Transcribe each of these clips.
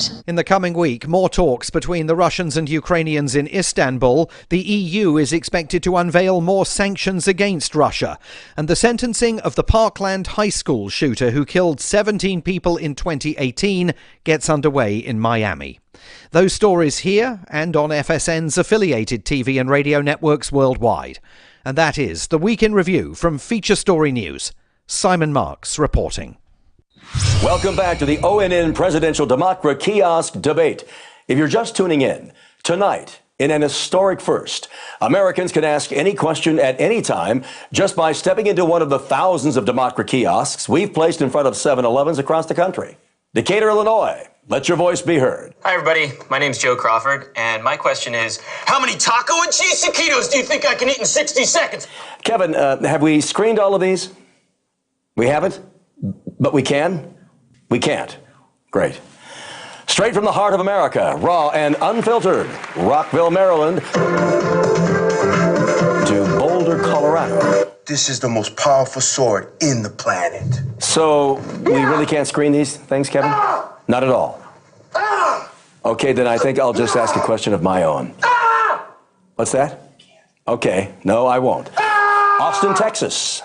out. In the coming week, more talks between the Russians and Ukrainians in Istanbul. The EU is expected to unveil more sanctions against Russia. And the sentencing of the Parkland High School shooter who killed 17 people in 2018 gets underway in Miami. Those stories here and on FSN's affiliated TV and radio networks worldwide. And that is the Week in Review from Feature Story News. Simon Marks reporting. Welcome back to the ONN Presidential Democrat Kiosk Debate. If you're just tuning in, tonight, in an historic first, Americans can ask any question at any time just by stepping into one of the thousands of Democrat kiosks we've placed in front of 7-Elevens across the country. Decatur, Illinois, let your voice be heard. Hi, everybody. My name's Joe Crawford, and my question is, how many taco and cheese taquitos do you think I can eat in 60 seconds? Kevin, have we screened all of these? We haven't? But we can? We can't. Great. Straight from the heart of America, raw and unfiltered, Rockville, Maryland, to Boulder, Colorado. This is the most powerful sword in the planet. So, we really can't screen these things, Kevin? Not at all. Okay, then I think I'll just ask a question of my own. What's that? Okay, no, I won't. Austin, Texas.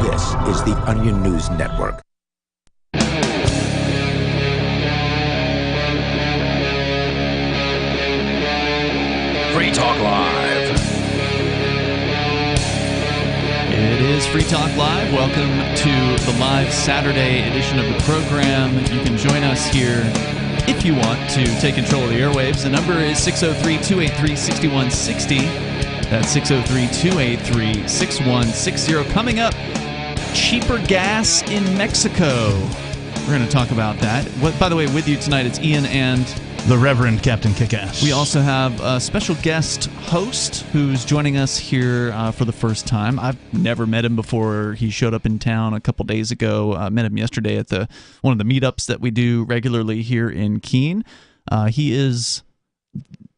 This is the Onion News Network. Free Talk Live. It is Free Talk Live. Welcome to the live Saturday edition of the program. You can join us here if you want to take control of the airwaves. The number is 603-283-6160. That's 603-283-6160. Coming up, cheaper gas in Mexico. We're going to talk about that. By the way, with you tonight, it's Ian and the Reverend Captain Kickass. We also have a special guest host who's joining us here for the first time. I've never met him before. He showed up in town a couple days ago. I met him yesterday at one of the meetups that we do regularly here in Keene. He is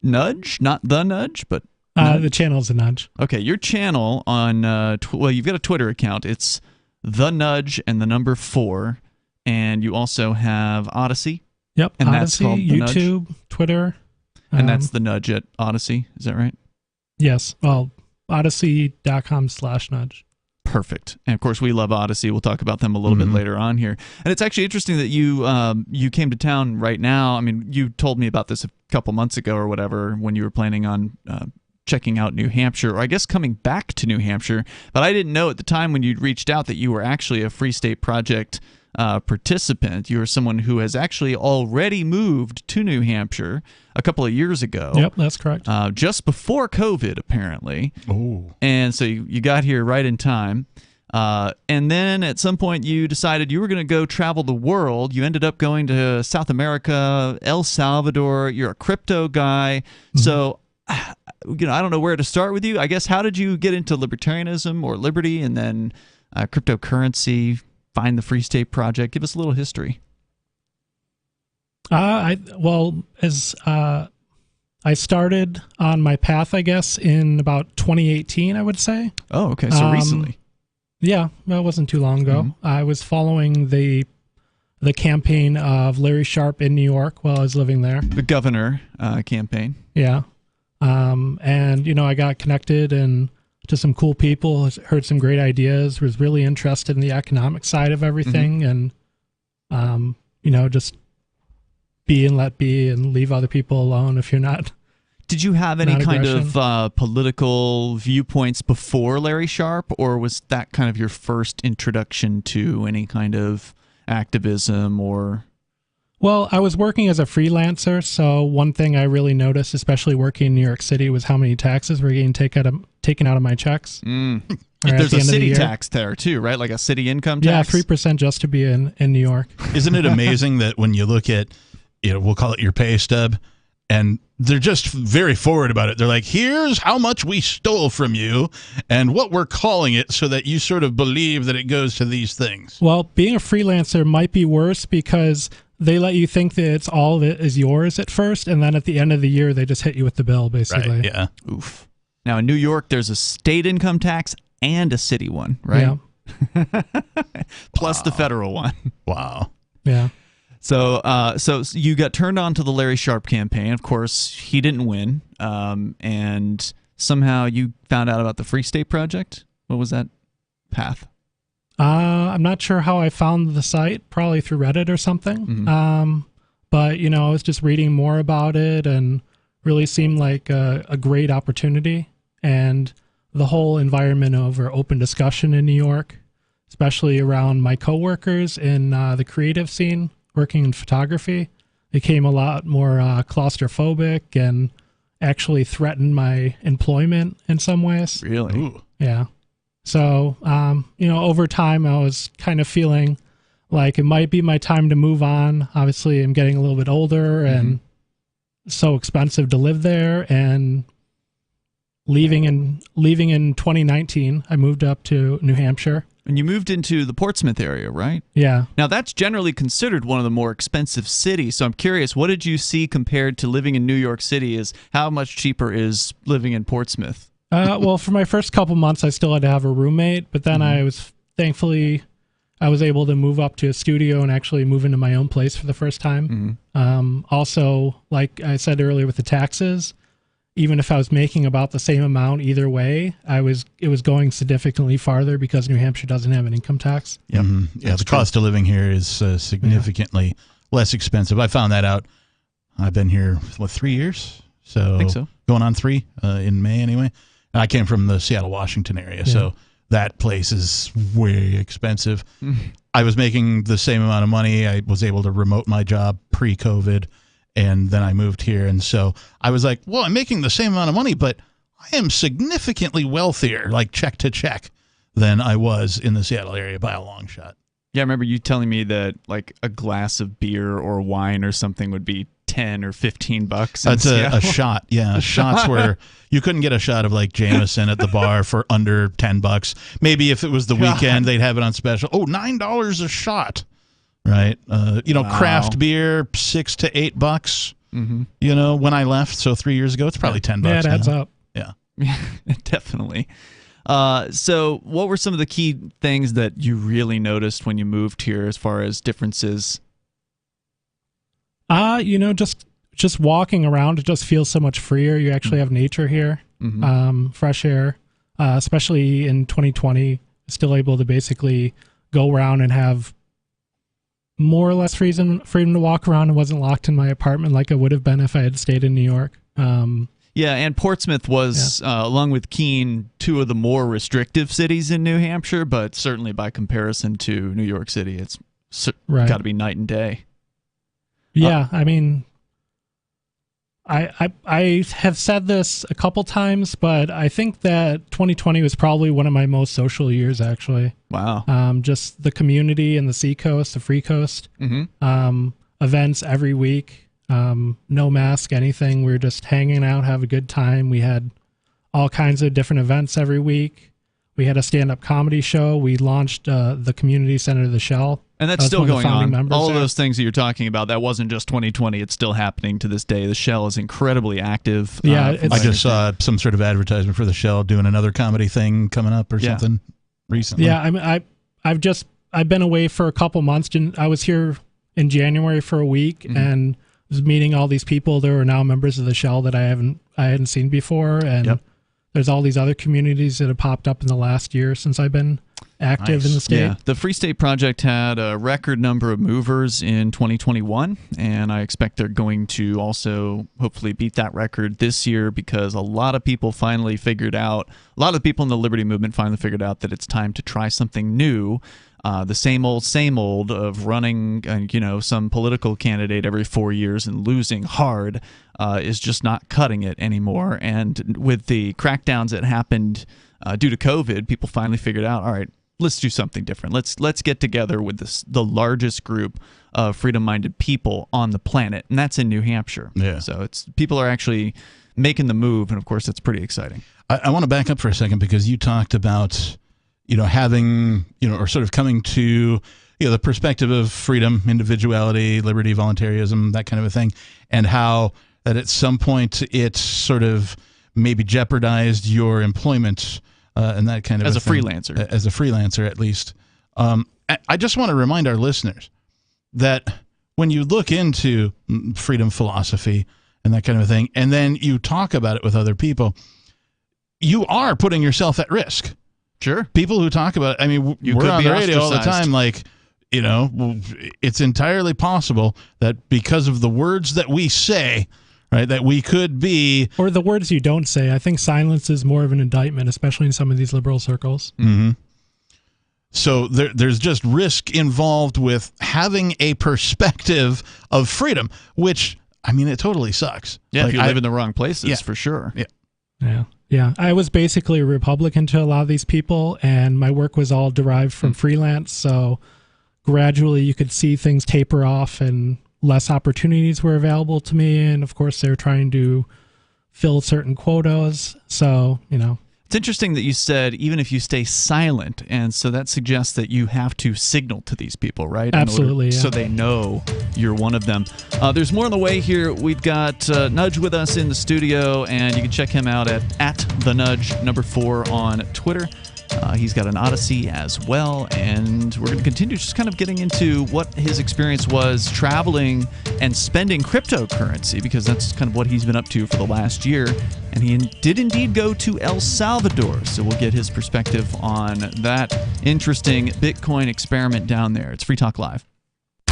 Nudge, not the Nudge, but the channel's a Nudge. Okay, your channel on well, you've got a Twitter account. It's the Nudge and the number 4, and you also have Odyssey. Yep, and Odyssey, that's called YouTube, Twitter. And that's the Nudge at Odyssey, is that right? Yes, well, odyssey.com/nudge. Perfect. And of course, we love Odyssey. We'll talk about them a little bit later on here. And it's actually interesting that you came to town right now. I mean, you told me about this a couple months ago or whatever when you were planning on checking out New Hampshire, or I guess coming back to New Hampshire. But I didn't know at the time when you'd reached out that you were actually a Free State Project participant. You're someone who has actually already moved to New Hampshire a couple of years ago. Yep, that's correct. Just before COVID, apparently. Oh. And so you got here right in time. And then at some point you decided you were going to go travel the world. You ended up going to South America, El Salvador. You're a crypto guy. So, I don't know where to start with you. I guess, how did you get into libertarianism or liberty and then cryptocurrency? Find the Free State Project. Give us a little history. I started on my path, I guess, in about 2018, I would say. Oh, okay. So recently. Yeah, well, it wasn't too long ago. I was following the campaign of Larry Sharpe in New York while I was living there. The governor campaign. Yeah. And, I got connected and to some cool people, heard some great ideas, was really interested in the economic side of everything, and, just be and let be and leave other people alone if you're not. Did you have any kind of political viewpoints before Larry Sharpe, or was that kind of your first introduction to any kind of activism or... Well, I was working as a freelancer, so one thing I really noticed, especially working in New York City, was how many taxes were getting taken out of my checks. There's a city tax there, too, right? Like a city income tax? Yeah, 3% just to be in New York. Isn't it amazing that when you look at, we'll call it your pay stub, and they're just very forward about it. They're like, here's how much we stole from you and what we're calling it, so that you sort of believe that it goes to these things. Well, being a freelancer might be worse because they let you think that all of it is yours at first, and then at the end of the year, they just hit you with the bill, basically. Right, yeah. Oof. Now, in New York, there's a state income tax and a city one, right? Yeah. Plus the federal one. Wow. Yeah. So you got turned on to the Larry Sharpe campaign. Of course, he didn't win, and somehow you found out about the Free State Project. What was that path? I'm not sure how I found the site, probably through Reddit or something. But, I was just reading more about it and really seemed like a great opportunity. And the whole environment over open discussion in New York, especially around my coworkers in the creative scene, working in photography, became a lot more claustrophobic and actually threatened my employment in some ways. Really? Ooh. Yeah. So, over time, I was kind of feeling like it might be my time to move on. Obviously, I'm getting a little bit older and so expensive to live there. And leaving in 2019, I moved up to New Hampshire. And you moved into the Portsmouth area, right? Yeah. Now, that's generally considered one of the more expensive cities. So I'm curious, what did you see compared to living in New York City? Is how much cheaper is living in Portsmouth? Well, for my first couple months, I still had to have a roommate, but then I was able to move up to a studio and actually move into my own place for the first time. Also, like I said earlier with the taxes, even if I was making about the same amount either way, it was going significantly farther because New Hampshire doesn't have an income tax. Yeah, the cost of living here is significantly less expensive. I found that out. I've been here, 3 years? I think so. Going on 3 in May anyway. I came from the Seattle, Washington area, so that place is way expensive. I was making the same amount of money. I was able to remote my job pre-COVID, and then I moved here. And so I was like, well, I'm making the same amount of money, but I am significantly wealthier, like check to check, than I was in the Seattle area by a long shot. Yeah, I remember you telling me that like a glass of beer or wine or something would be $10 or $15. That's a shot. Yeah, shots where you couldn't get a shot of like Jameson at the bar for under $10. Maybe if it was the weekend, they'd have it on special. Oh, $9 a shot, right? Craft beer, $6 to $8. When I left, so 3 years ago, it's probably $10. Yeah, it adds up. Yeah, definitely. So what were some of the key things that you really noticed when you moved here as far as differences? Just walking around, it just feels so much freer. You actually have nature here, fresh air, especially in 2020, still able to basically go around and have more or less freedom to walk around and wasn't locked in my apartment like I would have been if I had stayed in New York. Yeah, and Portsmouth was, along with Keene, two of the more restrictive cities in New Hampshire, but certainly by comparison to New York City, it's got to be night and day. Yeah, I mean, I have said this a couple times, but I think that 2020 was probably one of my most social years, actually. Wow. Just the community and the Seacoast, the Free Coast, events every week. No mask, anything. We were just hanging out, have a good time. We had all kinds of different events every week. We had a stand-up comedy show. We launched the community center, The Shell. And that's still going on. All of those things that you're talking about, that wasn't just 2020. It's still happening to this day. The Shell is incredibly active. Yeah, I just saw some sort of advertisement for The Shell doing another comedy thing coming up or something recently. Yeah, I mean, I've been away for a couple months. I was here in January for a week and was meeting all these people. There are now members of The Shell that I hadn't seen before, and there's all these other communities that have popped up in the last year since I've been active in the state. Yeah, the Free State Project had a record number of movers in 2021, and I expect they're going to also hopefully beat that record this year because a lot of people finally figured out, a lot of the people in the Liberty Movement finally figured out that it's time to try something new. The same old of running, some political candidate every 4 years and losing hard is just not cutting it anymore. And with the crackdowns that happened due to COVID, people finally figured out, all right, let's do something different. Let's get together with the largest group of freedom-minded people on the planet, and that's in New Hampshire. Yeah. So people are actually making the move, and of course, that's pretty exciting. I want to back up for a second because you talked about having, or sort of coming to, the perspective of freedom, individuality, liberty, voluntarism, that kind of a thing, and how that at some point it sort of maybe jeopardized your employment and that kind of as a thing. Freelancer. As a freelancer, at least. I just want to remind our listeners that when you look into freedom philosophy and that kind of thing, and then you talk about it with other people, you are putting yourself at risk. Sure. People who talk about it, I mean, we're on the radio all the time, like, you know, it's entirely possible that because of the words that we say, right, that we could be... Or the words you don't say. I think silence is more of an indictment, especially in some of these liberal circles. Mm-hmm. So there's just risk involved with having a perspective of freedom, which, I mean, it totally sucks. Yeah, like, if you live in the wrong places, for sure. Yeah. I was basically a Republican to a lot of these people, and my work was all derived from freelance, so gradually you could see things taper off and less opportunities were available to me, and of course they're trying to fill certain quotas, so, you know. It's interesting that you said even if you stay silent, and so that suggests that you have to signal to these people, right? Absolutely, yeah. So they know you're one of them. There's more on the way here. We've got Nudge with us in the studio, and you can check him out at the Nudge 4 on Twitter. He's got an Odyssey as well, and we're going to continue just kind of getting into what his experience was traveling and spending cryptocurrency, because that's kind of what he's been up to for the last year. And he did indeed go to El Salvador, so we'll get his perspective on that interesting Bitcoin experiment down there. It's Free Talk Live.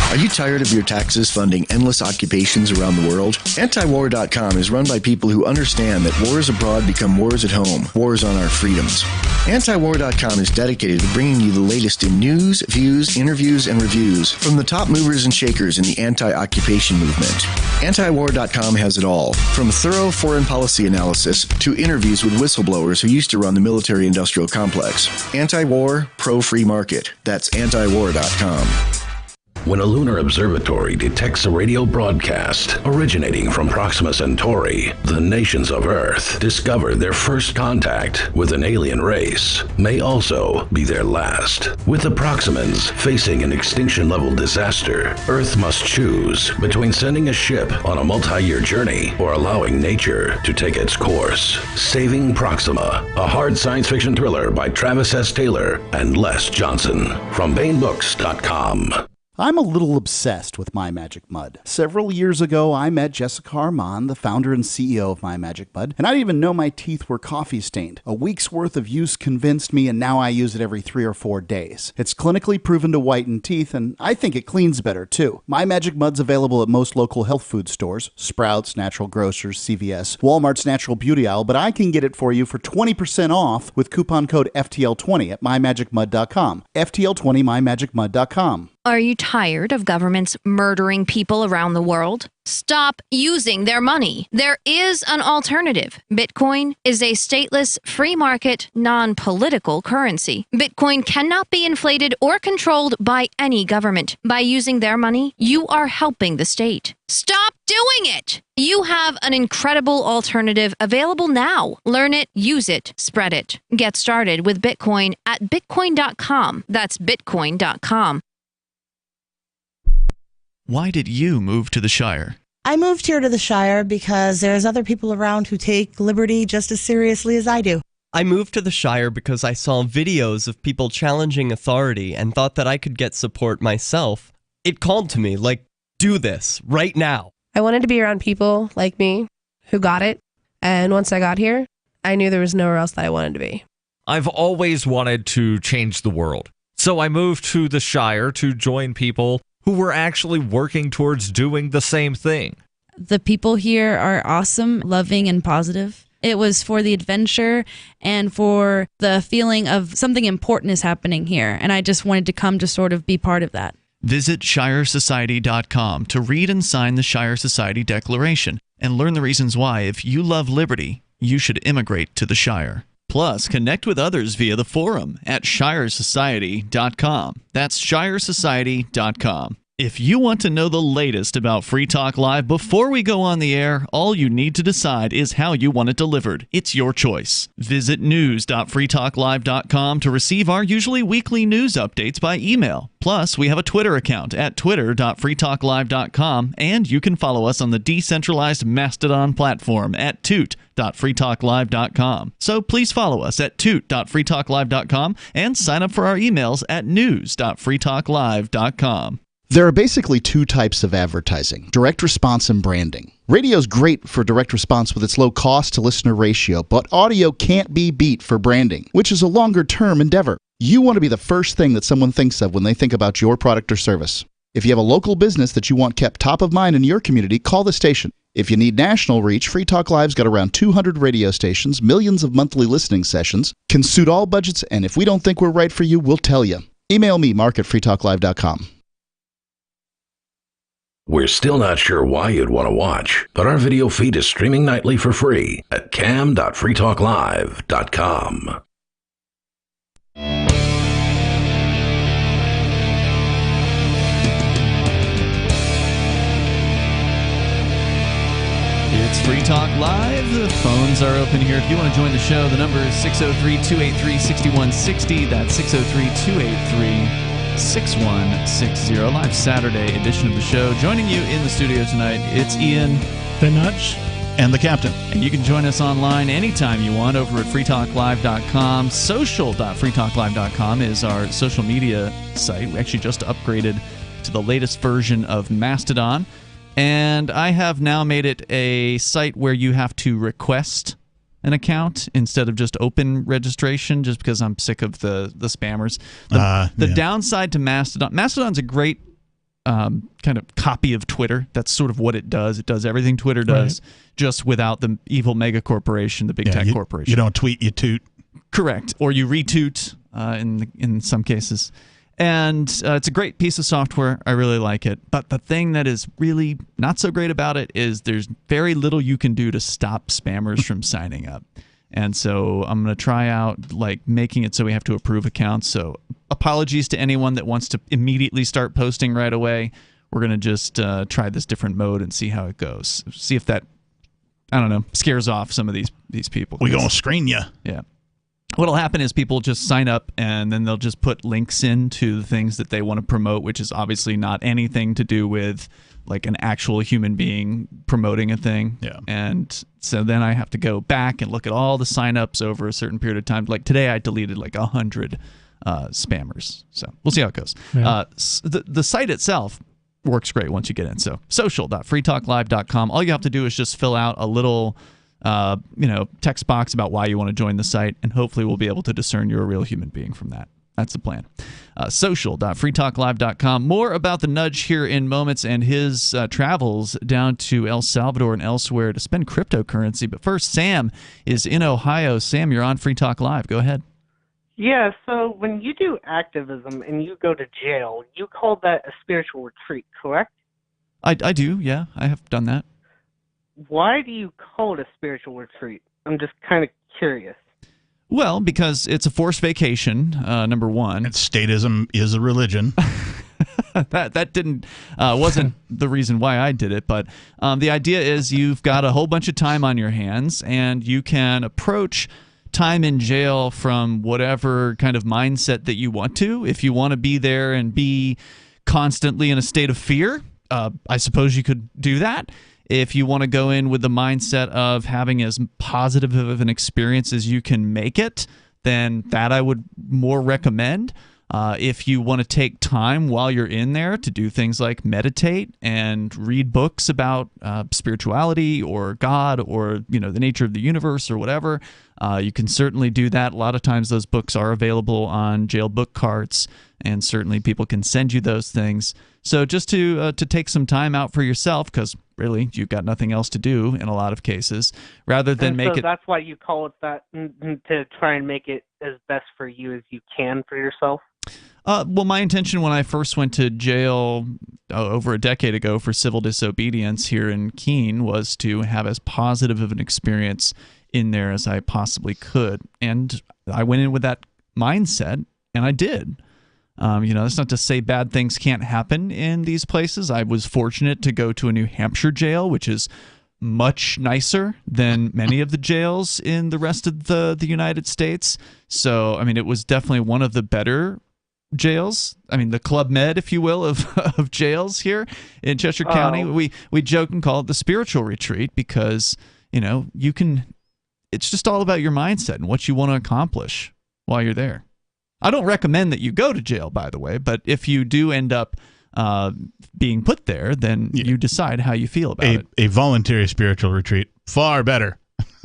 Are you tired of your taxes funding endless occupations around the world? Antiwar.com is run by people who understand that wars abroad become wars at home, wars on our freedoms. Antiwar.com is dedicated to bringing you the latest in news, views, interviews, and reviews from the top movers and shakers in the anti-occupation movement. Antiwar.com has it all, from thorough foreign policy analysis to interviews with whistleblowers who used to run the military-industrial complex. Anti-war, pro-free market. That's antiwar.com. When a lunar observatory detects a radio broadcast originating from Proxima Centauri, the nations of Earth discover their first contact with an alien race may also be their last. With the Proximans facing an extinction-level disaster, Earth must choose between sending a ship on a multi-year journey or allowing nature to take its course. Saving Proxima, a hard science fiction thriller by Travis S. Taylor and Les Johnson from BaneBooks.com. I'm a little obsessed with My Magic Mud. Several years ago, I met Jessica Armand, the founder and CEO of My Magic Mud, and I didn't even know my teeth were coffee stained. A week's worth of use convinced me, and now I use it every 3 or 4 days. It's clinically proven to whiten teeth, and I think it cleans better, too. My Magic Mud's available at most local health food stores, Sprouts, Natural Grocers, CVS, Walmart's Natural Beauty Aisle, but I can get it for you for 20% off with coupon code FTL20 at mymagicmud.com. FTL20, mymagicmud.com. Are you tired of governments murdering people around the world? Stop using their money. There is an alternative. Bitcoin is a stateless, free market, non-political currency. Bitcoin cannot be inflated or controlled by any government. By using their money, you are helping the state. Stop doing it! You have an incredible alternative available now. Learn it, use it, spread it. Get started with Bitcoin at bitcoin.com. That's bitcoin.com. Why did you move to the Shire? I moved here to the Shire because there's other people around who take liberty just as seriously as I do. I moved to the Shire because I saw videos of people challenging authority and thought that I could get support myself. It called to me, like, do this, right now. I wanted to be around people like me who got it, and once I got here, I knew there was nowhere else that I wanted to be. I've always wanted to change the world, so I moved to the Shire to join people who were actually working towards doing the same thing. The people here are awesome, loving, and positive. It was for the adventure and for the feeling of something important is happening here, and I just wanted to come to sort of be part of that. Visit ShireSociety.com to read and sign the Shire Society Declaration and learn the reasons why, if you love liberty, you should immigrate to the Shire. Plus, connect with others via the forum at ShireSociety.com. That's ShireSociety.com. If you want to know the latest about Free Talk Live before we go on the air, all you need to decide is how you want it delivered. It's your choice. Visit news.freetalklive.com to receive our usually weekly news updates by email. Plus, we have a Twitter account at twitter.freetalklive.com, and you can follow us on the decentralized Mastodon platform at toot.freetalklive.com. So please follow us at toot.freetalklive.com and sign up for our emails at news.freetalklive.com. There are basically two types of advertising, direct response and branding. Radio's great for direct response with its low cost to listener ratio, but audio can't be beat for branding, which is a longer term endeavor. You want to be the first thing that someone thinks of when they think about your product or service. If you have a local business that you want kept top of mind in your community, call the station. If you need national reach, Free Talk Live's got around 200 radio stations, millions of monthly listening sessions, can suit all budgets, and if we don't think we're right for you, we'll tell you. Email me, mark@freetalklive.com. We're still not sure why you'd want to watch, but our video feed is streaming nightly for free at cam.freetalklive.com. It's Free Talk Live. The phones are open here. If you want to join the show, the number is 603-283-6160. That's 603-283-6160. Live Saturday edition of the show. Joining you in the studio tonight, it's Ian, the Nudge, and the Captain. And you can join us online anytime you want over at freetalklive.com. Social.freetalklive.com is our social media site. We actually just upgraded to the latest version of Mastodon. And I have now made it a site where you have to request an account instead of just open registration, just because I'm sick of the spammers. The downside to Mastodon's a great kind of copy of Twitter. That's sort of what it does. It does everything Twitter does, just without the evil mega corporation, the big tech corporation. You don't tweet, you toot. Correct. Or you retoot in some cases. And it's a great piece of software. I really like it. But the thing that is really not so great about it is there's very little you can do to stop spammers from signing up. And so I'm going to try out making it so we have to approve accounts. So apologies to anyone that wants to immediately start posting right away. We're going to just try this different mode and see how it goes. See if that, I don't know, scares off some of these people. We're going to screen you. Yeah. What'll happen is people just sign up and then they'll just put links into the things that they want to promote, which is obviously not anything to do with like an actual human being promoting a thing. Yeah. And so then I have to go back and look at all the signups over a certain period of time. Like today I deleted 100 spammers. So we'll see how it goes. Yeah. The site itself works great once you get in. So social.freetalklive.com. All you have to do is just fill out a little text box about why you want to join the site, and hopefully we'll be able to discern you're a real human being from that. That's the plan. Social.freetalklive.com. More about the Nudge here in moments and his travels down to El Salvador and elsewhere to spend cryptocurrency. But first, Sam is in Ohio. Sam, you're on Free Talk Live. Go ahead. Yeah, so when you do activism and you go to jail, you call that a spiritual retreat, correct? I do, yeah. I have done that. Why do you call it a spiritual retreat? I'm just kind of curious. Well, because it's a forced vacation, number one. And statism is a religion. that didn't wasn't the reason why I did it, but the idea is you've got a whole bunch of time on your hands, and you can approach time in jail from whatever kind of mindset that you want to. If you want to be there and be constantly in a state of fear, I suppose you could do that. If you want to go in with the mindset of having as positive of an experience as you can make it, then that I would more recommend. If you want to take time while you're in there to do things like meditate and read books about spirituality or God or the nature of the universe or whatever, you can certainly do that. A lot of times those books are available on jail book carts, and certainly people can send you those things. So just to take some time out for yourself, because really you've got nothing else to do in a lot of cases, rather than make it. That's why you call it that, to try and make it as best for you as you can for yourself. Well, my intention when I first went to jail over a decade ago for civil disobedience here in Keene was to have as positive of an experience in there as I possibly could. And I went in with that mindset, and I did. That's not to say bad things can't happen in these places. I was fortunate to go to a New Hampshire jail, which is much nicer than many of the jails in the rest of the United States. So, it was definitely one of the better jails. The Club Med, if you will, of jails here in Cheshire County. We joke and call it the spiritual retreat because, you can, it's just all about your mindset and what you want to accomplish while you're there. I don't recommend that you go to jail, by the way, but if you do end up being put there, then you decide how you feel about it. A voluntary spiritual retreat, far better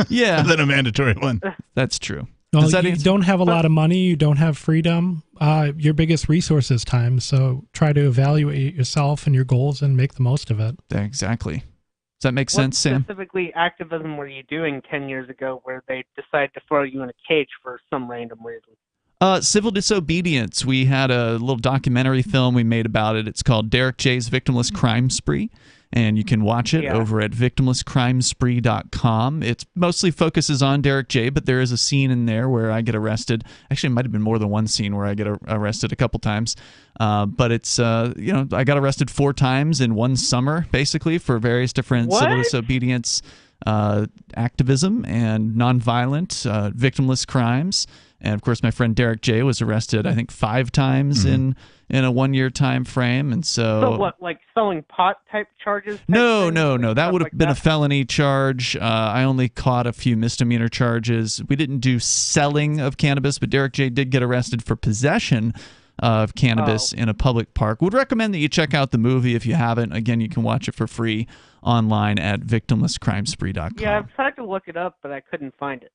than a mandatory one. That's true. Well, you don't have a lot of money. You don't have freedom. Your biggest resource is time. So try to evaluate yourself and your goals and make the most of it. Exactly. Does that make sense, Sam? What specifically activism were you doing 10 years ago where they decided to throw you in a cage for some random reason? Civil disobedience. We had a little documentary film we made about it. It's called Derek J's Victimless Crime Spree, and you can watch it over at victimlesscrimespree.com. It mostly focuses on Derek J, but there is a scene in there where I get arrested. Actually, it might have been more than one scene where I get arrested a couple times. But it's, I got arrested 4 times in one summer, basically, for various different civil disobedience activism and nonviolent victimless crimes. And of course, my friend Derek J was arrested, I think, 5 times in a 1-year time frame. And So what, like selling pot type charges? No. That would have been a felony charge. I only caught a few misdemeanor charges. We didn't do selling of cannabis, but Derek J did get arrested for possession of cannabis in a public park. Would recommend that you check out the movie if you haven't. Again, you can watch it for free online at victimlesscrimespree.com. Yeah, I've tried to look it up, but I couldn't find it.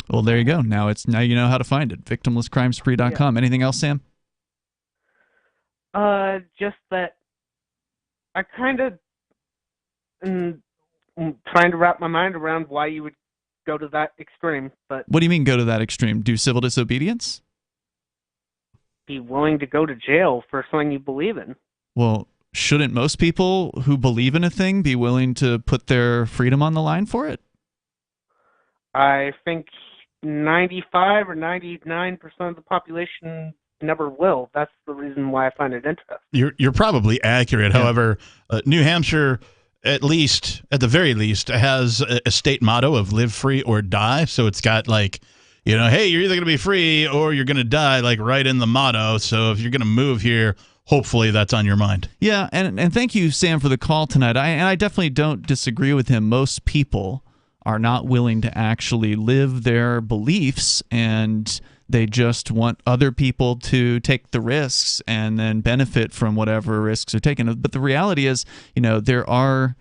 Well, there you go. Now you know how to find it. Victimlesscrimespree.com. Anything else, Sam? Just that I kind of am trying to wrap my mind around why you would go to that extreme. But what do you mean go to that extreme? Do civil disobedience? Be willing to go to jail for something you believe in. Well, shouldn't most people who believe in a thing be willing to put their freedom on the line for it? I think 95 or 99% of the population never will. That's the reason why I find it interesting. You're probably accurate. However, New Hampshire, at the very least, has a state motto of live free or die. So it's got like, hey, you're either going to be free or you're going to die, like right in the motto. So if you're going to move here, hopefully that's on your mind. Yeah, and thank you, Sam, for the call tonight. I definitely don't disagree with him. Most people are not willing to actually live their beliefs, and they just want other people to take the risks and then benefit from whatever risks are taken. But the reality is, there are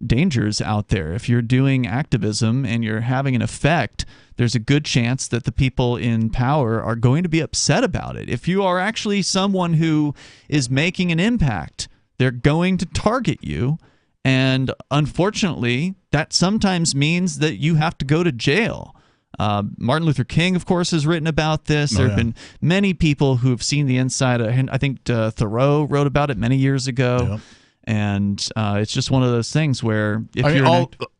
dangers out there. If you're doing activism and you're having an effect, there's a good chance that the people in power are going to be upset about it. If you are actually someone who is making an impact, they're going to target you. And unfortunately, that sometimes means that you have to go to jail. Martin Luther King, of course, has written about this. There have been many people who have seen the inside. I think Thoreau wrote about it many years ago. Yep. And it's just one of those things where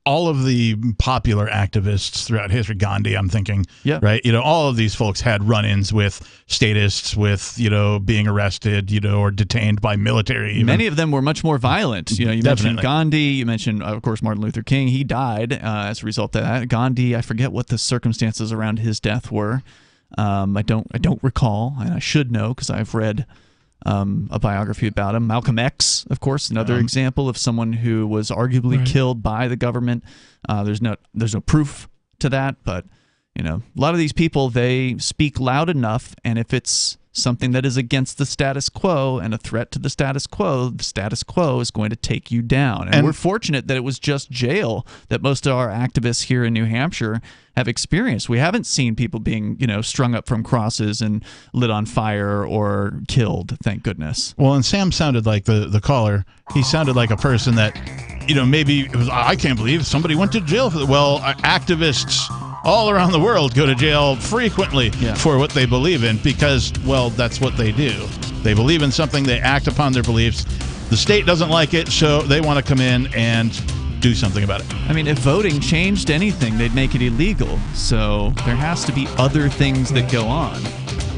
all of the popular activists throughout history, Gandhi, I'm thinking, right? All of these folks had run-ins with statists, with being arrested, or detained by military. Even. Many of them were much more violent. You mentioned Gandhi. You mentioned, of course, Martin Luther King. He died as a result of that. Gandhi, I forget what the circumstances around his death were. I don't recall, and I should know because I've read a biography about him. Malcolm X, of course, another example of someone who was arguably killed by the government. There's no proof to that, but a lot of these people, they speak loud enough, and if it's something that is against the status quo and a threat to the status quo is going to take you down. And we're fortunate that it was just jail that most of our activists here in New Hampshire have experienced. We haven't seen people being, strung up from crosses and lit on fire or killed, thank goodness. Well, and Sam sounded like the caller. He sounded like a person that, maybe it was, I can't believe somebody went to jail for that. Well, activists all around the world go to jail frequently for what they believe in because, well, that's what they do. They believe in something, they act upon their beliefs. The state doesn't like it, so they want to come in and do something about it. I mean, if voting changed anything, they'd make it illegal. So there has to be other things that go on.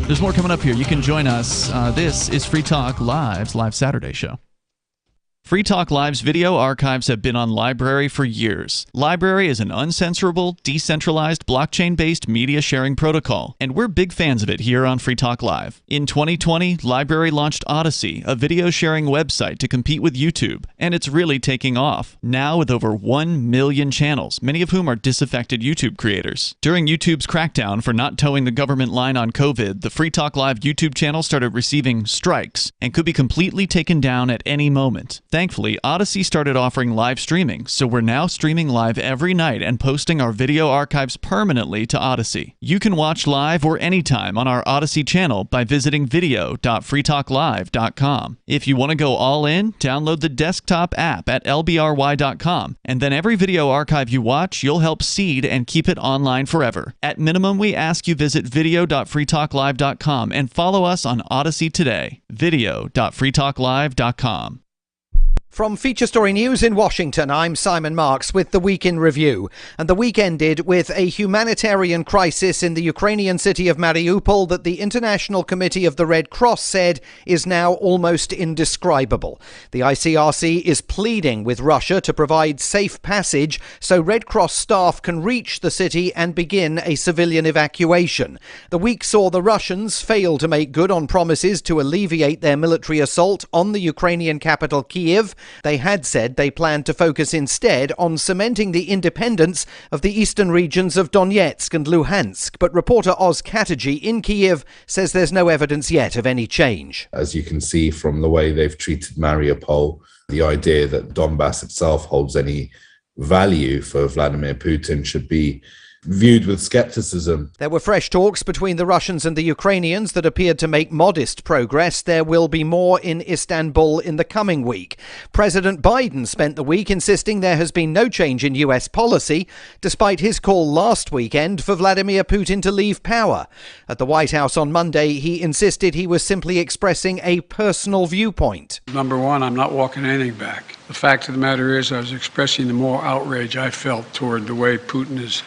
There's more coming up here. You can join us. This is Free Talk Live's Live Saturday show. Free Talk Live's video archives have been on LBRY for years. LBRY is an uncensorable, decentralized, blockchain-based media sharing protocol, and we're big fans of it here on Free Talk Live. In 2020, LBRY launched Odysee, a video sharing website to compete with YouTube, and it's really taking off, now with over 1 million channels, many of whom are disaffected YouTube creators. During YouTube's crackdown for not towing the government line on COVID, the Free Talk Live YouTube channel started receiving strikes and could be completely taken down at any moment. Thankfully, Odysee started offering live streaming, so we're now streaming live every night and posting our video archives permanently to Odysee. You can watch live or anytime on our Odysee channel by visiting video.freetalklive.com. If you want to go all in, download the desktop app at lbry.com, and then every video archive you watch, you'll help seed and keep it online forever. At minimum, we ask you visit video.freetalklive.com and follow us on Odysee today. video.freetalklive.com. From Feature Story News in Washington, I'm Simon Marks with the Week in Review. And the week ended with a humanitarian crisis in the Ukrainian city of Mariupol that the International Committee of the Red Cross said is now almost indescribable. The ICRC is pleading with Russia to provide safe passage so Red Cross staff can reach the city and begin a civilian evacuation. The week saw the Russians fail to make good on promises to alleviate their military assault on the Ukrainian capital, Kyiv. They had said they planned to focus instead on cementing the independence of the eastern regions of Donetsk and Luhansk. But reporter Oz Kataji in Kyiv says there's no evidence yet of any change. As you can see from the way they've treated Mariupol, the idea that Donbass itself holds any value for Vladimir Putin should be viewed with skepticism. There were fresh talks between the Russians and the Ukrainians that appeared to make modest progress. There will be more in Istanbul in the coming week. President Biden spent the week insisting there has been no change in US policy, despite his call last weekend for Vladimir Putin to leave power. At the White House on Monday, he insisted he was simply expressing a personal viewpoint. Number one, I'm not walking anything back. The fact of the matter is I was expressing the moral outrage I felt toward the way Putin is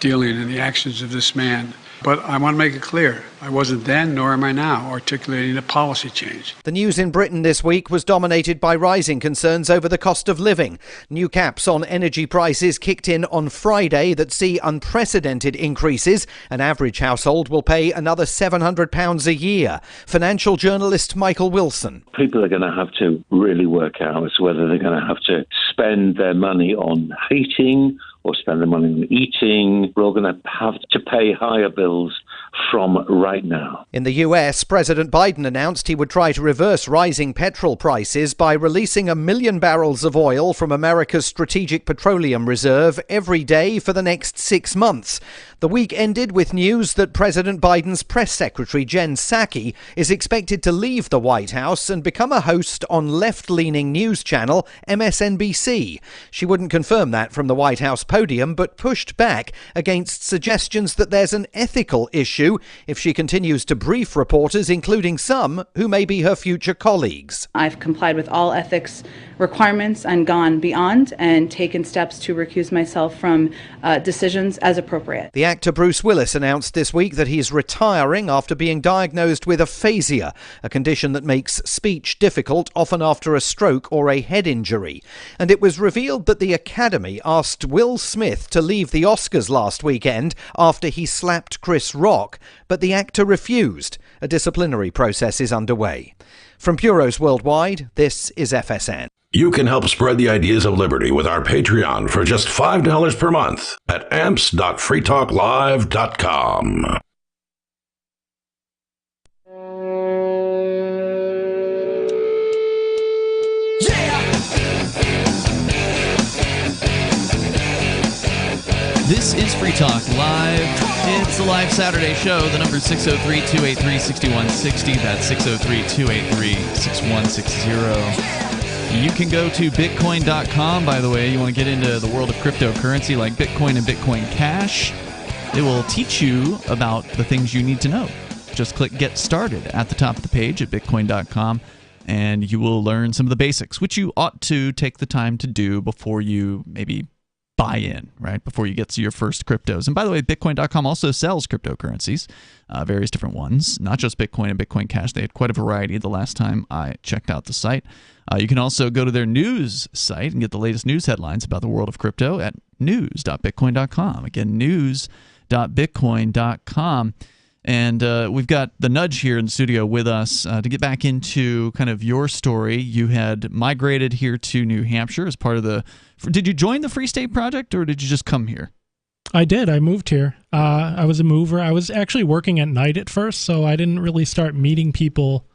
dealing in the actions of this man. But I want to make it clear, I wasn't then, nor am I now, articulating a policy change. The news in Britain this week was dominated by rising concerns over the cost of living. New caps on energy prices kicked in on Friday that see unprecedented increases. An average household will pay another £700 a year. Financial journalist Michael Wilson. People are going to have to really work out as whether they're going to have to spend their money on heating or spend their money on eating. We're all going to have to pay higher bills from right now. In the US, President Biden announced he would try to reverse rising petrol prices by releasing 1 million barrels of oil from America's Strategic Petroleum Reserve every day for the next 6 months. The week ended with news that President Biden's press secretary, Jen Psaki, is expected to leave the White House and become a host on left-leaning news channel MSNBC. She wouldn't confirm that from the White House podium, but pushed back against suggestions that there's an ethical issue if she continues to brief reporters, including some who may be her future colleagues. I've complied with all ethics requirements and gone beyond and taken steps to recuse myself from decisions as appropriate. The actor Bruce Willis announced this week that he's retiring after being diagnosed with aphasia, a condition that makes speech difficult, often after a stroke or a head injury. And it was revealed that the Academy asked Will Smith to leave the Oscars last weekend after he slapped Chris Rock, but the actor refused. A disciplinary process is underway. From bureaus worldwide, this is FSN. You can help spread the ideas of liberty with our Patreon for just $5 per month at amps.freetalklive.com. This is Free Talk Live. It's a live Saturday show. The number is 603-283-6160. That's 603-283-6160. You can go to Bitcoin.com, by the way. You want to get into the world of cryptocurrency like Bitcoin and Bitcoin Cash. It will teach you about the things you need to know. Just click Get Started at the top of the page at Bitcoin.com, and you will learn some of the basics, which you ought to take the time to do before you maybe buy in, right, before you get to your first cryptos. And by the way, Bitcoin.com also sells cryptocurrencies, various different ones, not just Bitcoin and Bitcoin Cash. They had quite a variety the last time I checked out the site. You can also go to their news site and get the latest news headlines about the world of crypto at news.bitcoin.com. Again, news.bitcoin.com. And we've got the Nudge here in the studio with us to get back into kind of your story. You had migrated here to New Hampshire as part of the... Did you join the Free State Project, or did you just come here? I did. I moved here. I was a mover. I was actually working at night at first, so I didn't really start meeting people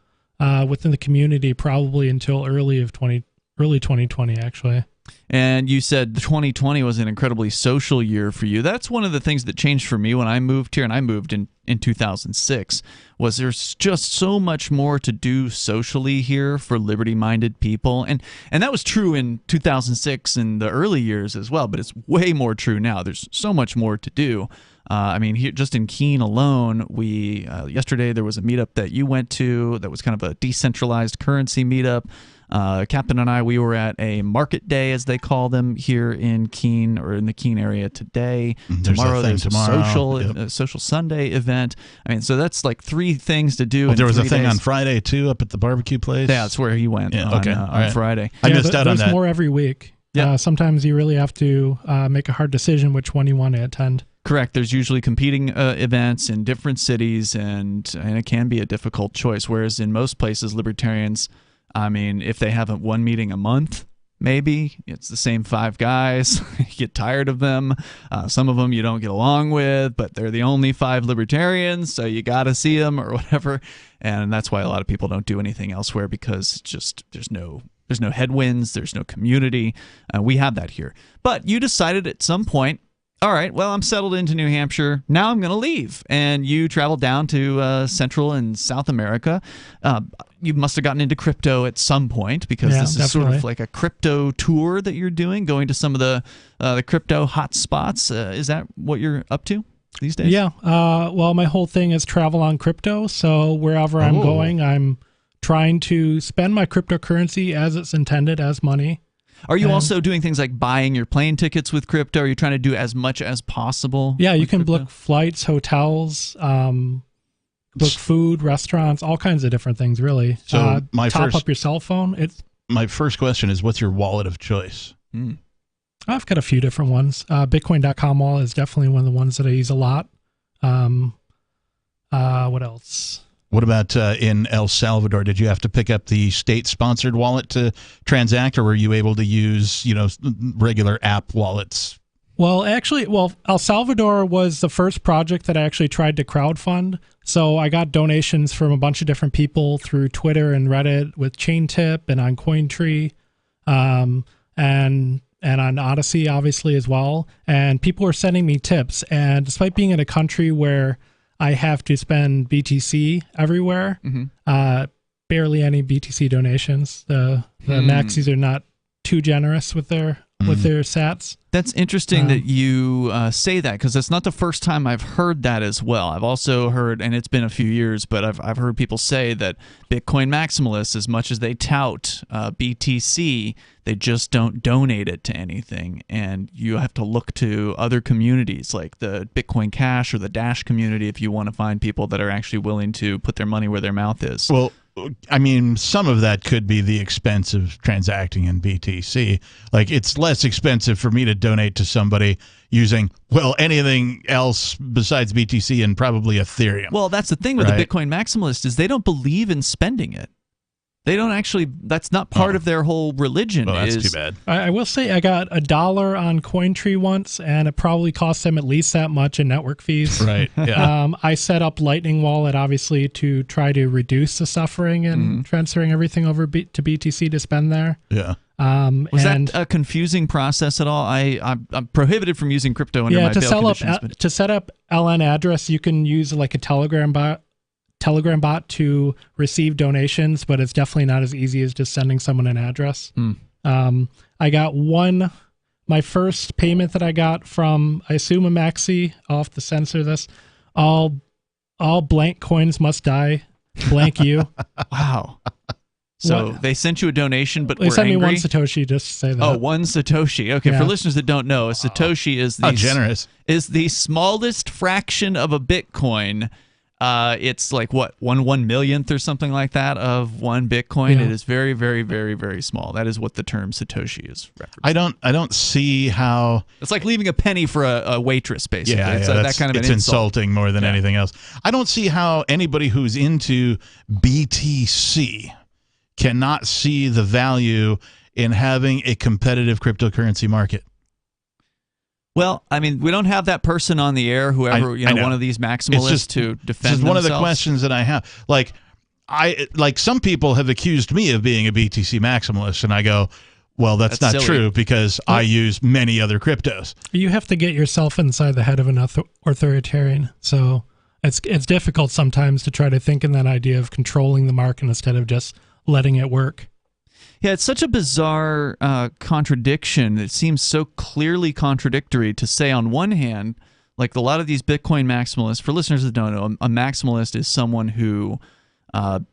within the community probably until early 2020, actually. And you said 2020 was an incredibly social year for you. That's one of the things that changed for me when I moved here, and I moved in 2006, was there's just so much more to do socially here for liberty-minded people. And that was true in 2006 and the early years as well, but it's way more true now. There's so much more to do. I mean, here just in Keene alone, we yesterday there was a meetup that you went to that was kind of a decentralized currency meetup. Captain and I, we were at a market day, as they call them, here in Keene, or in the Keene area today. Tomorrow there's a social Sunday event. I mean, so that's like 3 things to do. There was a thing on Friday too, up at the barbecue place. Yeah, that's where he went on Friday. I missed out on that. There's more every week. Yeah. Sometimes you really have to make a hard decision which one you want to attend. Correct. There's usually competing events in different cities, and it can be a difficult choice. Whereas in most places, libertarians, I mean, if they have one meeting a month, maybe it's the same 5 guys. You get tired of them. Some of them you don't get along with, but they're the only 5 libertarians, so you got to see them or whatever. And that's why a lot of people don't do anything elsewhere, because just there's no headwinds, there's no community. We have that here. But you decided at some point, all right, well, I'm settled into New Hampshire. Now I'm going to leave. And you traveled down to Central and South America. You must have gotten into crypto at some point, because this is sort of like a crypto tour that you're doing, going to some of the crypto hot spots. Is that what you're up to these days? Yeah. Well, my whole thing is travel on crypto. So wherever I'm going, I'm trying to spend my cryptocurrency as it's intended, as money. Are you also doing things like buying your plane tickets with crypto? Are you trying to do as much as possible? Yeah, you can book flights, hotels, book food, restaurants, all kinds of different things, really. So top up your cell phone. My first question is, what's your wallet of choice? I've got a few different ones. Bitcoin.com wallet is definitely one of the ones that I use a lot. What else? What about in El Salvador? Did you have to pick up the state-sponsored wallet to transact, or were you able to use, regular app wallets? Well, El Salvador was the first project that I actually tried to crowdfund. So I got donations from a bunch of different people through Twitter and Reddit with ChainTip and on CoinTree, and on Odyssey, obviously, as well. And people were sending me tips. And despite being in a country where I have to spend BTC everywhere, barely any BTC donations. The maxis are not too generous with their sats. That's interesting that you say that, because that's not the first time I've heard that as well. I've also heard, and it's been a few years, but I've heard people say that Bitcoin maximalists, as much as they tout BTC, they just don't donate it to anything. And you have to look to other communities like the Bitcoin Cash or the Dash community if you want to find people that are actually willing to put their money where their mouth is. Well, I mean, some of that could be the expense of transacting in BTC. Like, it's less expensive for me to donate to somebody using, anything else besides BTC and probably Ethereum. Well, that's the thing with the Bitcoin maximalist, is they don't believe in spending it. They don't actually, that's not part of their whole religion. Oh, that's too bad. I will say I got $1 on CoinTree once, and it probably cost them at least that much in network fees. Right. Yeah. I set up Lightning Wallet, obviously, to try to reduce the suffering and transferring everything over to BTC to spend there. Yeah. Was that a confusing process at all? I'm prohibited from using crypto under my bail conditions. To set up LN address, you can use like a Telegram bot to receive donations, but it's definitely not as easy as just sending someone an address. I got my first payment that I got from, I assume, a maxi. I'll have to censor this. All blank coins must die. Blank you. Wow. So they sent you a donation, but they sent angry. me 1 Satoshi just to say that. Oh, 1 Satoshi. Okay, Yeah. For listeners that don't know, a Satoshi is the generous. Is the smallest fraction of a Bitcoin. It's like what 1/1,000,000th or something like that of 1 Bitcoin. Yeah. It is very, very, very, very small. That is what the term Satoshi is. I don't see how. It's like leaving a penny for a waitress, basically. Yeah, it's that kind of it's an insult. insulting more than anything else. I don't see how anybody who's into BTC cannot see the value in having a competitive cryptocurrency market. Well, I mean, we don't have that person on the air, whoever, I know. one of these maximalists to defend This is one of the themselves. questions that I have. Like some people have accused me of being a BTC maximalist, and I go, well, that's not silly. true because I use many other cryptos. You have to get yourself inside the head of an authoritarian. So it's difficult sometimes to try to think in that idea of controlling the market instead of just letting it work. Yeah, it's such a bizarre contradiction. It seems so clearly contradictory to say on one hand, like a lot of these Bitcoin maximalists, for listeners that don't know, a maximalist is someone who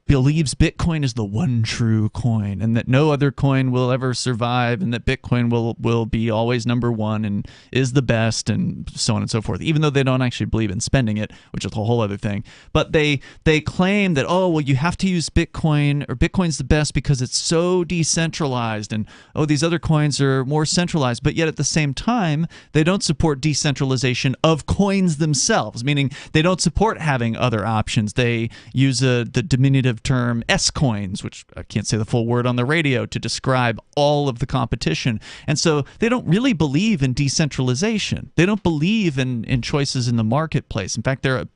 believes Bitcoin is the one true coin and that no other coin will ever survive and that Bitcoin will be always number one and is the best and so on and so forth, even though they don't actually believe in spending it, which is a whole other thing. But they claim that, oh, well, you have to use Bitcoin, or Bitcoin's the best because it's so decentralized, and oh, these other coins are more centralized. But yet at the same time, they don't support decentralization of coins themselves, meaning they don't support having other options. They use the diminutive term S-coins, which I can't say the full word on the radio, to describe all of the competition. And so they don't really believe in decentralization. They don't believe in choices in the marketplace. In fact, they're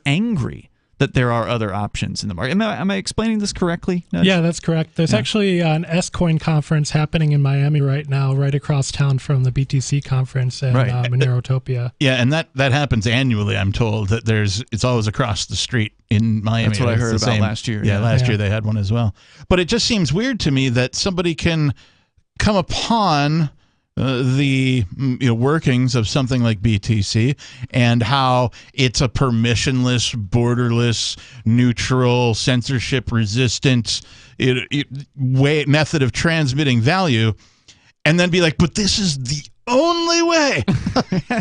angry that there are other options in the market. Am I explaining this correctly, Nudge? Yeah, that's correct. There's actually an S-Coin conference happening in Miami right now, right across town from the BTC conference in Monerotopia. Yeah, and that happens annually, I'm told, that it's always across the street in Miami. That's what I It's heard the about same. last year. Yeah, last year they had one as well. But it just seems weird to me that somebody can come upon the workings of something like BTC and how it's a permissionless, borderless, neutral, censorship-resistant method of transmitting value, and then be like, but this is the only way.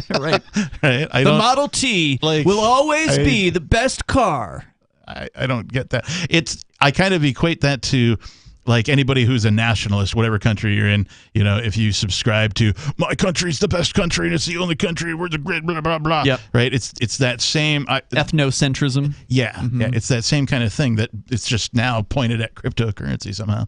Right. Right. The Model T will always be the best car. I don't get that. I kind of equate that to like anybody who's a nationalist, whatever country you're in, if you subscribe to my country's the best country and it's the only country, we're the great, blah, blah, blah. Yep. Right. It's that same ethnocentrism. Yeah. Mm-hmm. Yeah. It's that same kind of thing that it's just now pointed at cryptocurrency somehow.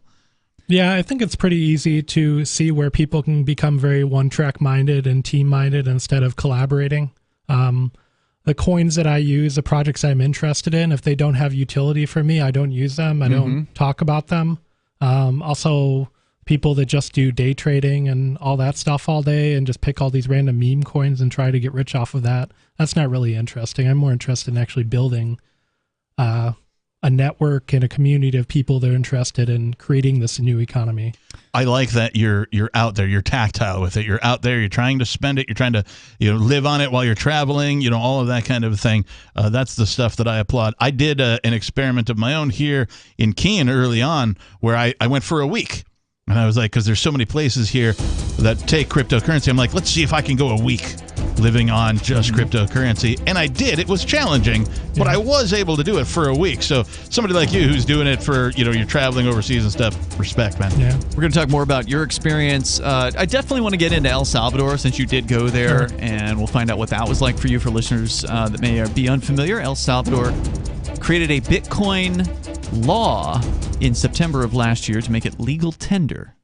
Yeah, I think it's pretty easy to see where people can become very one-track minded and team-minded instead of collaborating. The coins that I use, the projects I'm interested in, if they don't have utility for me, I don't use them. I don't talk about them. Also, people that just do day trading and all that stuff all day and just pick all these random meme coins and try to get rich off of that, that's not really interesting. I'm more interested in actually building a network and a community of people that are interested in creating this new economy. I like that you're out there, you're tactile with it. You're out there, you're trying to spend it, you're trying to live on it while you're traveling, all of that kind of thing. That's the stuff that I applaud. I did an experiment of my own here in Keene early on where I went for a week. And I was like, because there's so many places here that take cryptocurrency, I'm like, let's see if I can go a week living on just cryptocurrency. And I did. It was challenging, but I was able to do it for a week. So somebody like you who's doing it for, you're traveling overseas and stuff, respect, man. Yeah. We're going to talk more about your experience. I definitely want to get into El Salvador since you did go there, and we'll find out what that was like for you. For listeners that may be unfamiliar, El Salvador created a Bitcoin law in September of last year to make it legal tender.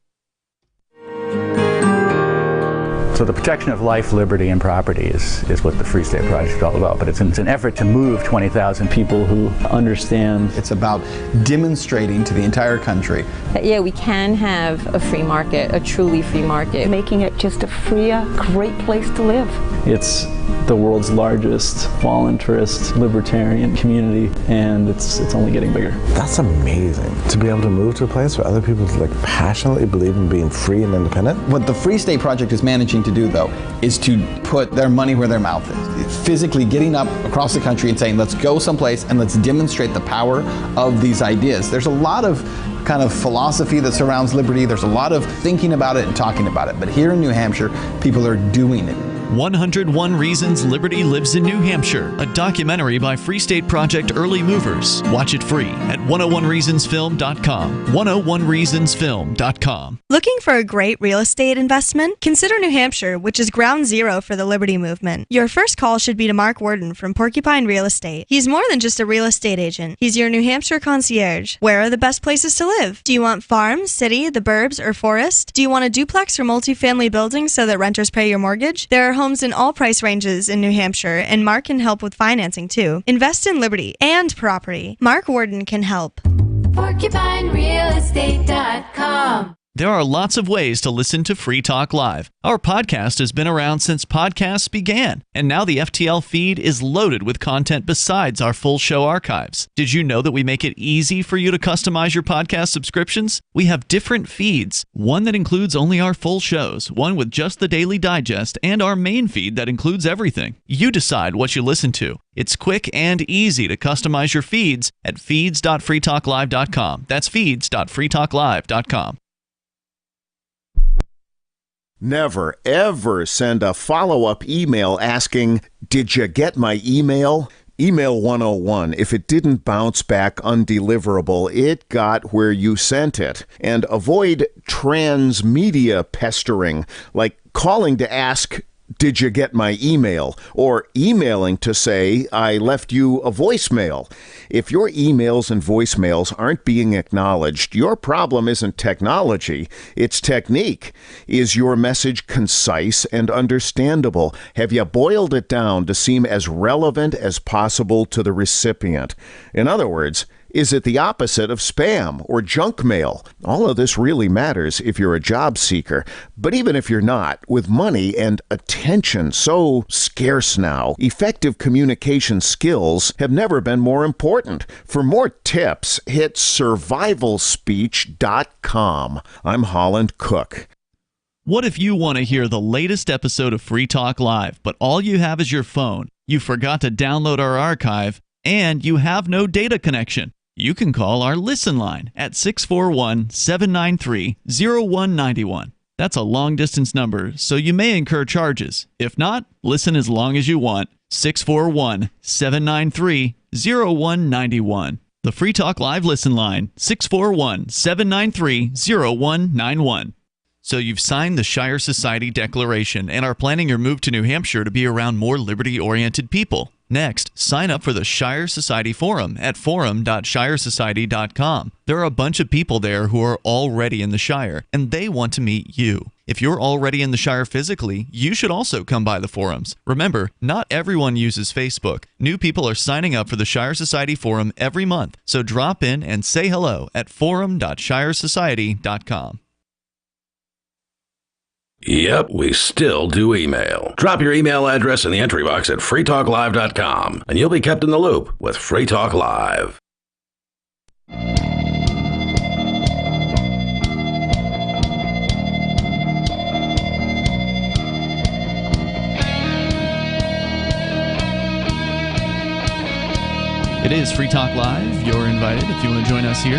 So the protection of life, liberty, and property is what the Free State Project is all about. But it's an effort to move 20,000 people who understand. It's about demonstrating to the entire country that, yeah, we can have a free market, a truly free market. Making it just a freer, great place to live. It's the world's largest voluntarist libertarian community, and it's only getting bigger. That's amazing, to be able to move to a place where other people passionately believe in being free and independent. What the Free State Project is managing to do, though, is to put their money where their mouth is. Physically getting up across the country and saying, let's go someplace and let's demonstrate the power of these ideas. There's a lot of kind of philosophy that surrounds liberty. There's a lot of thinking about it and talking about it. But here in New Hampshire, people are doing it. 101 Reasons Liberty Lives in New Hampshire, a documentary by Free State Project Early Movers. Watch it free at 101reasonsfilm.com. 101reasonsfilm.com. Looking for a great real estate investment? Consider New Hampshire, which is ground zero for the Liberty Movement. Your first call should be to Mark Worden from Porcupine Real Estate. He's more than just a real estate agent. He's your New Hampshire concierge. Where are the best places to live? Do you want farm, city, the burbs, or forest? Do you want a duplex or multifamily building so that renters pay your mortgage? There are homes in all price ranges in New Hampshire, and Mark can help with financing too. Invest in liberty and property. Mark Worden can help. PorcupineRealEstate.com. There are lots of ways to listen to Free Talk Live. Our podcast has been around since podcasts began, and now the FTL feed is loaded with content besides our full show archives. Did you know that we make it easy for you to customize your podcast subscriptions? We have different feeds, one that includes only our full shows, one with just the Daily Digest, and our main feed that includes everything. You decide what you listen to. It's quick and easy to customize your feeds at feeds.freetalklive.com. That's feeds.freetalklive.com. Never, ever send a follow-up email asking, "Did you get my email?" Email 101. If it didn't bounce back undeliverable, it got where you sent it. And avoid transmedia pestering, like calling to ask, "Did you get my email?" or emailing to say, "I left you a voicemail." If your emails and voicemails aren't being acknowledged, your problem isn't technology, it's technique. Is your message concise and understandable? Have you boiled it down to seem as relevant as possible to the recipient? In other words, is it the opposite of spam or junk mail? All of this really matters if you're a job seeker. But even if you're not, with money and attention so scarce now, effective communication skills have never been more important. For more tips, hit survivalspeech.com. I'm Holland Cook. What if you want to hear the latest episode of Free Talk Live, but all you have is your phone, you forgot to download our archive, and you have no data connection? You can call our Listen line at 641-793-0191. That's a long-distance number, so you may incur charges. If not, listen as long as you want. 641-793-0191. The Free Talk Live Listen line, 641-793-0191. So you've signed the Shire Society Declaration and are planning your move to New Hampshire to be around more liberty-oriented people. Next, sign up for the Shire Society Forum at forum.shiresociety.com. There are a bunch of people there who are already in the Shire, and they want to meet you. If you're already in the Shire physically, you should also come by the forums. Remember, not everyone uses Facebook. New people are signing up for the Shire Society Forum every month, so drop in and say hello at forum.shiresociety.com. Yep, we still do email. Drop your email address in the entry box at freetalklive.com, and you'll be kept in the loop with Free Talk Live. It is Free Talk Live. You're invited if you want to join us here.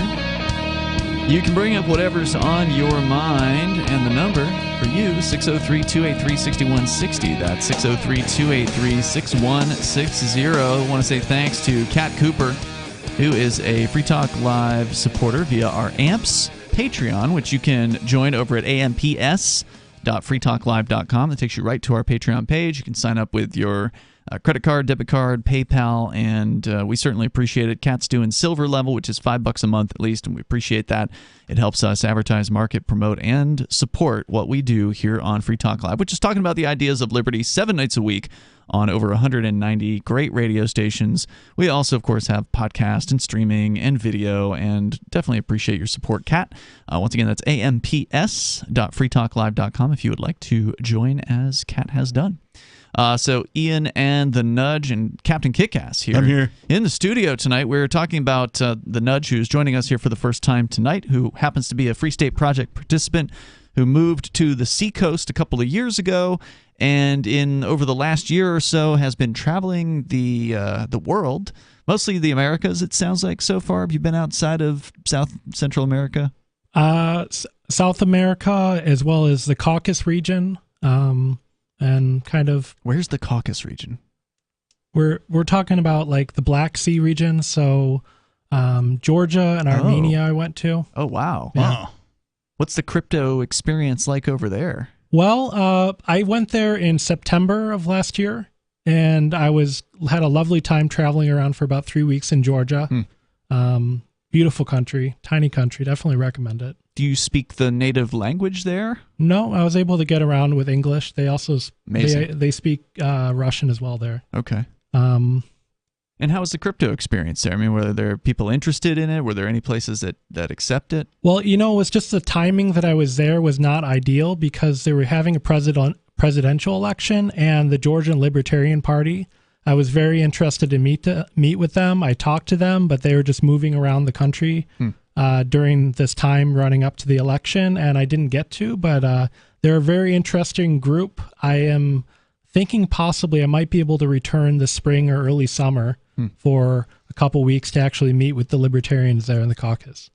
You can bring up whatever's on your mind, and the number for you, 603-283-6160. That's 603-283-6160. I want to say thanks to Kat Cooper, who is a Free Talk Live supporter via our AMPS Patreon, which you can join over at amps.freetalklive.com. That takes you right to our Patreon page. You can sign up with your credit card, debit card, PayPal, and we certainly appreciate it. Kat's doing silver level, which is $5 a month at least, and we appreciate that. It helps us advertise, market, promote, and support what we do here on Free Talk Live, which is talking about the ideas of liberty 7 nights a week on over 190 great radio stations. We also, of course, have podcast and streaming and video, and definitely appreciate your support, Kat. Once again, that's amps.freetalklive.com if you would like to join as Kat has done. So Ian and the Nudge and Captain Kickass here. I'm here. In the studio tonight. We're talking about the Nudge, who's joining us here for the first time tonight, who happens to be a Free State Project participant who moved to the Seacoast a couple of years ago and in over the last year or so has been traveling the world, mostly the Americas. It sounds like so far. Have you been outside of Central America? South America, as well as the Caucasus region, and kind of. Where's the Caucasus region? We're talking about like the Black Sea region, so Georgia and Armenia I went to. Oh, wow. Yeah. What's the crypto experience like over there? Well, I went there in September of last year, and I had a lovely time traveling around for about 3 weeks in Georgia. Beautiful country, tiny country. Definitely recommend it. Do you speak the native language there? No, I was able to get around with English. They also Amazing. they speak Russian as well there. Okay. And how was the crypto experience there? I mean, were there people interested in it? Were there any places that accept it? Well, it was just the timing that I was there was not ideal because they were having a presidential election and the Georgian Libertarian Party. I was very interested to meet with them. I talked to them, but they were just moving around the country during this time running up to the election, and I didn't get to. But they're a very interesting group. I am thinking possibly I might be able to return this spring or early summer for a couple weeks to actually meet with the libertarians there in the Caucasus.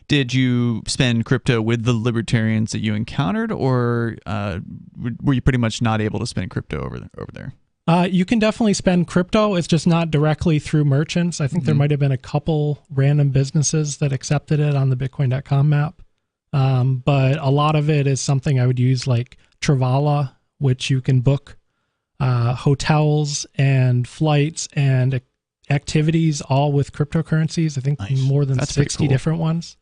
Did you spend crypto with the libertarians that you encountered, or were you pretty much not able to spend crypto over there? You can definitely spend crypto. It's just not directly through merchants. I think there might have been a couple random businesses that accepted it on the Bitcoin.com map. But a lot of it is something I would use like Travala, which you can book hotels and flights and activities all with cryptocurrencies. I think more than 60 different ones.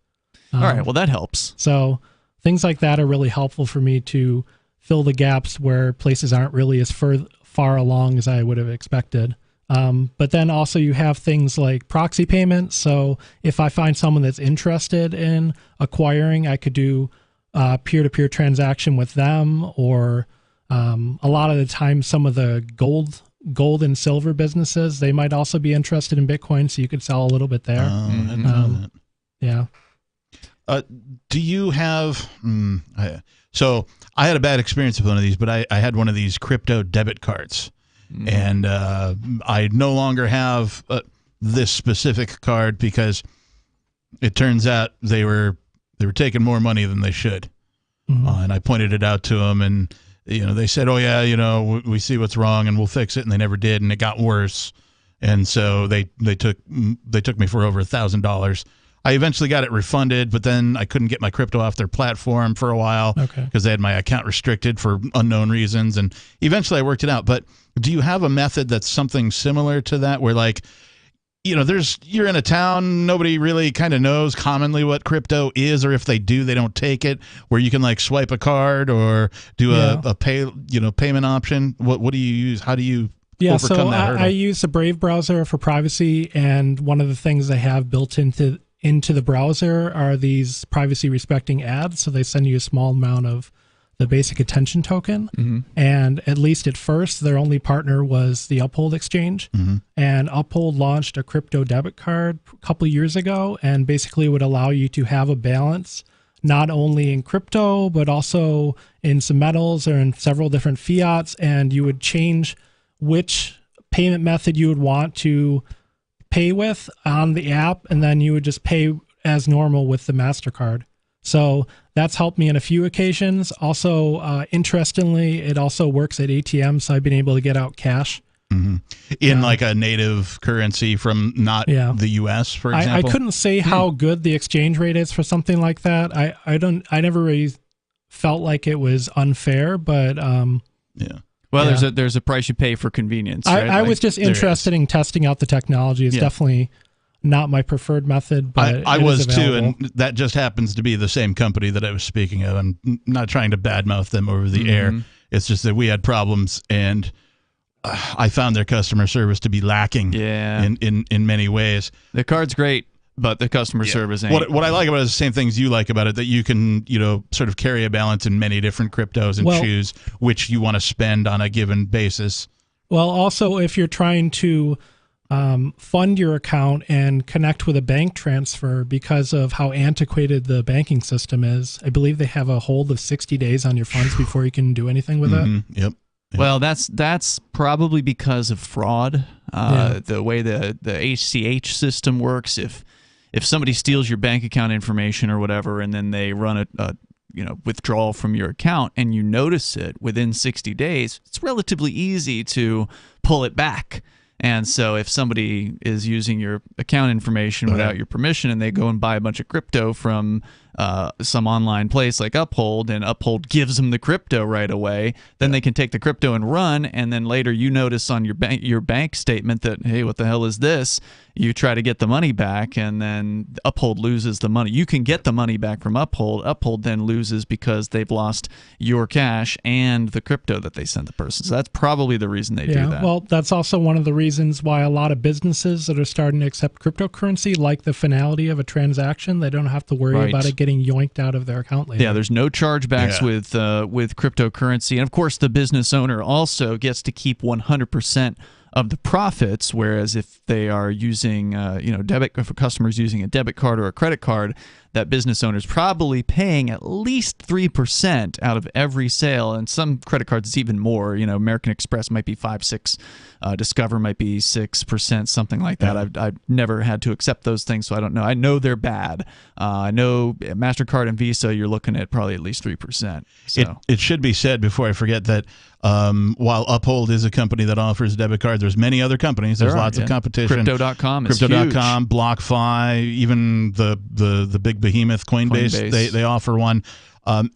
All right, well, that helps. So things like that are really helpful for me to fill the gaps where places aren't really as far along as I would have expected. But then also you have things like proxy payments. So if I find someone that's interested in acquiring, I could do peer-to-peer transaction with them, or a lot of the time some of the gold and silver businesses, they might also be interested in Bitcoin, so you could sell a little bit there. Yeah. Do you have so I had a bad experience with one of these, but I had one of these crypto debit cards, and I no longer have this specific card because it turns out they were taking more money than they should. And I pointed it out to them, and they said, "Oh yeah, we see what's wrong and we'll fix it," and they never did, and it got worse. And so they took me for over $1,000. I eventually got it refunded, but then I couldn't get my crypto off their platform for a while because they had my account restricted for unknown reasons, and eventually I worked it out. But do you have a method that's something similar to that, where like, you're in a town, nobody really kind of knows commonly what crypto is, or if they do, they don't take it, where you can like swipe a card or do a payment option? What do you use? How do you overcome that hurdle? I use the Brave browser for privacy, and one of the things they have built into the browser are these privacy respecting ads. So they send you a small amount of the basic attention token. And at least at first, their only partner was the Uphold exchange. And Uphold launched a crypto debit card a couple of years ago, and basically would allow you to have a balance not only in crypto, but also in some metals or in several different fiats. And you would change which payment method you would want to pay with on the app, and then you would just pay as normal with the MasterCard. So that's helped me on a few occasions. Also, interestingly, it also works at ATMs, so I've been able to get out cash. In like a native currency from not the U.S., for example? I couldn't say how good the exchange rate is for something like that. I never really felt like it was unfair, but Well, there's a price you pay for convenience. Right? I was just interested in testing out the technology. It's definitely not my preferred method, but I was too, and that just happens to be the same company that I was speaking of. I'm not trying to badmouth them over the air. It's just that we had problems, and I found their customer service to be lacking in many ways. The card's great, but the customer service ain't. What I like about it is the same things you like about it, that you can, sort of carry a balance in many different cryptos and choose which you want to spend on a given basis. Well, also, if you're trying to fund your account and connect with a bank transfer, because of how antiquated the banking system is, I believe they have a hold of 60 days on your funds before you can do anything with it. Yep. Well, that's probably because of fraud. The way the ACH system works, if somebody steals your bank account information or whatever, and then they run a withdrawal from your account, and you notice it within 60 days, it's relatively easy to pull it back. And so if somebody is using your account information without your permission, and they go and buy a bunch of crypto from some online place like Uphold, and Uphold gives them the crypto right away, then they can take the crypto and run, and then later you notice on your bank statement that, hey, what the hell is this? You try to get the money back, and then Uphold loses the money. You can get the money back from Uphold. Uphold then loses because they've lost your cash and the crypto that they sent the person. So that's probably the reason they do that. Well, that's also one of the reasons why a lot of businesses that are starting to accept cryptocurrency like the finality of a transaction. They don't have to worry about it getting yoinked out of their account later. Yeah, there's no chargebacks with cryptocurrency. And of course, the business owner also gets to keep 100% of the profits, whereas if they are using, if a customer's using a debit card or a credit card, that business owner's probably paying at least 3% out of every sale, and some credit cards it's even more. American Express might be 5-6, Discover might be 6%, something like that. I've never had to accept those things, so I don't know. I know they're bad. I know MasterCard and Visa, you're looking at probably at least 3%. So. It should be said before I forget that while Uphold is a company that offers a debit card, there's many other companies. There's lots of competition. Crypto.com is Crypto.com, BlockFi, even the big behemoth Coinbase. They offer one.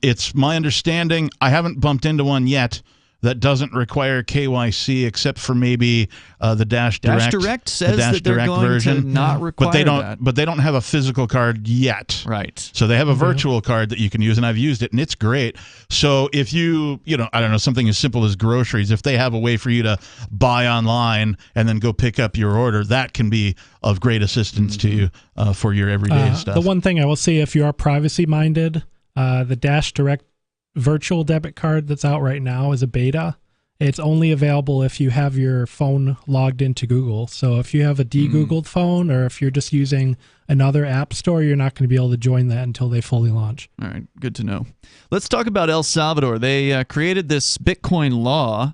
It's my understanding, I haven't bumped into one yet that doesn't require KYC, except for maybe the Dash Direct. Dash Direct says that they're going version, to not require that. But they don't have a physical card yet. Right. So they have a virtual card that you can use, and I've used it, and it's great. So if you I don't know, something as simple as groceries, if they have a way for you to buy online and then go pick up your order, that can be of great assistance to you for your everyday stuff. The one thing I will say, if you are privacy-minded, the Dash Direct virtual debit card that's out right now is a beta. It's only available if you have your phone logged into Google. So if you have a de-Googled phone, or if you're just using another app store, you're not going to be able to join that until they fully launch. All right, good to know. Let's talk about El Salvador. They created this Bitcoin law,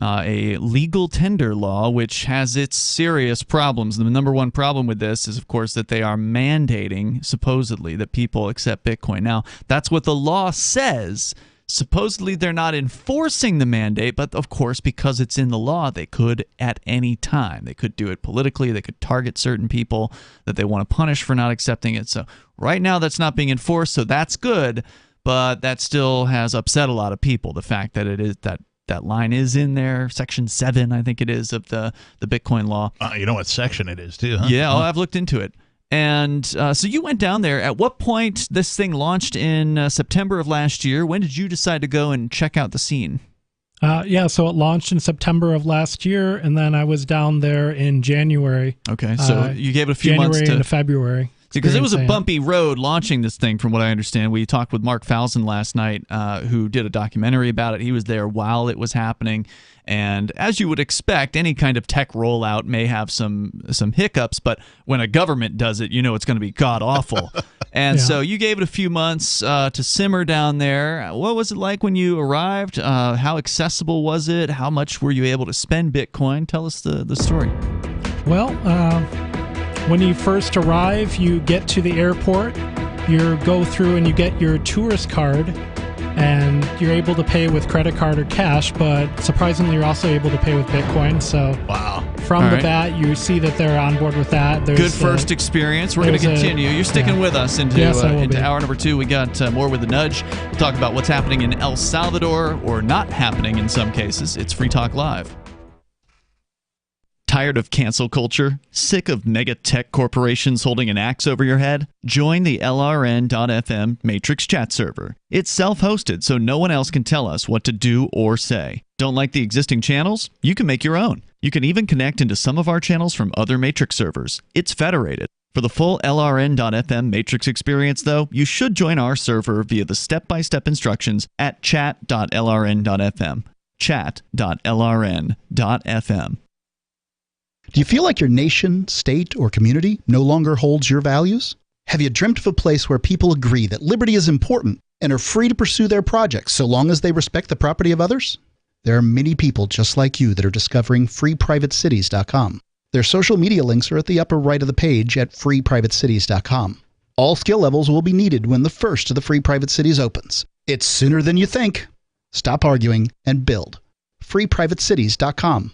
a legal tender law, which has its serious problems. The number one problem with this is, of course, that they are mandating, supposedly, that people accept Bitcoin. Now, that's what the law says. Supposedly, they're not enforcing the mandate, but of course, because it's in the law, they could at any time. They could do it politically. They could target certain people that they want to punish for not accepting it. So right now, that's not being enforced, so that's good, but that still has upset a lot of people, the fact that it is that line is in there, Section 7, I think it is, of the Bitcoin law. You know what section it is, too, huh? Yeah, I've looked into it. And so you went down there. At what point this thing launched in September of last year? When did you decide to go and check out the scene? So it launched in September of last year, and then I was down there in January. Okay, so you gave it a few months to... January into February. Because it was a bumpy road launching this thing, from what I understand. We talked with Mark Falzon last night, who did a documentary about it. He was there while it was happening. And as you would expect, any kind of tech rollout may have some hiccups, but when a government does it, it's going to be god-awful. And so you gave it a few months to simmer down there. What was it like when you arrived? How accessible was it? How much were you able to spend Bitcoin? Tell us the story. Well, when you first arrive, you get to the airport, you go through and you get your tourist card, and you're able to pay with credit card or cash, but surprisingly, you're also able to pay with Bitcoin. So from the bat, you see that they're on board with that. Good first experience. We're going to continue. You're sticking with us into hour number 2. We got more with the Nudge. We'll talk about what's happening in El Salvador, or not happening in some cases. It's Free Talk Live. Tired of cancel culture? Sick of mega tech corporations holding an axe over your head? Join the LRN.FM Matrix chat server. It's self-hosted, so no one else can tell us what to do or say. Don't like the existing channels? You can make your own. You can even connect into some of our channels from other Matrix servers. It's federated. For the full LRN.FM Matrix experience, though, you should join our server via the step-by-step instructions at chat.lrn.fm. Chat.lrn.fm. Do you feel like your nation, state, or community no longer holds your values? Have you dreamt of a place where people agree that liberty is important and are free to pursue their projects so long as they respect the property of others? There are many people just like you that are discovering freeprivatecities.com. Their social media links are at the upper right of the page at freeprivatecities.com. All skill levels will be needed when the first of the Free Private Cities opens. It's sooner than you think. Stop arguing and build. freeprivatecities.com.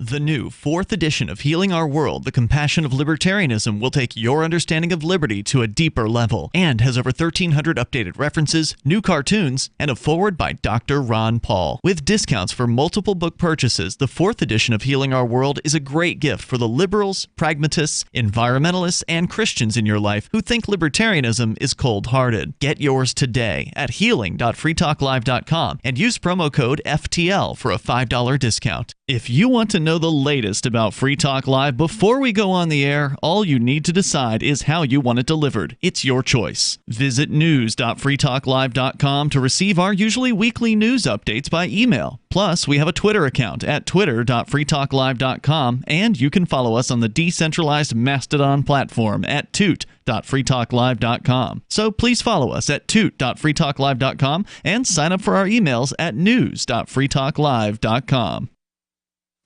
The new 4th edition of Healing Our World, The Compassion of Libertarianism, will take your understanding of liberty to a deeper level and has over 1,300 updated references, new cartoons, and a foreword by Dr. Ron Paul. With discounts for multiple book purchases, the 4th edition of Healing Our World is a great gift for the liberals, pragmatists, environmentalists, and Christians in your life who think libertarianism is cold-hearted. Get yours today at healing.freetalklive.com and use promo code FTL for a $5 discount. If you want to know the latest about Free Talk Live before we go on the air, all you need to decide is how you want it delivered. It's your choice. Visit news.freetalklive.com to receive our usually weekly news updates by email. Plus, we have a Twitter account at twitter.freetalklive.com, and you can follow us on the decentralized Mastodon platform at toot.freetalklive.com. So please follow us at toot.freetalklive.com and sign up for our emails at news.freetalklive.com.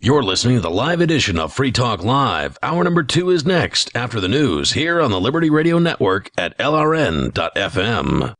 You're listening to the live edition of Free Talk Live. Hour number 2 is next after the news here on the Liberty Radio Network at LRN.FM.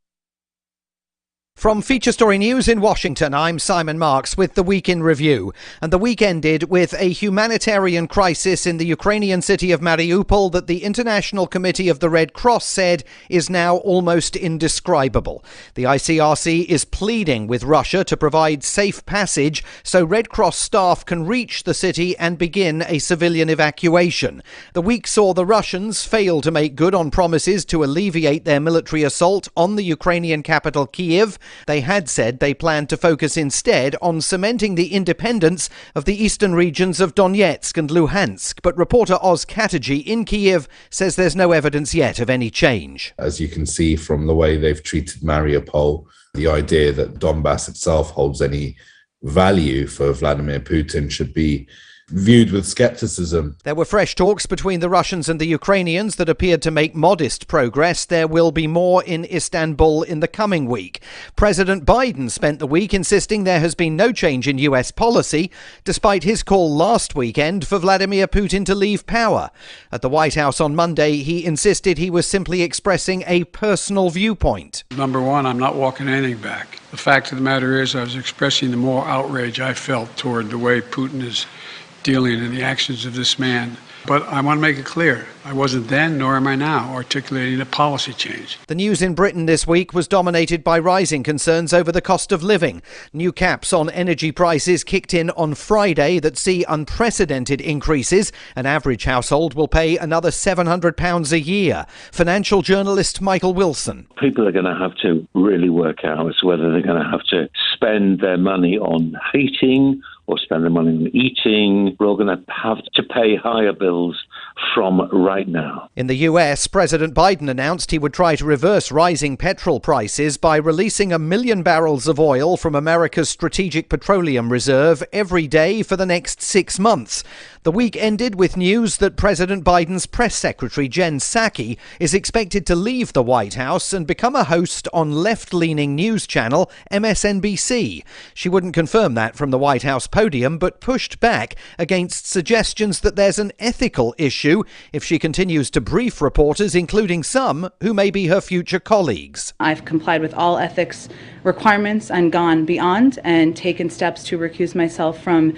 From Feature Story News in Washington, I'm Simon Marks with the Week in Review. And the week ended with a humanitarian crisis in the Ukrainian city of Mariupol that the International Committee of the Red Cross said is now almost indescribable. The ICRC is pleading with Russia to provide safe passage so Red Cross staff can reach the city and begin a civilian evacuation. The week saw the Russians fail to make good on promises to alleviate their military assault on the Ukrainian capital, Kyiv. They had said they planned to focus instead on cementing the independence of the eastern regions of Donetsk and Luhansk. But reporter Oz Kataji in Kyiv says there's no evidence yet of any change. As you can see from the way they've treated Mariupol, the idea that Donbass itself holds any value for Vladimir Putin should be viewed with skepticism. There were fresh talks between the Russians and the Ukrainians that appeared to make modest progress. There will be more in Istanbul in the coming week. President Biden spent the week insisting there has been no change in US policy, despite his call last weekend for Vladimir Putin to leave power. At the White House on Monday, he insisted he was simply expressing a personal viewpoint. Number one, I'm not walking anything back. The fact of the matter is I was expressing the moral outrage I felt toward the way Putin is dealing in the actions of this man. But I want to make it clear, I wasn't then, nor am I now, articulating a policy change. The news in Britain this week was dominated by rising concerns over the cost of living. New caps on energy prices kicked in on Friday that see unprecedented increases. An average household will pay another £700 a year. Financial journalist Michael Wilson. People are going to have to really work out as to whether they're going to have to spend their money on heating or spend their money on eating. We're all going to have to pay higher bills from right now. In the US, President Biden announced he would try to reverse rising petrol prices by releasing 1 million barrels of oil from America's Strategic Petroleum Reserve every day for the next 6 months. The week ended with news that President Biden's press secretary, Jen Psaki, is expected to leave the White House and become a host on left-leaning news channel MSNBC. She wouldn't confirm that from the White House podium, but pushed back against suggestions that there's an ethical issue if she continues to brief reporters, including some who may be her future colleagues. I've complied with all ethics requirements and gone beyond and taken steps to recuse myself from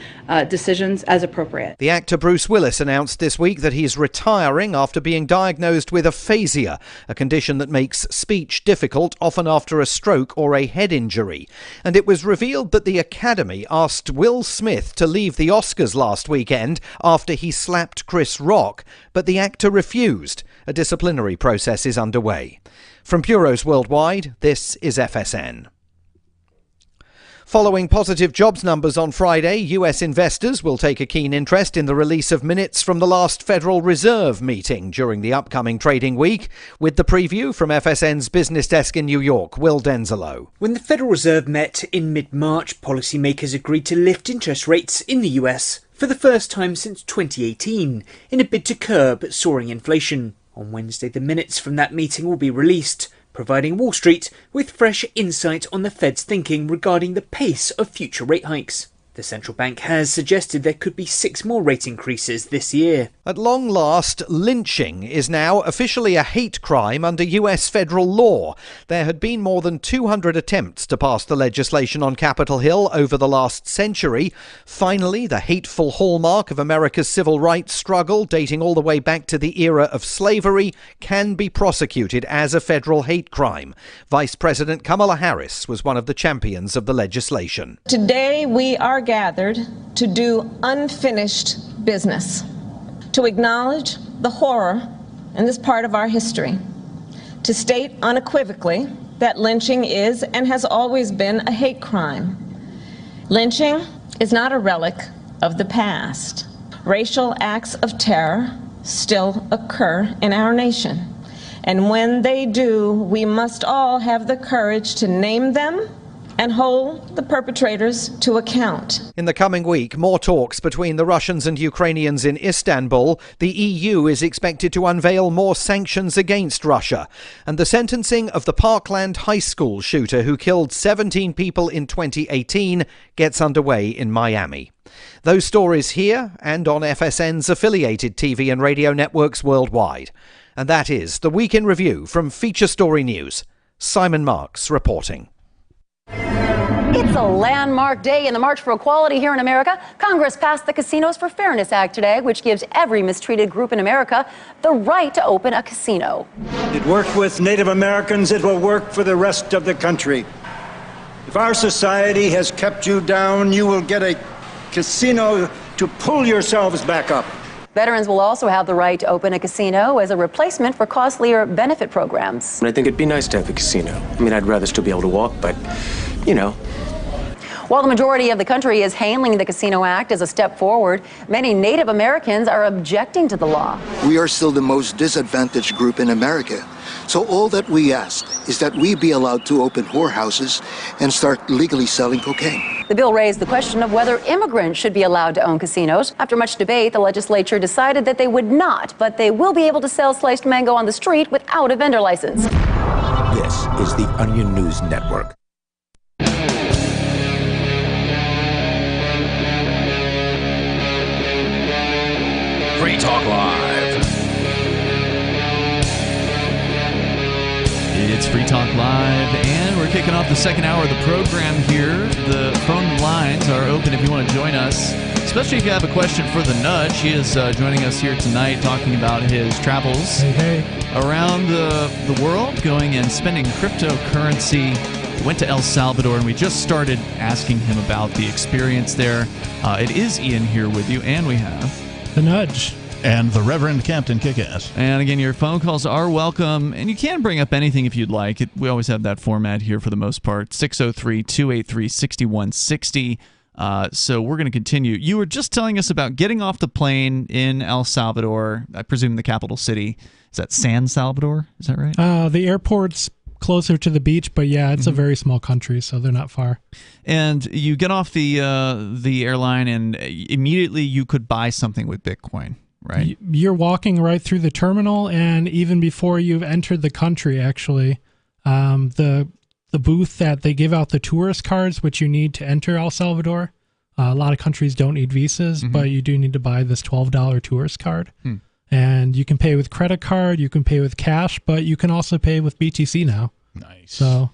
decisions as appropriate. The actor Bruce Willis announced this week that he's retiring after being diagnosed with aphasia, a condition that makes speech difficult, often after a stroke or a head injury. And it was revealed that the Academy asked Will Smith to leave the Oscars last weekend after he slapped Chris Rock, but the actor refused. A disciplinary process is underway. From bureaus worldwide, this is FSN. Following positive jobs numbers on Friday, US investors will take a keen interest in the release of minutes from the last Federal Reserve meeting during the upcoming trading week. With the preview from FSN's business desk in New York, Will Denzelo. When the Federal Reserve met in mid-March, policymakers agreed to lift interest rates in the US for the first time since 2018 in a bid to curb soaring inflation. On Wednesday, the minutes from that meeting will be released. providing Wall Street with fresh insight on the Fed's thinking regarding the pace of future rate hikes. The central bank has suggested there could be 6 more rate increases this year. At long last, lynching is now officially a hate crime under US federal law. There had been more than 200 attempts to pass the legislation on Capitol Hill over the last century. Finally, the hateful hallmark of America's civil rights struggle, dating all the way back to the era of slavery, can be prosecuted as a federal hate crime. Vice President Kamala Harris was one of the champions of the legislation. Today we are gathered to do unfinished business, to acknowledge the horror in this part of our history, to state unequivocally that lynching is and has always been a hate crime. Lynching is not a relic of the past. Racial acts of terror still occur in our nation, and when they do, we must all have the courage to name them and hold the perpetrators to account. In the coming week, more talks between the Russians and Ukrainians in Istanbul. The EU is expected to unveil more sanctions against Russia. And the sentencing of the Parkland High School shooter who killed 17 people in 2018 gets underway in Miami. Those stories here and on FSN's affiliated TV and radio networks worldwide. And that is the Week in Review from Feature Story News. Simon Marks reporting. It's a landmark day in the March for Equality here in America. Congress passed the Casinos for Fairness Act today, which gives every mistreated group in America the right to open a casino. It worked with Native Americans. It will work for the rest of the country. If our society has kept you down, you will get a casino to pull yourselves back up. Veterans will also have the right to open a casino as a replacement for costlier benefit programs. I think it'd be nice to have a casino. I mean, I'd rather still be able to walk, but, you know. While the majority of the country is hailing the Casino Act as a step forward, many Native Americans are objecting to the law. We are still the most disadvantaged group in America. So all that we ask is that we be allowed to open whorehouses and start legally selling cocaine. The bill raised the question of whether immigrants should be allowed to own casinos. After much debate, the legislature decided that they would not, but they will be able to sell sliced mango on the street without a vendor license. This is the Onion News Network. Free Talk Live. It's Free Talk Live, and we're kicking off the second hour of the program here. The phone lines are open if you want to join us, especially if you have a question for the Nudge. He is joining us here tonight talking about his travels around the world, going and spending cryptocurrency. He went to El Salvador, and we just started asking him about the experience there. It is Ian here with you, and we have the Nudge. And the Reverend Captain Kickass. And again, your phone calls are welcome, and you can bring up anything if you'd like. We always have that format here for the most part, 603-283-6160. So we're going to continue. You were just telling us about getting off the plane in El Salvador, I presume the capital city. Is that San Salvador? Is that right? The airport's closer to the beach, but yeah, it's a very small country, so they're not far. And you get off the airline, and immediately you could buy something with Bitcoin. Right. You're walking right through the terminal, and even before you've entered the country, actually, the booth that they give out the tourist cards, which you need to enter El Salvador. A lot of countries don't need visas, but you do need to buy this $12 tourist card. And you can pay with credit card, you can pay with cash, but you can also pay with BTC now. Nice. So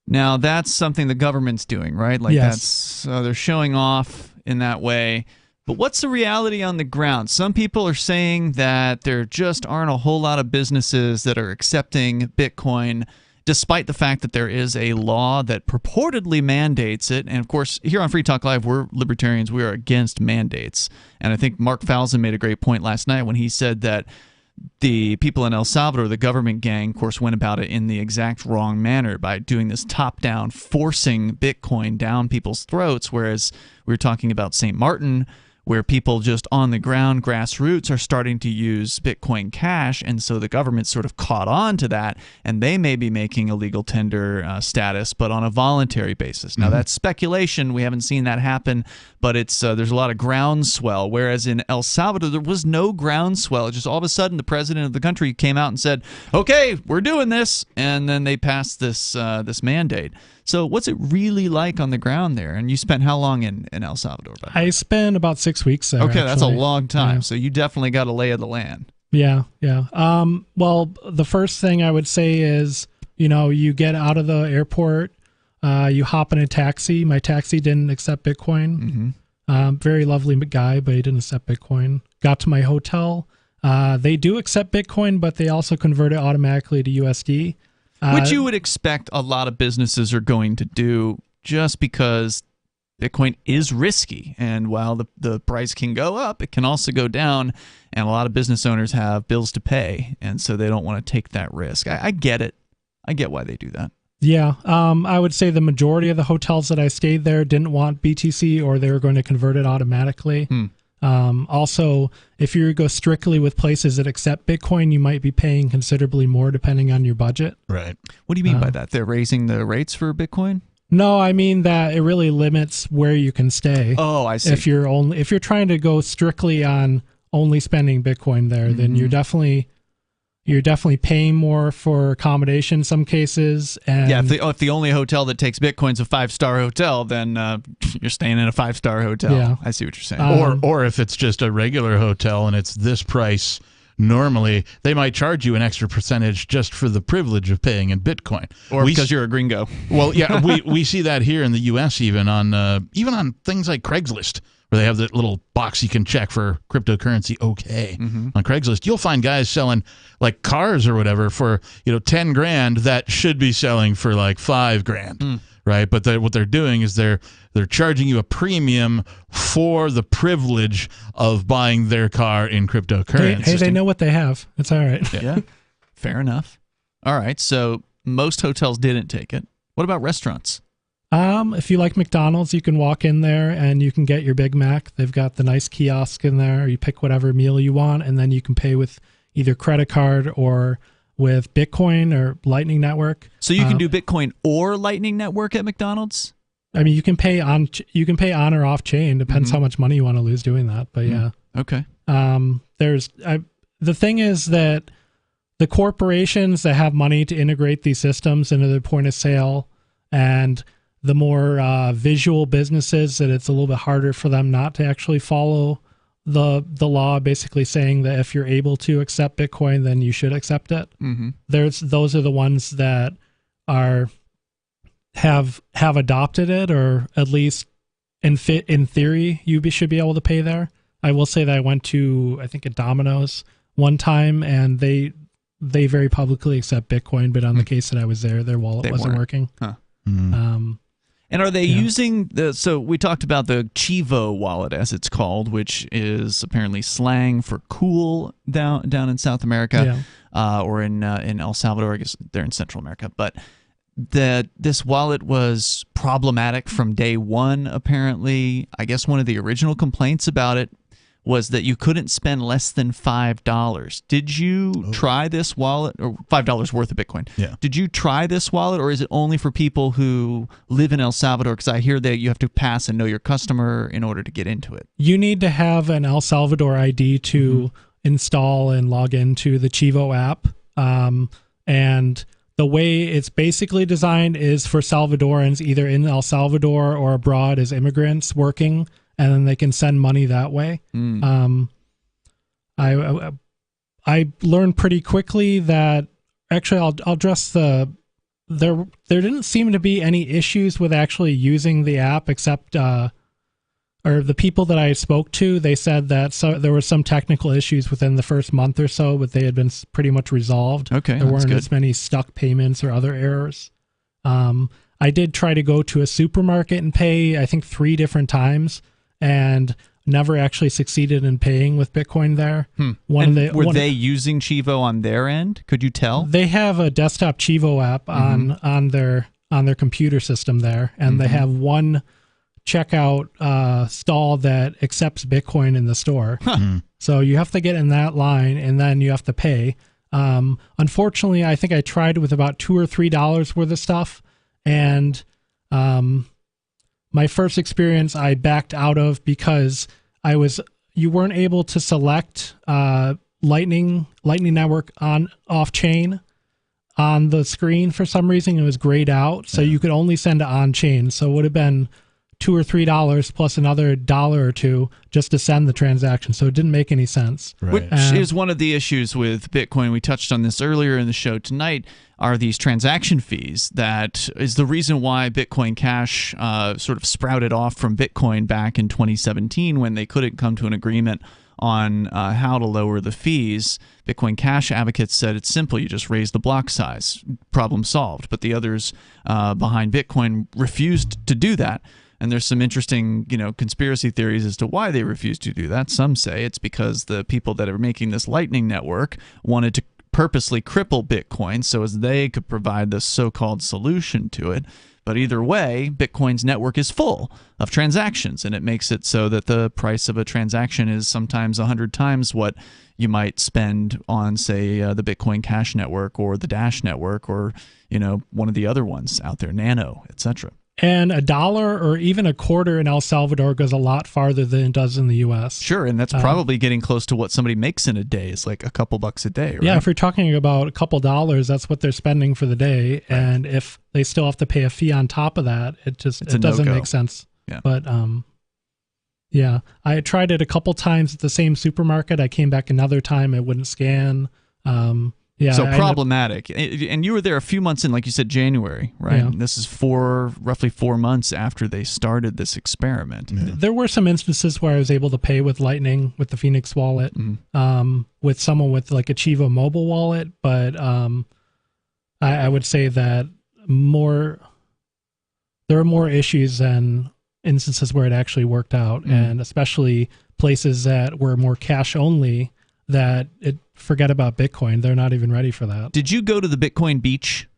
now that's something the government's doing, right? Like yes. They're showing off in that way. But what's the reality on the ground? Some people are saying that there just aren't a whole lot of businesses that are accepting Bitcoin, despite the fact that there is a law that purportedly mandates it. And of course, here on Free Talk Live, we're libertarians. We are against mandates. And I think Mark Falzon made a great point last night when he said that the people in El Salvador, the government gang, of course, went about it in the exact wrong manner by doing this top-down, forcing Bitcoin down people's throats, whereas we were talking about St. Martin, where people just on the ground, grassroots, are starting to use Bitcoin Cash, and so the government sort of caught on to that, and they may be making a legal tender status, but on a voluntary basis. Now, that's speculation. We haven't seen that happen, but it's there's a lot of groundswell, whereas in El Salvador, there was no groundswell. Just all of a sudden, the president of the country came out and said, okay, we're doing this, and then they passed this this mandate. So what's it really like on the ground there? And you spent how long in El Salvador? I spent about 6 weeks there. Okay, that's a actually. long time. Yeah. So you definitely got a lay of the land. Yeah. Well, the first thing I would say is, you get out of the airport, you hop in a taxi. My taxi didn't accept Bitcoin. Very lovely guy, but he didn't accept Bitcoin. Got to my hotel. They do accept Bitcoin, but they also convert it automatically to USD. Which you would expect a lot of businesses are going to do just because Bitcoin is risky. And while the price can go up, it can also go down. And a lot of business owners have bills to pay. And so they don't want to take that risk. I get it. I get why they do that. Yeah. I would say the majority of the hotels that I stayed there didn't want BTC, or they were going to convert it automatically. Also, if you go strictly with places that accept Bitcoin, you might be paying considerably more depending on your budget. Right. What do you mean by that? They're raising the rates for Bitcoin? No, I mean that it really limits where you can stay. Oh, I see. If you're trying to go strictly on only spending Bitcoin there, then you're definitely paying more for accommodation in some cases. And yeah, if the only hotel that takes Bitcoin's a 5-star hotel, then you're staying in a 5-star hotel. Yeah. I see what you're saying. Or if it's just a regular hotel and it's this price, normally they might charge you an extra percentage just for the privilege of paying in Bitcoin. Or because you're a gringo. Well, yeah, we see that here in the U.S. even on things like Craigslist, where they have that little box you can check for cryptocurrency. Okay, on Craigslist, you'll find guys selling like cars or whatever for $10,000 that should be selling for like $5,000, right? But what they're doing is they're charging you a premium for the privilege of buying their car in cryptocurrency. Hey, they know what they have. It's all right. Yeah, fair enough. All right, so most hotels didn't take it. What about restaurants? If you like McDonald's, you can walk in there and you can get your Big Mac. They've got the nice kiosk in there. You pick whatever meal you want, and then you can pay with either credit card or with Bitcoin or Lightning Network. So you can do Bitcoin or Lightning Network at McDonald's? I mean, you can pay on or off chain. Depends how much money you want to lose doing that. But yeah. Okay. The thing is that the corporations that have money to integrate these systems into their point of sale, and the more visual businesses, that it's a little bit harder for them not to actually follow the law, basically saying that if you're able to accept Bitcoin, then you should accept it. Those are the ones that have adopted it, or at least in theory you should be able to pay there. I will say that I went to, I think, a Domino's one time, and they very publicly accept Bitcoin, but on the case that I was there, their wallet wasn't working. And are they using so we talked about the Chivo wallet, as it's called, which is apparently slang for cool down in South America, or in El Salvador. I guess they're in Central America. But this wallet was problematic from day one, apparently. I guess one of the original complaints about it was that you couldn't spend less than $5. Did you try this wallet, or $5 worth of Bitcoin? Yeah. Did you try this wallet, or is it only for people who live in El Salvador? Because I hear that you have to pass and know your customer in order to get into it. You need to have an El Salvador ID to install and log into the Chivo app. And the way it's basically designed is for Salvadorans either in El Salvador or abroad as immigrants working, and then they can send money that way. I learned pretty quickly that, actually, I'll address there didn't seem to be any issues with actually using the app, except or the people that I spoke to, they said that there were some technical issues within the first month or so, but they had been pretty much resolved. Okay, there weren't as many stuck payments or other errors. I did try to go to a supermarket and pay, I think, 3 different times, and never actually succeeded in paying with Bitcoin there. Were they using Chivo on their end? Could you tell? They have a desktop Chivo app on their computer system there, and they have one checkout stall that accepts Bitcoin in the store. So you have to get in that line, and then you have to pay. Unfortunately, I think I tried with about $2 or $3 worth of stuff, and my first experience I backed out of because you weren't able to select Lightning Network on off chain on the screen for some reason. It was grayed out, so you could only send it on chain. So it would have been $2 or $3 plus another $1 or $2 just to send the transaction. So it didn't make any sense. Which is one of the issues with Bitcoin. We touched on this earlier in the show tonight, are these transaction fees. That is the reason why Bitcoin Cash sort of sprouted off from Bitcoin back in 2017 when they couldn't come to an agreement on how to lower the fees. Bitcoin Cash advocates said it's simple. You just raise the block size. Problem solved. But the others behind Bitcoin refused to do that. And there's some interesting, conspiracy theories as to why they refused to do that. Some say it's because the people that are making this Lightning Network wanted to purposely cripple Bitcoin so as they could provide the so-called solution to it. But either way, Bitcoin's network is full of transactions, and it makes it so that the price of a transaction is sometimes 100 times what you might spend on, say, the Bitcoin Cash network or the Dash network or, one of the other ones out there, Nano, etc. And $1 or even a quarter in El Salvador goes a lot farther than it does in the U.S. Sure, and that's probably getting close to what somebody makes in a day. It's like a couple bucks a day, right? Yeah, if you're talking about a couple dollars, that's what they're spending for the day. Right. And if they still have to pay a fee on top of that, it doesn't make sense. Yeah. But yeah, I tried it a couple times at the same supermarket. I came back another time, it wouldn't scan. Yeah, so problematic. And you were there a few months in, like you said, January, right? Yeah. And this is roughly 4 months after they started this experiment. Yeah. There were some instances where I was able to pay with Lightning, with the Phoenix wallet, with someone with like a Chivo mobile wallet. But I would say that there are more issues than instances where it actually worked out. And especially places that were more cash only, forget about Bitcoin. They're not even ready for that. Did you go to the Bitcoin beach,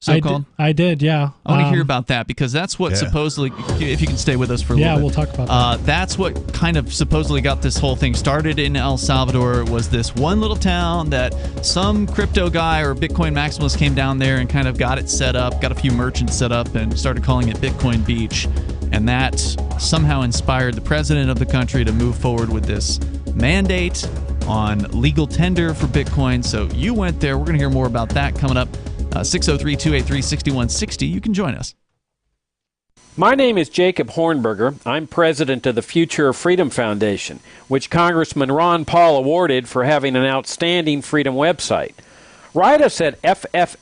so-called? I did, yeah. I want to hear about that because that's what supposedly, if you can stay with us for a little bit. Yeah, we'll talk about that. That's what kind of supposedly got this whole thing started in El Salvador. Was this one little town that some crypto guy or Bitcoin maximalist came down there and kind of got it set up, got a few merchants set up and started calling it Bitcoin Beach. And that somehow inspired the president of the country to move forward with this mandate on legal tender for Bitcoin. So you went there. We're going to hear more about that coming up. 603-283-6160. You can join us. My name is Jacob Hornberger. I'm president of the Future of Freedom Foundation, which Congressman Ron Paul awarded for having an outstanding freedom website. Write us at fff@fff.org,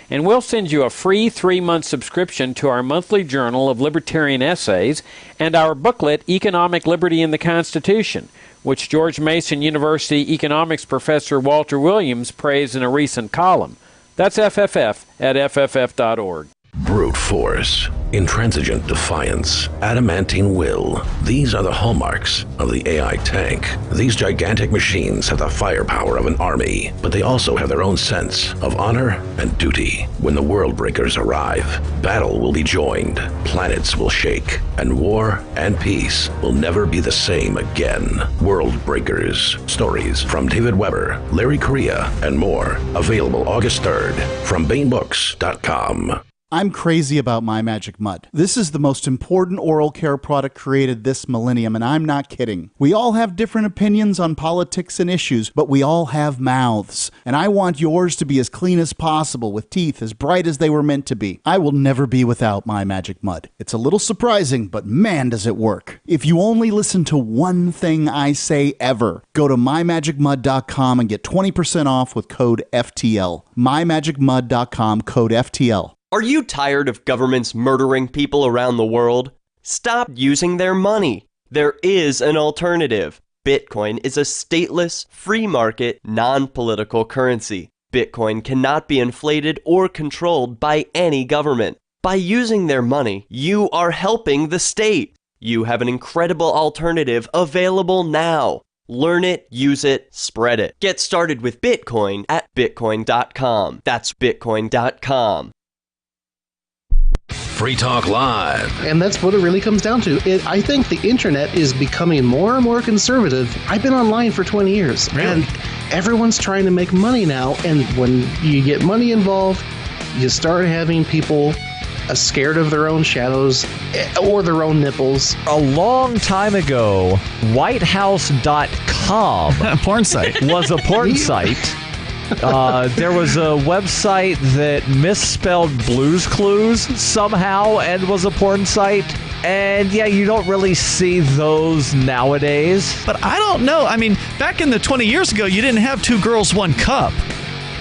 and we'll send you a free 3-month subscription to our monthly journal of libertarian essays and our booklet, Economic Liberty in the Constitution, which George Mason University economics professor Walter Williams praised in a recent column. That's fff@fff.org. Brute force, intransigent defiance, adamantine will. These are the hallmarks of the AI tank. These gigantic machines have the firepower of an army, but they also have their own sense of honor and duty. When the world breakers arrive, battle will be joined, planets will shake, and war and peace will never be the same again. World Breakers. Stories from David Weber, Larry Correia, and more. Available August 3rd from BaneBooks.com. I'm crazy about My Magic Mud. This is the most important oral care product created this millennium, and I'm not kidding. We all have different opinions on politics and issues, but we all have mouths. And I want yours to be as clean as possible, with teeth as bright as they were meant to be. I will never be without My Magic Mud. It's a little surprising, but man, does it work. If you only listen to one thing I say ever, go to mymagicmud.com and get 20% off with code FTL. mymagicmud.com, code FTL. Are you tired of governments murdering people around the world? Stop using their money. There is an alternative. Bitcoin is a stateless, free market, non-political currency. Bitcoin cannot be inflated or controlled by any government. By using their money, you are helping the state. You have an incredible alternative available now. Learn it, use it, spread it. Get started with Bitcoin at bitcoin.com. That's bitcoin.com. Free Talk Live. And that's what it really comes down to. I think the internet is becoming more and more conservative. I've been online for 20 years. Really? And everyone's trying to make money now. And when you get money involved, you start having people scared of their own shadows or their own nipples. A long time ago, WhiteHouse.com porn site was a porn site. There was a website that misspelled Blue's Clues somehow and was a porn site. And yeah, you don't really see those nowadays. But I don't know. I mean, back in the 20 years ago, you didn't have 2 girls, 1 cup.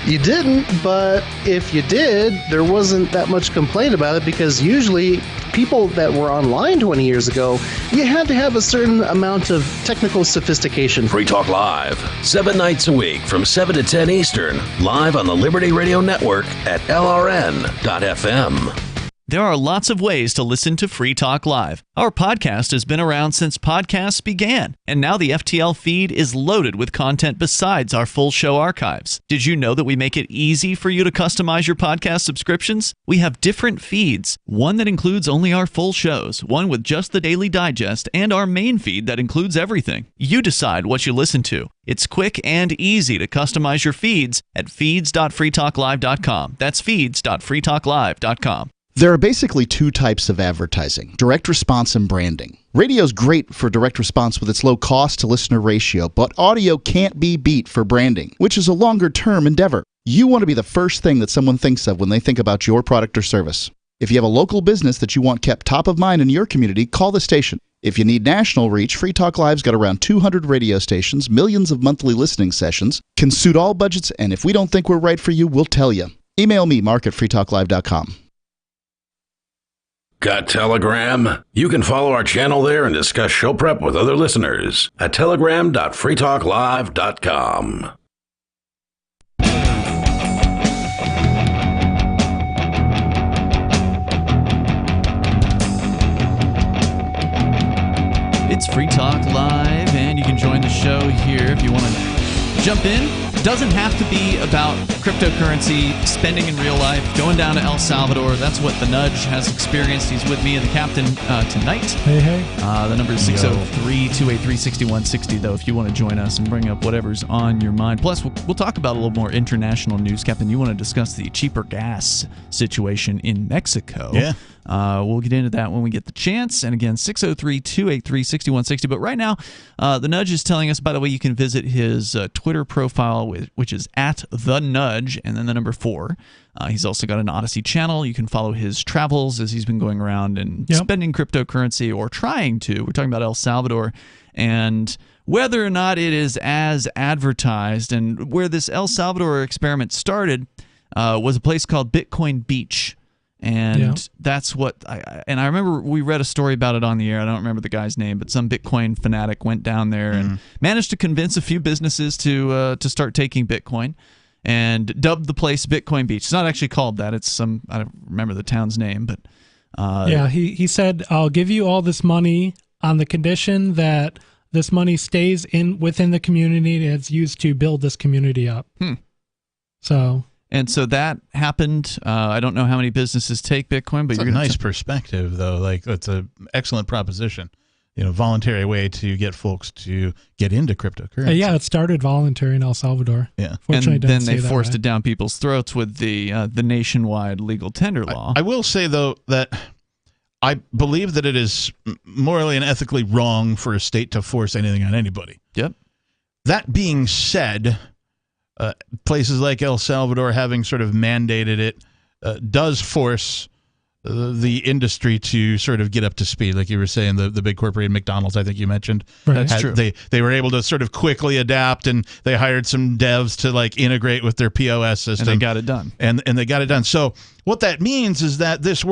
You didn't, but if you did, there wasn't that much complaint about it because usually people that were online 20 years ago, you had to have a certain amount of technical sophistication. Free Talk Live, 7 nights a week from 7 to 10 Eastern, live on the Liberty Radio Network at LRN.FM. There are lots of ways to listen to Free Talk Live. Our podcast has been around since podcasts began, and now the FTL feed is loaded with content besides our full show archives. Did you know that we make it easy for you to customize your podcast subscriptions? We have different feeds, one that includes only our full shows, one with just the Daily Digest, and our main feed that includes everything. You decide what you listen to. It's quick and easy to customize your feeds at feeds.freetalklive.com. That's feeds.freetalklive.com. There are basically 2 types of advertising, direct response and branding. Radio's great for direct response with its low cost to listener ratio, but audio can't be beat for branding, which is a longer term endeavor. You want to be the first thing that someone thinks of when they think about your product or service. If you have a local business that you want kept top of mind in your community, call the station. If you need national reach, Free Talk Live's got around 200 radio stations, millions of monthly listening sessions, can suit all budgets, and if we don't think we're right for you, we'll tell you. Email me, mark@freetalklive.com. Got Telegram? You can follow our channel there and discuss show prep with other listeners at telegram.freetalklive.com. It's Free Talk Live, and you can join the show here if you want to jump in. Doesn't have to be about cryptocurrency, spending in real life, going down to El Salvador. That's what the Nudge has experienced. He's with me and the captain tonight. Hey. The number is 603-283-6160, though, if you want to join us and bring up whatever's on your mind. Plus, we'll talk about a little more international news. Captain, you want to discuss the cheaper gas situation in Mexico. Yeah. We'll get into that when we get the chance. And again, 603-283-6160. But right now, the Nudge is telling us, by the way, you can visit his Twitter profile, which is @TheNudge, and then the number 4. He's also got an Odyssey channel. You can follow his travels as he's been going around and spending cryptocurrency or trying to. We're talking about El Salvador and whether or not it is as advertised. And where this El Salvador experiment started was a place called Bitcoin Beach. And that's what I remember we read a story about it on the air. I don't remember the guy's name, but some Bitcoin fanatic went down there and managed to convince a few businesses to start taking Bitcoin and dubbed the place Bitcoin Beach. It's not actually called that. It's I don't remember the town's name, but he said, I'll give you all this money on the condition that this money stays within the community and it's used to build this community up. And so that happened. I don't know how many businesses take Bitcoin, but it's a nice perspective, though. Like, it's an excellent proposition. Voluntary way to get folks to get into cryptocurrency. Yeah, it started voluntary in El Salvador. Yeah, fortunately, and then they forced it down people's throats with the nationwide legal tender law. I will say, though, that I believe that it is morally and ethically wrong for a state to force anything on anybody. Yep. That being said, places like El Salvador having sort of mandated it does force the industry to sort of get up to speed. Like you were saying, the big corporate McDonald's, I think you mentioned. Right. That's true. They were able to sort of quickly adapt, and they hired some devs to like integrate with their POS system. And they got it done. And they got it done. So what that means is that this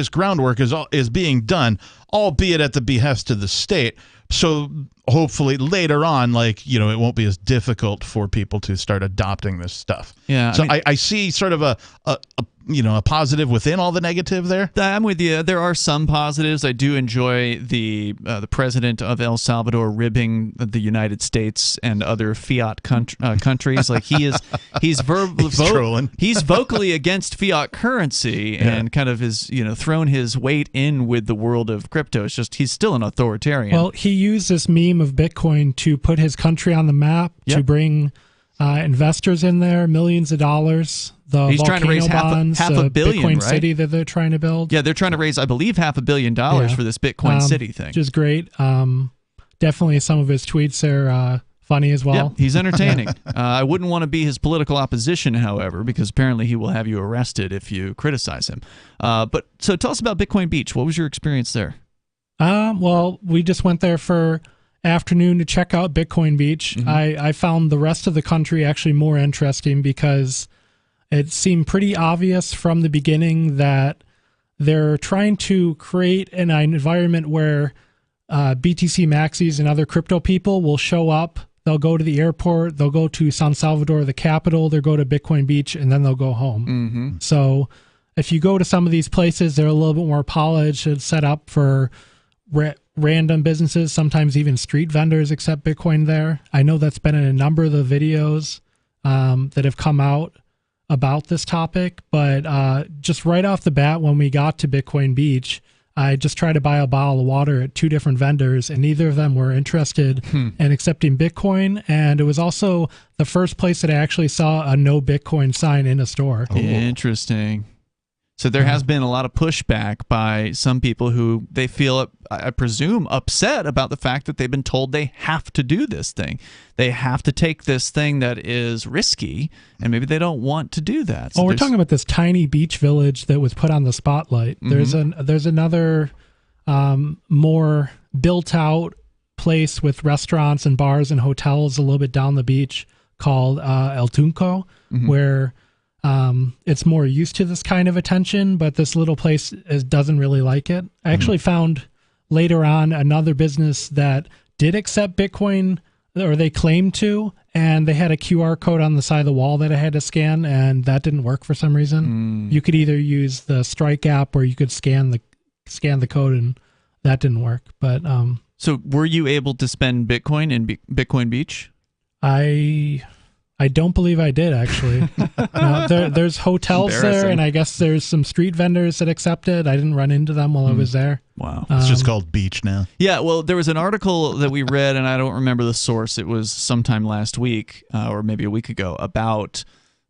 groundwork is being done. albeit at the behest of the state. So hopefully later on, like, you know, it won't be as difficult for people to start adopting this stuff. Yeah. So I see sort of a positive within all the negative there. I'm with you. There are some positives. I do enjoy the president of El Salvador ribbing the United States and other fiat countries. Like he's vocally against fiat currency and kind of has thrown his weight in with the world of crypto. It's just he's still an authoritarian. Well, he used this meme of Bitcoin to put his country on the map, to bring investors in there, millions of dollars. He's trying to raise half a billion, Bitcoin right? City that they're trying to build. Yeah, they're trying to raise, I believe, $500 million for this Bitcoin City thing. Which is great. Definitely some of his tweets are funny as well. Yeah, he's entertaining. I wouldn't want to be his political opposition, however, because apparently he will have you arrested if you criticize him. So tell us about Bitcoin Beach. What was your experience there? Well, we just went there for afternoon to check out Bitcoin Beach. Mm-hmm. I found the rest of the country actually more interesting because it seemed pretty obvious from the beginning that they're trying to create an environment where BTC maxis and other crypto people will show up. They'll go to the airport, they'll go to San Salvador, the capital, they'll go to Bitcoin Beach, and then they'll go home. Mm-hmm. So if you go to some of these places, they're a little bit more polished and set up for random businesses, sometimes even street vendors accept Bitcoin there. I know that's been in a number of the videos that have come out about this topic, but just right off the bat when we got to Bitcoin Beach, I just tried to buy a bottle of water at 2 different vendors, and neither of them were interested in accepting Bitcoin. And it was also the first place that I actually saw a no Bitcoin sign in a store. Interesting. So there has been a lot of pushback by some people who they feel, I presume, upset about the fact that they've been told they have to do this thing. They have to take this thing that is risky, and maybe they don't want to do that. So we're talking about this tiny beach village that was put on the spotlight. Mm-hmm. There's another more built-out place with restaurants and bars and hotels a little bit down the beach called El Tunco, where it's more used to this kind of attention, but this little place doesn't really like it. I actually found later on another business that did accept Bitcoin, or they claimed to, and they had a QR code on the side of the wall that I had to scan, and that didn't work for some reason. You could either use the Strike app or you could scan the code, and that didn't work. But so were you able to spend Bitcoin in Bitcoin Beach? I don't believe I did, actually. No, there's hotels there, and I guess there's some street vendors that accept it. I didn't run into them while I was there. Wow. It's just called Beach now. Yeah, well, there was an article that we read, and I don't remember the source. It was sometime last week, or maybe a week ago, about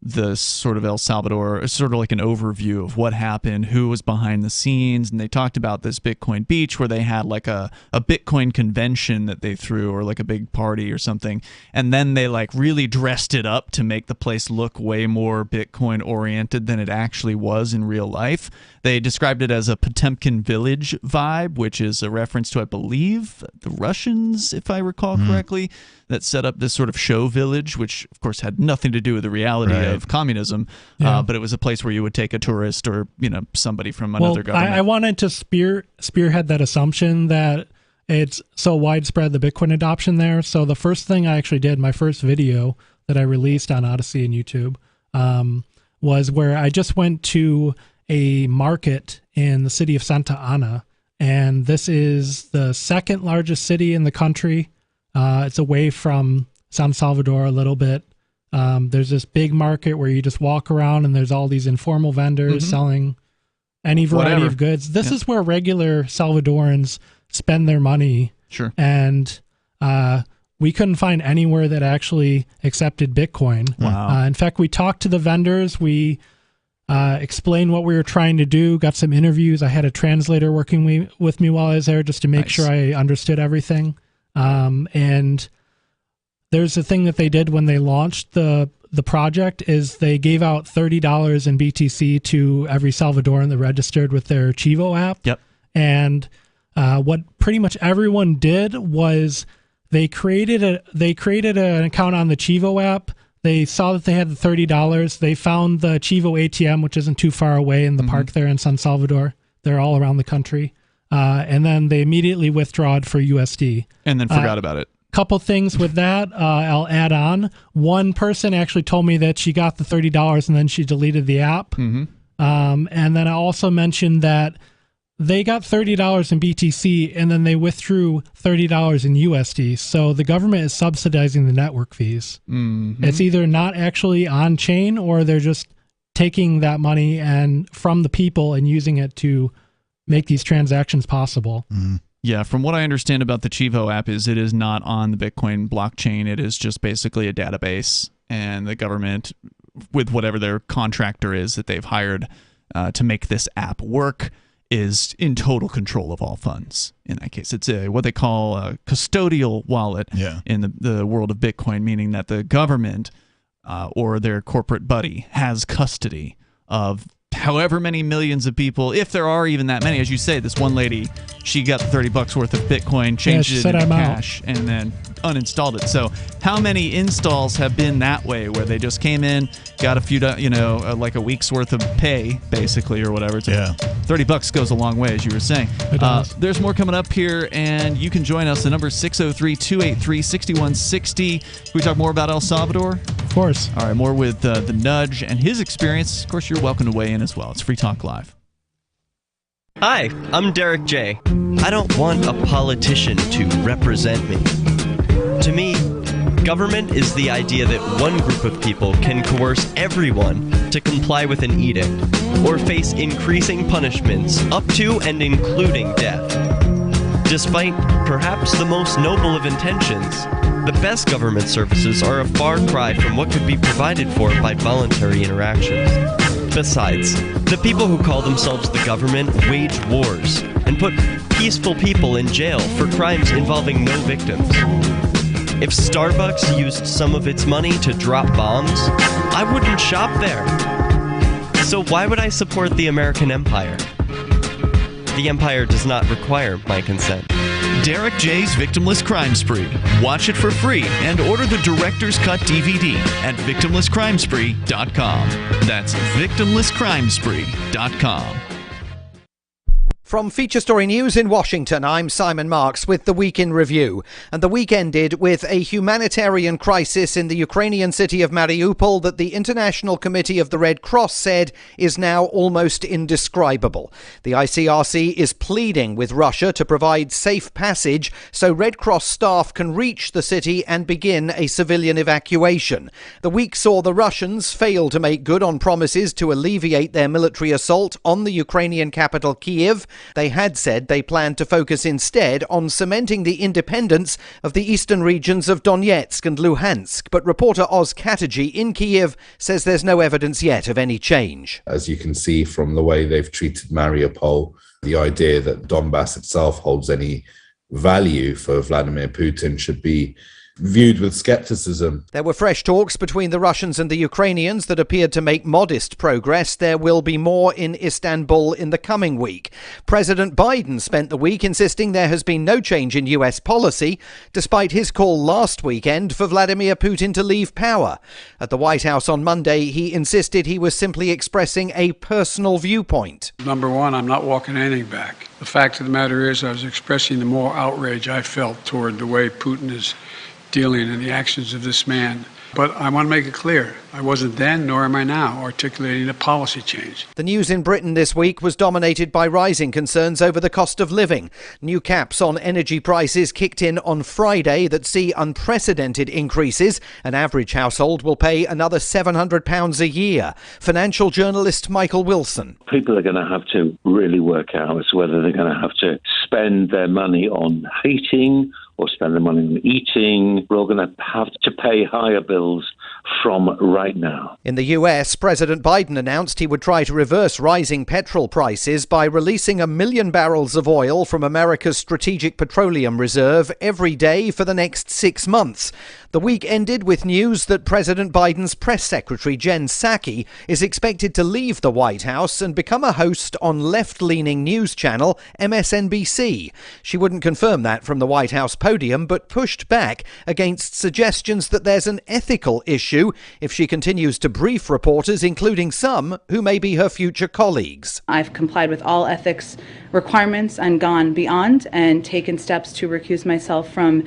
the sort of El Salvador, sort of like an overview of what happened, who was behind the scenes, and they talked about this Bitcoin Beach where they had like a Bitcoin convention that they threw, or like a big party or something, and then they like really dressed it up to make the place look way more Bitcoin oriented than it actually was in real life. They described it as a Potemkin village vibe, which is a reference to, I believe, the Russians, if I recall correctly, that set up this sort of show village, which of course had nothing to do with the reality of communism, but it was a place where you would take a tourist or somebody from another government. I wanted to spearhead that assumption that it's so widespread, the Bitcoin adoption there. So the first thing I actually did, my first video that I released on Odyssey and YouTube, was where I just went to a market in the city of Santa Ana, and this is the second largest city in the country. It's away from San Salvador a little bit. There's this big market where you just walk around and there's all these informal vendors selling any variety of goods. This is where regular Salvadorans spend their money. Sure. And we couldn't find anywhere that actually accepted Bitcoin. Wow. In fact, we talked to the vendors. We explained what we were trying to do, got some interviews. I had a translator working with me while I was there just to make sure I understood everything. And there's a thing that they did when they launched the project is they gave out $30 in BTC to every Salvadoran that registered with their Chivo app. Yep. And what pretty much everyone did was they created an account on the Chivo app. They saw that they had the $30. They found the Chivo ATM, which isn't too far away in the park there in San Salvador. They're all around the country. and then they immediately withdrawed for USD. And then forgot about it. Couple things with that I'll add on. One person actually told me that she got the $30 and then she deleted the app. Mm-hmm. And then I also mentioned that they got $30 in BTC and then they withdrew $30 in USD. So the government is subsidizing the network fees. Mm-hmm. It's either not actually on chain or they're just taking that money and from the people and using it to make these transactions possible. Mm-hmm. Yeah, from what I understand about the Chivo app is it is not on the Bitcoin blockchain. It is just basically a database, and the government, with whatever their contractor is that they've hired to make this app work, is in total control of all funds. In that case, it's what they call a custodial wallet in the world of Bitcoin, meaning that the government or their corporate buddy has custody of however many millions of people, if there are even that many. As you say, this one lady, she got $30 worth of Bitcoin, changed it into cash, and then uninstalled it. So how many installs have been that way, where they just came in, got a few, like a week's worth of pay, basically, or whatever. $30 goes a long way, as you were saying. There's more coming up here, and you can join us. The number is 603-283-6160. Can we talk more about El Salvador? Of course. All right, more with the Nudge and his experience. Of course, you're welcome to weigh in as well. It's Free Talk Live. Hi, I'm Derek J. I don't want a politician to represent me. To me, government is the idea that one group of people can coerce everyone to comply with an edict or face increasing punishments up to and including death. Despite perhaps the most noble of intentions, the best government services are a far cry from what could be provided for by voluntary interactions. Besides, the people who call themselves the government wage wars and put peaceful people in jail for crimes involving no victims. If Starbucks used some of its money to drop bombs, I wouldn't shop there. So why would I support the American empire? The empire does not require my consent. Derek J's Victimless Crime Spree. Watch it for free and order the Director's Cut DVD at victimlesscrimespree.com. That's victimlesscrimespree.com. From Feature Story News in Washington, I'm Simon Marks with the Week in Review. And the week ended with a humanitarian crisis in the Ukrainian city of Mariupol that the International Committee of the Red Cross said is now almost indescribable. The ICRC is pleading with Russia to provide safe passage so Red Cross staff can reach the city and begin a civilian evacuation. The week saw the Russians fail to make good on promises to alleviate their military assault on the Ukrainian capital, Kyiv. They had said they planned to focus instead on cementing the independence of the eastern regions of Donetsk and Luhansk. But reporter Oz Kataji in Kyiv says there's no evidence yet of any change. As you can see from the way they've treated Mariupol, the idea that Donbass itself holds any value for Vladimir Putin should be viewed with skepticism. There were fresh talks between the Russians and the Ukrainians that appeared to make modest progress. There will be more in Istanbul in the coming week. President Biden spent the week insisting there has been no change in US policy, despite his call last weekend for Vladimir Putin to leave power. At the White House on Monday, he insisted he was simply expressing a personal viewpoint. Number one, I'm not walking anything back. The fact of the matter is I was expressing the moral outrage I felt toward the way Putin is dealing in the actions of this man. But I want to make it clear, I wasn't then, nor am I now, articulating a policy change. The news in Britain this week was dominated by rising concerns over the cost of living. New caps on energy prices kicked in on Friday that see unprecedented increases. An average household will pay another £700 a year. Financial journalist Michael Wilson. People are going to have to really work out as whether they're going to have to spend their money on heating or spend the money on eating. We're all going to have to pay higher bills from right now. In the US, President Biden announced he would try to reverse rising petrol prices by releasing 1 million barrels of oil from America's Strategic Petroleum Reserve every day for the next 6 months. The week ended with news that President Biden's press secretary Jen Psaki is expected to leave the White House and become a host on left-leaning news channel MSNBC. She wouldn't confirm that from the White House podium, but pushed back against suggestions that there's an ethical issue if she continues to brief reporters, including some who may be her future colleagues. I've complied with all ethics requirements and gone beyond and taken steps to recuse myself from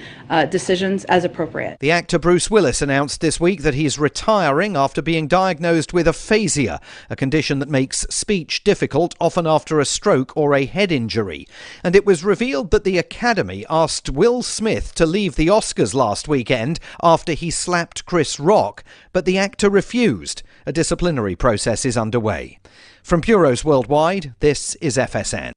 decisions as appropriate. The actor Bruce Willis announced this week that he's retiring after being diagnosed with aphasia, a condition that makes speech difficult, often after a stroke or a head injury. And it was revealed that the Academy asked Will Smith to leave the Oscars last weekend after he slapped Chris Rock, but the actor refused. A disciplinary process is underway. From bureaus worldwide, this is FSN.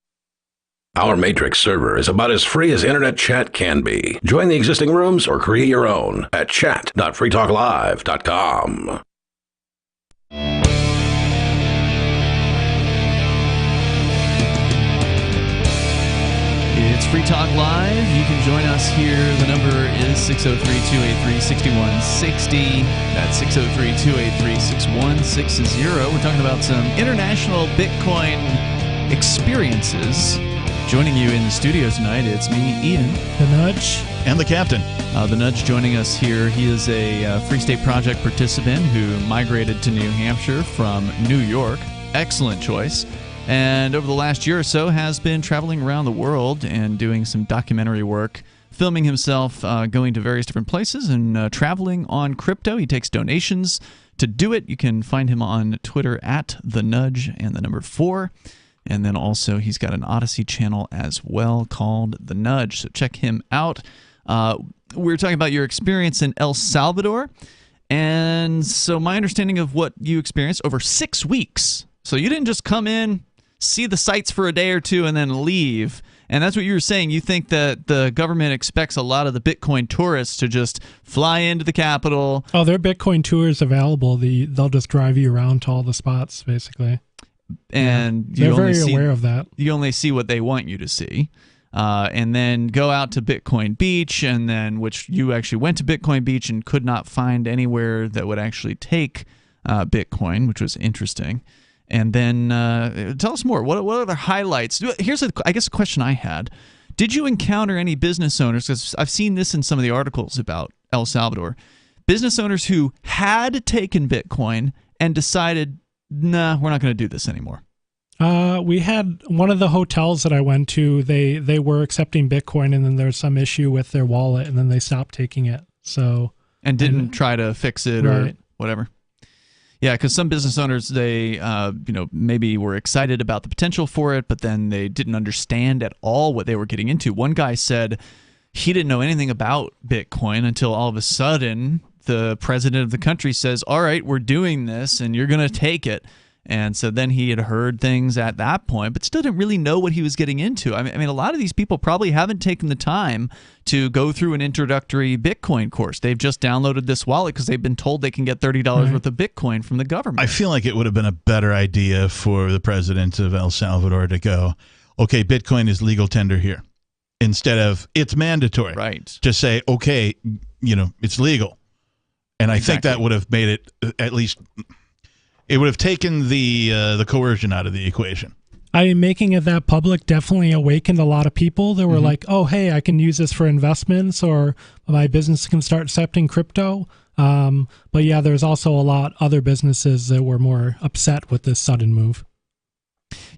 Our Matrix server is about as free as internet chat can be. Join the existing rooms or create your own at chat.freetalklive.com. It's Free Talk Live. You can join us here. The number is 603-283-6160. That's 603-283-6160. We're talking about some international Bitcoin experiences. Joining you in the studio tonight, it's me, Ian. The Nudge. And the Captain. The Nudge joining us here. He is a Free State Project participant who migrated to New Hampshire from New York. Excellent choice. And over the last year or so has been traveling around the world and doing some documentary work, filming himself going to various different places and traveling on crypto. He takes donations to do it. You can find him on Twitter at The Nudge and the number 4. And then also he's got an Odyssey channel as well called The Nudge. So check him out. We were talking about your experience in El Salvador. And so my understanding of what you experienced over 6 weeks. So you didn't just come in, see the sights for a day or two, and then leave. And that's what you were saying. You think that the government expects a lot of the Bitcoin tourists to just fly into the capital. Oh, there are Bitcoin tours available. They'll just drive you around to all the spots, basically. And they're very aware of that. You only see what they want you to see. And then go out to Bitcoin Beach, and then which you actually went to Bitcoin Beach and could not find anywhere that would actually take Bitcoin, which was interesting. And then tell us more. What are the highlights? Here's, I guess, a question I had. Did you encounter any business owners, because I've seen this in some of the articles about El Salvador, business owners who had taken Bitcoin and decided, nah, we're not going to do this anymore? We had one of the hotels that I went to, they were accepting Bitcoin, and then there was some issue with their wallet, and then they stopped taking it. So and didn't try to fix it right. or whatever. Yeah, because some business owners, they maybe were excited about the potential for it, but then they didn't understand at all what they were getting into. One guy said he didn't know anything about Bitcoin until all of a sudden the president of the country says, all right, we're doing this and you're going to take it. And so then he had heard things at that point, but still didn't really know what he was getting into. I mean, a lot of these people probably haven't taken the time to go through an introductory Bitcoin course. They've just downloaded this wallet because they've been told they can get $30 worth of Bitcoin from the government. I feel like it would have been a better idea for the president of El Salvador to go, okay, Bitcoin is legal tender here, instead of it's mandatory. Right. Just say, okay, it's legal. And I think that would have made it at least... It would have taken the coercion out of the equation. Making it that public definitely awakened a lot of people that were like, oh, hey, I can use this for investments, or my business can start accepting crypto. But yeah, there's also a lot other businesses that were more upset with this sudden move.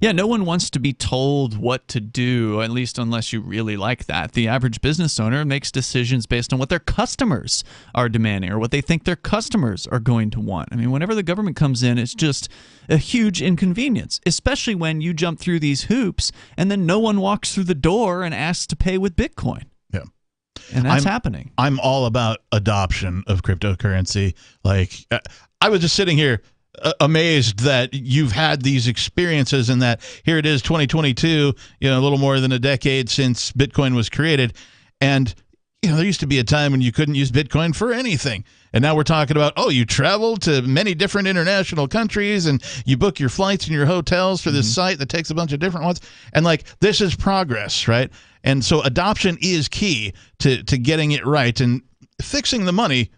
Yeah, no one wants to be told what to do, at least unless you really like that. The average business owner makes decisions based on what their customers are demanding or what they think their customers are going to want. I mean, whenever the government comes in, it's just a huge inconvenience, especially when you jump through these hoops and then no one walks through the door and asks to pay with Bitcoin. Yeah. And that's happening. I'm all about adoption of cryptocurrency. Like, I was just sitting here amazed that you've had these experiences and that here it is 2022, a little more than a decade since Bitcoin was created. And, there used to be a time when you couldn't use Bitcoin for anything. And now we're talking about, you travel to many different international countries and you book your flights and your hotels for this site that takes a bunch of different ones. And this is progress, right? And so adoption is key to getting it right. And fixing the money,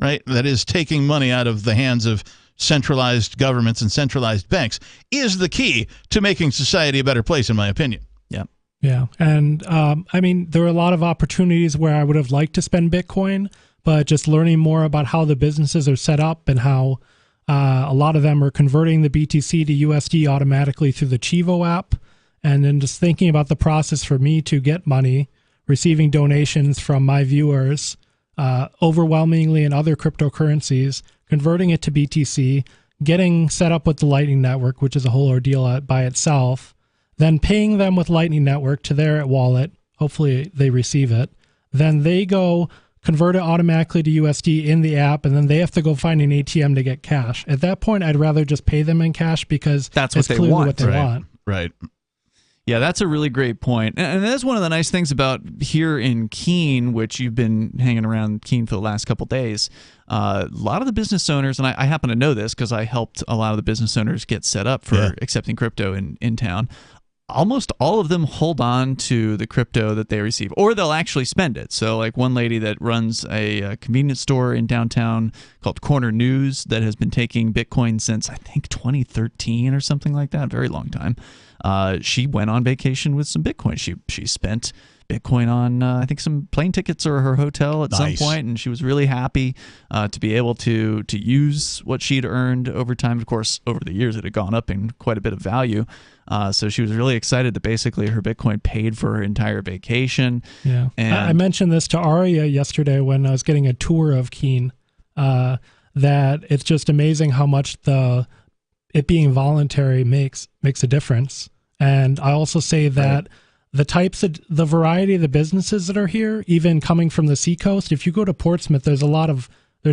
right, that is taking money out of the hands of centralized governments and centralized banks, is the key to making society a better place, in my opinion. Yeah. Yeah. And I mean, there are a lot of opportunities where I would have liked to spend Bitcoin, but just learning more about how the businesses are set up and how a lot of them are converting the BTC to USD automatically through the Chivo app. And then just thinking about the process for me to get money, receiving donations from my viewers, overwhelmingly in other cryptocurrencies, converting it to BTC, getting set up with the Lightning Network, which is a whole ordeal by itself, then paying them with Lightning Network to their wallet. Hopefully they receive it. Then they go convert it automatically to USD in the app, and then they have to go find an ATM to get cash. At that point, I'd rather just pay them in cash because that's what clearly what they want. Right. Yeah, that's a really great point. And that's one of the nice things about here in Keene, which you've been hanging around Keene for the last couple of days. A lot of the business owners, and I happen to know this because I helped a lot of the business owners get set up for accepting crypto in town. Almost all of them hold on to the crypto that they receive, or they'll actually spend it. So like one lady that runs a convenience store in downtown called Corner News that has been taking Bitcoin since, I think, 2013 or something like that, a very long time. She went on vacation with some Bitcoin. She spent Bitcoin on, I think, some plane tickets or her hotel at some point, and she was really happy to be able to use what she'd earned over time. Of course, over the years, it had gone up in quite a bit of value. So she was really excited that basically her Bitcoin paid for her entire vacation. Yeah, and I mentioned this to Aria yesterday when I was getting a tour of Keene, that it's just amazing how much it being voluntary makes a difference. And I also say that the variety of the businesses that are here, even coming from the seacoast, if you go to Portsmouth, there's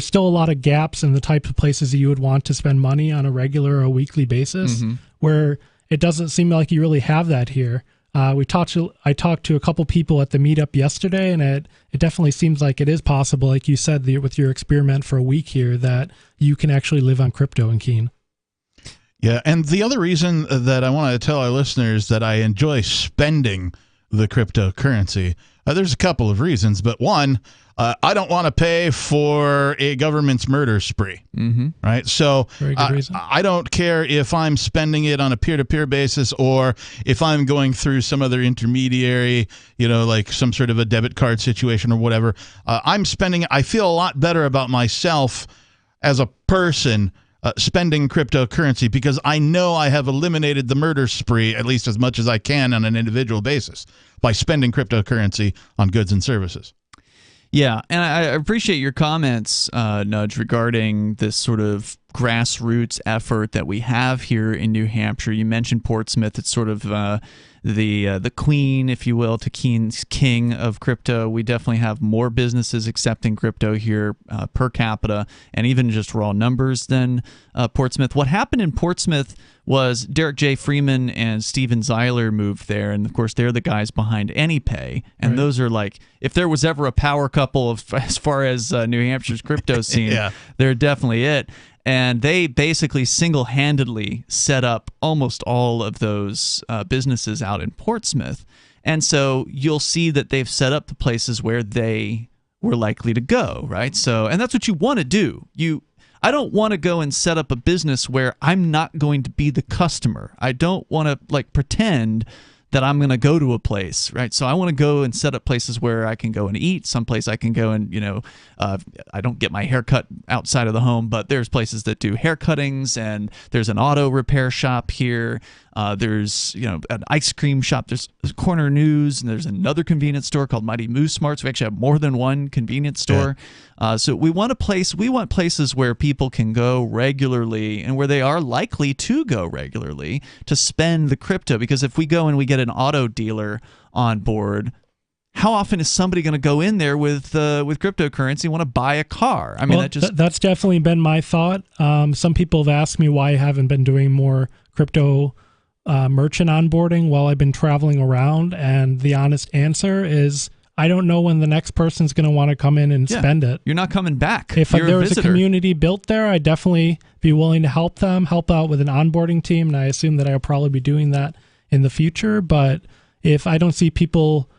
still a lot of gaps in the types of places that you would want to spend money on a regular or weekly basis, where it doesn't seem like you really have that here. I talked to a couple people at the meetup yesterday, and it definitely seems like it is possible, like you said, with your experiment for a week here, that you can actually live on crypto in Keene. Yeah, and the other reason that I want to tell our listeners that I enjoy spending the cryptocurrency, there's a couple of reasons, but one, I don't want to pay for a government's murder spree, right? So I don't care if I'm spending it on a peer-to-peer basis or if I'm going through some other intermediary, like some sort of a debit card situation or whatever. I'm spending it. I feel a lot better about myself as a person spending cryptocurrency because I know I have eliminated the murder spree at least as much as I can on an individual basis by spending cryptocurrency on goods and services. Yeah, and I appreciate your comments, Nudge, regarding this sort of grassroots effort that we have here in New Hampshire. You mentioned Portsmouth. It's sort of the queen, if you will, to Keene's king of crypto. We definitely have more businesses accepting crypto here per capita and even just raw numbers than Portsmouth. What happened in Portsmouth was Derek J. Freeman and Steven Zeiler moved there, and of course they're the guys behind AnyPay, and those are like, if there was ever a power couple as far as New Hampshire's crypto scene, they're definitely it. And they basically single-handedly set up almost all of those businesses out in Portsmouth. And so you'll see that they've set up the places where they were likely to go, right? So, and that's what you want to do. I don't want to go and set up a business where I'm not going to be the customer. I don't want to pretend that I'm going to go to a place, right? So I want to go and set up places where I can go and eat, someplace I can go and, I don't get my hair cut outside of the home, but there's places that do hair cuttings, and there's an auto repair shop here. There's, an ice cream shop. There's Corner News, and there's another convenience store called Mighty Moose Marts. We actually have more than one convenience store. So we want places where people can go regularly and where they are likely to go regularly to spend the crypto. Because if we go and we get an auto dealer on board, how often is somebody going to go in there with cryptocurrency and want to buy a car? I mean, that's definitely been my thought. Some people have asked me why I haven't been doing more crypto merchant onboarding while I've been traveling around, and the honest answer is I don't know when the next person's going to want to come in and spend it. You're not coming back. If there was a community built there, I'd definitely be willing to help out with an onboarding team, and I assume that I'll probably be doing that in the future. But if I don't see people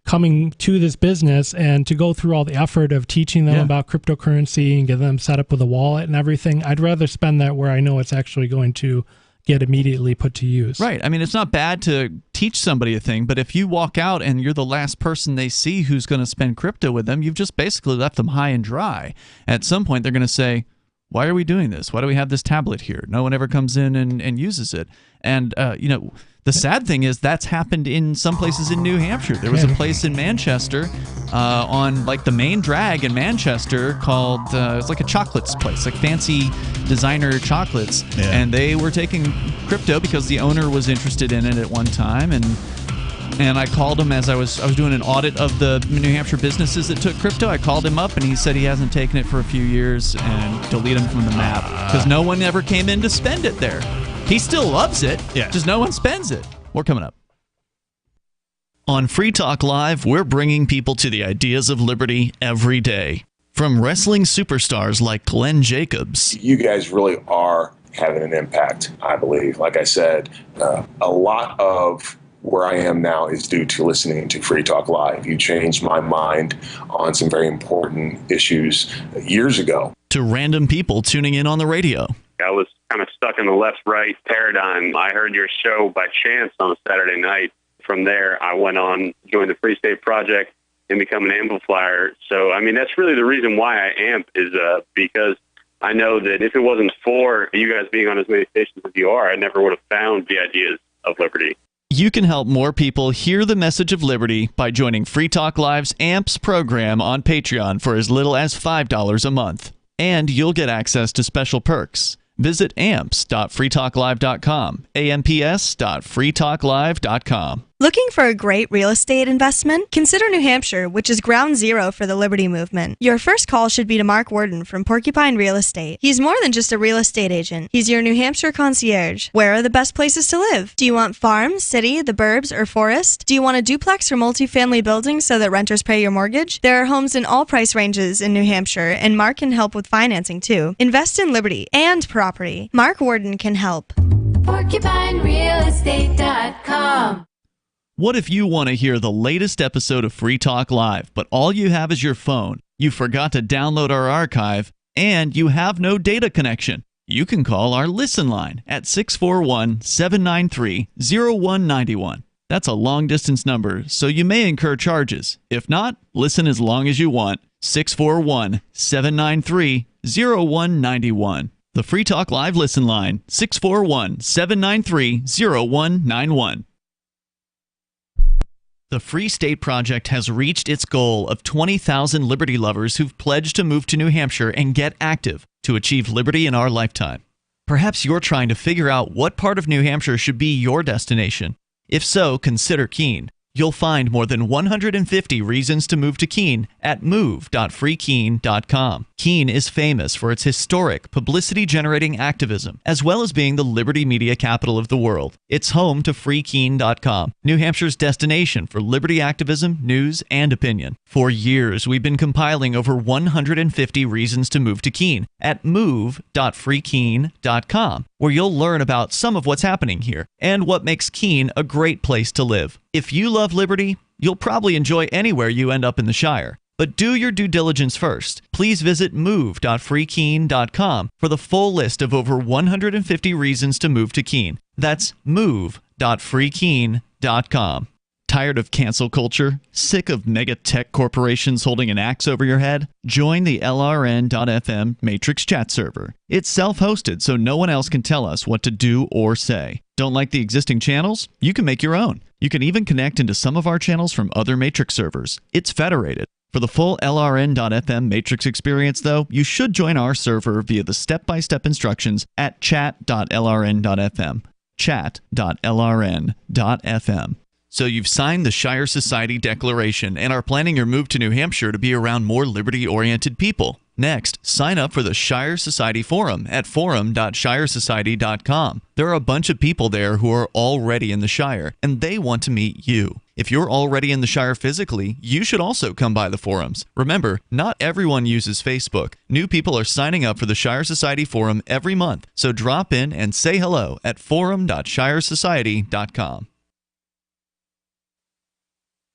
coming to this business and to go through all the effort of teaching them about cryptocurrency and get them set up with a wallet and everything, I'd rather spend that where I know it's actually going to get immediately put to use. Right. I mean, it's not bad to teach somebody a thing, but if you walk out and you're the last person they see who's going to spend crypto with them, you've just basically left them high and dry. At some point, they're going to say, why are we doing this? Why do we have this tablet here? No one ever comes in and uses it. And, the sad thing is that's happened in some places in New Hampshire. There was a place in Manchester on like the main drag in Manchester called, it's like a chocolates place, like fancy designer chocolates. Yeah. And they were taking crypto because the owner was interested in it at one time. And I called him as I was doing an audit of the New Hampshire businesses that took crypto. I called him up and he said he hasn't taken it for a few years and deleted him from the map because no one ever came in to spend it there. He still loves it, just no one spends it. More coming up. On Free Talk Live, we're bringing people to the ideas of liberty every day. From wrestling superstars like Glenn Jacobs. You guys really are having an impact, I believe. Like I said, a lot of where I am now is due to listening to Free Talk Live. You changed my mind on some very important issues years ago. To random people tuning in on the radio. I was kind of stuck in the left-right paradigm. I heard your show by chance on a Saturday night. From there, I went on, joined the Free State Project, and become an amplifier. So, I mean, that's really the reason why I amp is because I know that if it wasn't for you guys being on as many stations as you are, I never would have found the ideas of liberty. You can help more people hear the message of liberty by joining Free Talk Live's AMPS program on Patreon for as little as $5 a month. And you'll get access to special perks. Visit amps.freetalklive.com, amps.freetalklive.com. Looking for a great real estate investment? Consider New Hampshire, which is ground zero for the Liberty Movement. Your first call should be to Mark Worden from Porcupine Real Estate. He's more than just a real estate agent. He's your New Hampshire concierge. Where are the best places to live? Do you want farm, city, the burbs, or forest? Do you want a duplex or multifamily building so that renters pay your mortgage? There are homes in all price ranges in New Hampshire, and Mark can help with financing too. Invest in liberty and property. Mark Worden can help. PorcupineRealEstate.com. What if you want to hear the latest episode of Free Talk Live, but all you have is your phone, you forgot to download our archive, and you have no data connection? You can call our Listen line at 641-793-0191. That's a long-distance number, so you may incur charges. If not, listen as long as you want. 641-793-0191. The Free Talk Live Listen line, 641-793-0191. The Free State Project has reached its goal of 20,000 liberty lovers who've pledged to move to New Hampshire and get active to achieve liberty in our lifetime. Perhaps you're trying to figure out what part of New Hampshire should be your destination. If so, consider Keene. You'll find more than 150 reasons to move to Keene at move.freekeene.com. Keene is famous for its historic, publicity-generating activism, as well as being the liberty media capital of the world. It's home to freekeene.com, New Hampshire's destination for liberty activism, news, and opinion. For years, we've been compiling over 150 reasons to move to Keene at move.freekeene.com, where you'll learn about some of what's happening here and what makes Keene a great place to live. If you love liberty, you'll probably enjoy anywhere you end up in the Shire. But do your due diligence first. Please visit move.freekeene.com for the full list of over 150 reasons to move to Keene. That's move.freekeene.com. Tired of cancel culture? Sick of mega tech corporations holding an axe over your head? Join the LRN.FM Matrix chat server. It's self-hosted, so no one else can tell us what to do or say. Don't like the existing channels? You can make your own. You can even connect into some of our channels from other Matrix servers. It's federated. For the full LRN.FM Matrix experience, though, you should join our server via the step-by-step instructions at chat.lrn.fm. Chat.lrn.fm. So you've signed the Shire Society Declaration and are planning your move to New Hampshire to be around more liberty-oriented people. Next, sign up for the Shire Society Forum at forum.shiresociety.com. There are a bunch of people there who are already in the Shire, and they want to meet you. If you're already in the Shire physically, you should also come by the forums. Remember, not everyone uses Facebook. New people are signing up for the Shire Society Forum every month, so drop in and say hello at forum.shiresociety.com.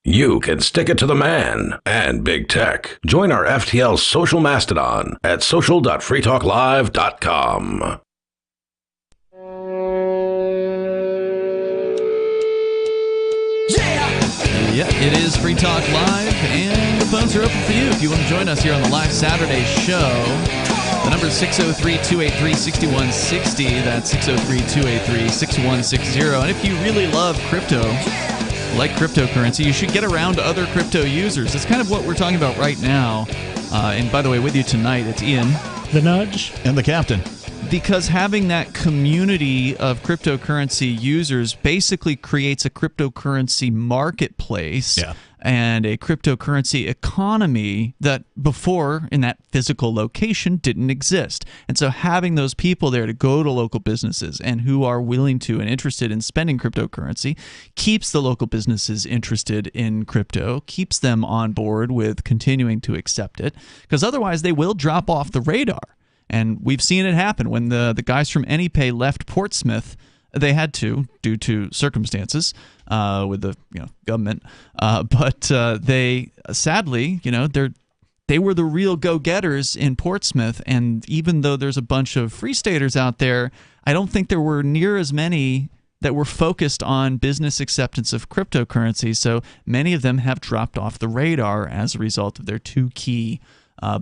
You can stick it to the man and big tech. Join our FTL social mastodon at social.freetalklive.com. Yeah, it is Free Talk Live, and the phones are open for you if you want to join us here on the live Saturday show. The number is 603-283-6160. That's 603-283-6160. And if you really love crypto, like cryptocurrency, you should get around to other crypto users. That's kind of what we're talking about right now. And by the way, with you tonight, it's Ian, the Nudge, and the Captain. Because having that community of cryptocurrency users basically creates a cryptocurrency marketplace and a cryptocurrency economy that before, in that physical location, didn't exist. And so having those people there to go to local businesses and who are willing to and interested in spending cryptocurrency keeps the local businesses interested in crypto, keeps them on board with continuing to accept it, because otherwise they will drop off the radar. And we've seen it happen when the guys from AnyPay left Portsmouth. They had to, due to circumstances with the government. But they sadly, they were the real go-getters in Portsmouth. And even though there's a bunch of free staters out there, I don't think there were near as many that were focused on business acceptance of cryptocurrency. So many of them have dropped off the radar as a result of their two key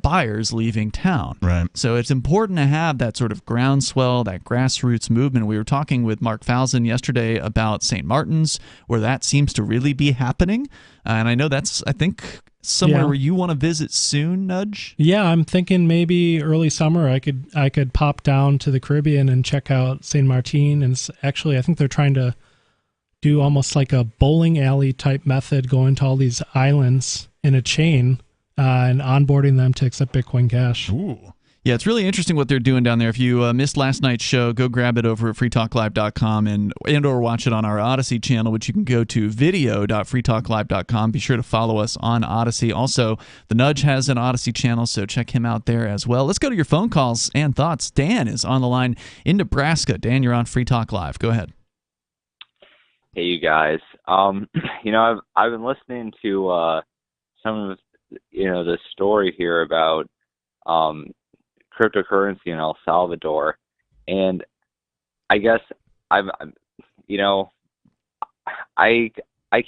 buyers leaving town. Right. So it's important to have that sort of groundswell, that grassroots movement. We were talking with Mark Falzon yesterday about St. Martin's, where that seems to really be happening. And I know that's, I think, somewhere where you want to visit soon, Nudge? Yeah, I'm thinking maybe early summer I could pop down to the Caribbean and check out St. Martin. And actually, I think they're trying to do almost like a bowling alley type method, going to all these islands in a chain and onboarding them to accept Bitcoin Cash. Ooh. Yeah, it's really interesting what they're doing down there. If you missed last night's show, go grab it over at freetalklive.com and or watch it on our Odyssey channel, which you can go to video.freetalklive.com. Be sure to follow us on Odyssey. Also, The Nudge has an Odyssey channel, so check him out there as well. Let's go to your phone calls and thoughts. Dan is on the line in Nebraska. Dan, you're on Free Talk Live. Go ahead. Hey, you guys. I've been listening to some of the story here about cryptocurrency in El Salvador, and I guess I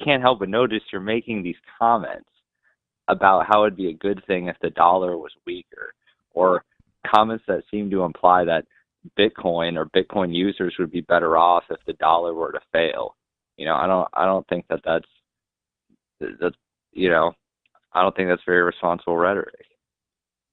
can't help but notice you're making these comments about how it'd be a good thing if the dollar was weaker, or comments that seem to imply that Bitcoin or Bitcoin users would be better off if the dollar were to fail. I don't think that's I don't think that's very responsible rhetoric.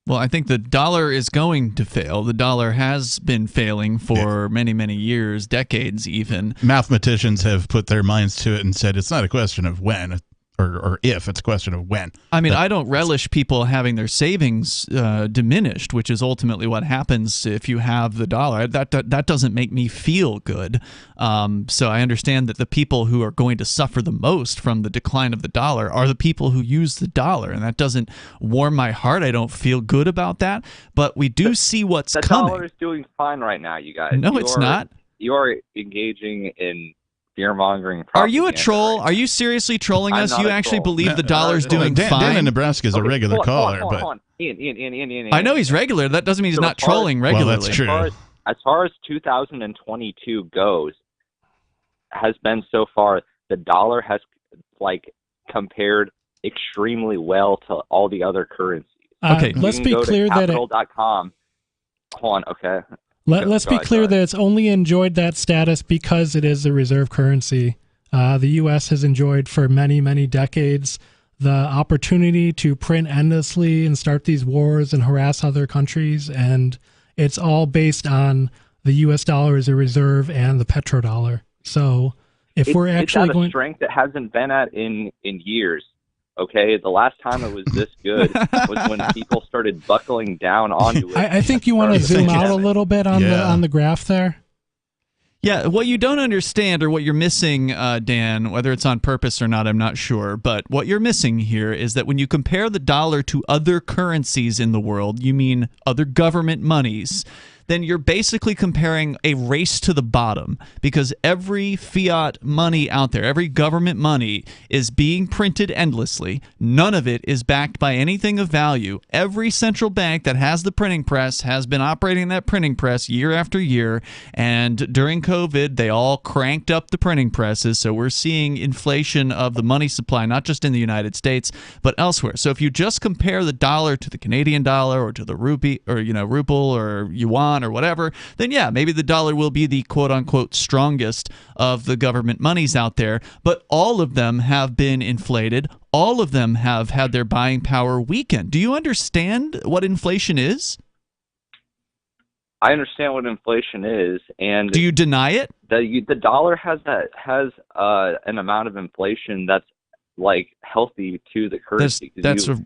Well, I think the dollar is going to fail. The dollar has been failing for many, many years, decades even. Mathematicians have put their minds to it and said it's not a question of when or if, it's a question of when. I mean, I don't relish people having their savings diminished, which is ultimately what happens if you have the dollar. That doesn't make me feel good. So I understand that the people who are going to suffer the most from the decline of the dollar are the people who use the dollar, and that doesn't warm my heart. I don't feel good about that, but we do see what's coming. The dollar is doing fine right now, you guys. No, it's not. You're engaging in fear-mongering propaganda. Are you a troll? Are you seriously trolling us? You actually believe the dollar's doing fine? Dan in Nebraska is a regular caller. Hold on. Ian. I know he's regular. That doesn't mean he's not trolling regularly. Well, that's true. As far as 2022 goes, has been so far, the dollar has compared extremely well to all the other currencies. Okay, let's be clear that capital.com. Hold on, okay. Let's be clear that it's only enjoyed that status because it is a reserve currency. The U.S. has enjoyed for many, many decades the opportunity to print endlessly and start these wars and harass other countries, and it's all based on the U.S. dollar as a reserve and the petrodollar. So if we're actually it's at a strength that hasn't been at in years. Okay, the last time it was this good was when people started buckling down onto it. I think you want to zoom out a little bit on the graph there. Yeah, what you don't understand, or what you're missing, Dan, whether it's on purpose or not, I'm not sure, but what you're missing here is that when you compare the dollar to other currencies in the world, you mean other government monies, then you're basically comparing a race to the bottom, because every fiat money out there, every government money is being printed endlessly. None of it is backed by anything of value. Every central bank that has the printing press has been operating that printing press year after year, and during COVID, they all cranked up the printing presses, so we're seeing inflation of the money supply, not just in the United States, but elsewhere. So if you just compare the dollar to the Canadian dollar or to the rupee, or ruble or yuan or whatever, then yeah, maybe the dollar will be the quote-unquote strongest of the government monies out there, but all of them have been inflated. All of them have had their buying power weakened. Do you understand what inflation is? I understand what inflation is, and do you deny it? The dollar has an amount of inflation that's like healthy to the currency. That's a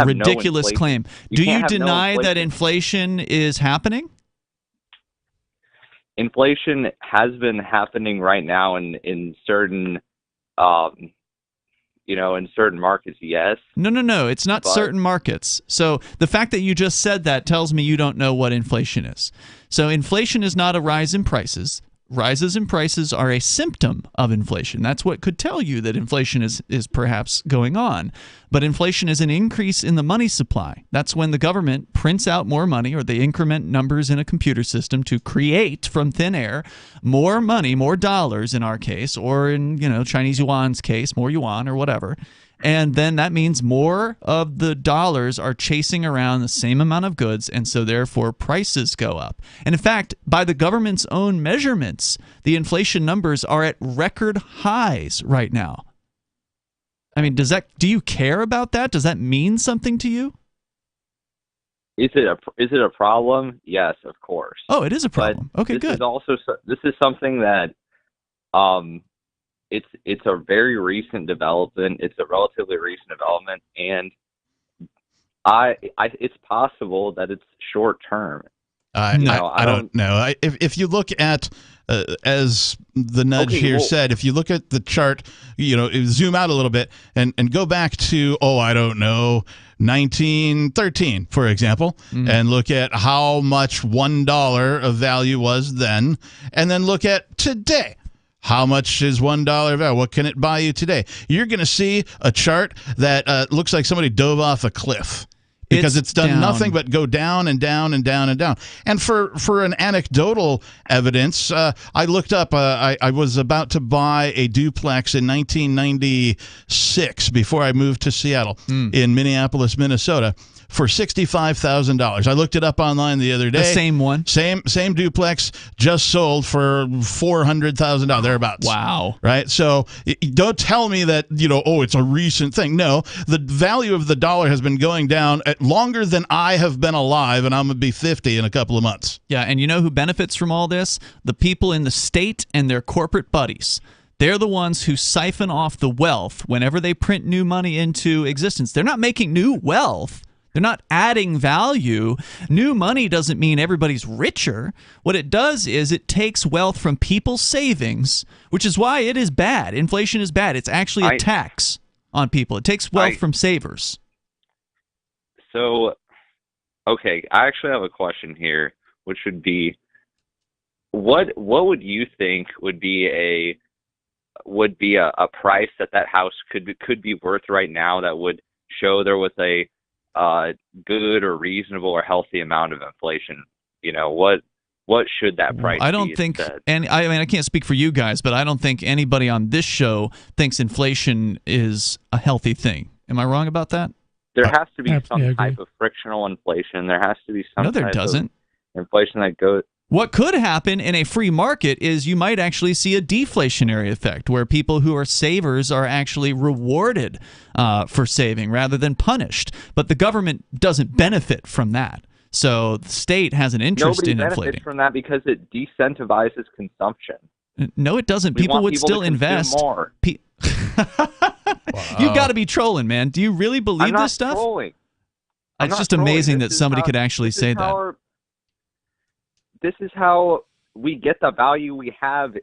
ridiculous claim. Do you deny that inflation is happening? Inflation has been happening right now in certain in certain markets, yes. No. It's not certain markets. So the fact that you just said that tells me you don't know what inflation is. So inflation is not a rise in prices. Rises in prices are a symptom of inflation. That's what could tell you that inflation is perhaps going on. But inflation is an increase in the money supply. That's when the government prints out more money, or they increment numbers in a computer system to create from thin air more money, more dollars in our case, or in Chinese yuan's case, more yuan or whatever. And then that means more of the dollars are chasing around the same amount of goods, and so therefore prices go up. And in fact, by the government's own measurements, the inflation numbers are at record highs right now. I mean, do you care about that? Does that mean something to you? Is it a problem? Yes, of course. Oh, it is a problem. But okay, good. This is something that it's a very recent development. It's a relatively recent development, and it's possible that it's short term. I don't know. If you look at, as the nudge said, if you look at the chart, zoom out a little bit and go back to, 1913, for example, and look at how much $1 of value was then, and then look at today. How much is $1 value? What can it buy you today? You're going to see a chart that looks like somebody dove off a cliff, because it's done nothing but go down and down and down and down. And for an anecdotal evidence, I looked up, I was about to buy a duplex in 1996 before I moved to Seattle in Minneapolis, Minnesota, for $65,000. I looked it up online the other day. The same one? Same duplex, just sold for $400,000, thereabouts. Wow. Right? So don't tell me that, it's a recent thing. No, the value of the dollar has been going down at longer than I have been alive, and I'm going to be 50 in a couple of months. Yeah, and you know who benefits from all this? The people in the state and their corporate buddies. They're the ones who siphon off the wealth whenever they print new money into existence. They're not making new wealth. They're not adding value. New money doesn't mean everybody's richer. What it does is it takes wealth from people's savings, which is why it is bad. Inflation is bad. It's actually a tax on people. It takes wealth from savers. So, okay, I actually have a question here, which would be, what would you think would be a price that house could be worth right now that would show there was a good or reasonable or healthy amount of inflation? What should that price be? I don't think, and I can't speak for you guys, but I don't think anybody on this show thinks inflation is a healthy thing. Am I wrong about that? There has to be some type of frictional inflation. There has to be some type of inflation that goes. What could happen in a free market is you might actually see a deflationary effect, where people who are savers are actually rewarded for saving rather than punished. But the government doesn't benefit from that. So the state has an interest in inflating. Nobody benefits from that because it decentivizes consumption. No, it doesn't. People would still invest. More. You've got to be trolling, man. Do you really believe this stuff? I'm not trolling. It's just amazing that somebody could actually say that. This is how we get the value we have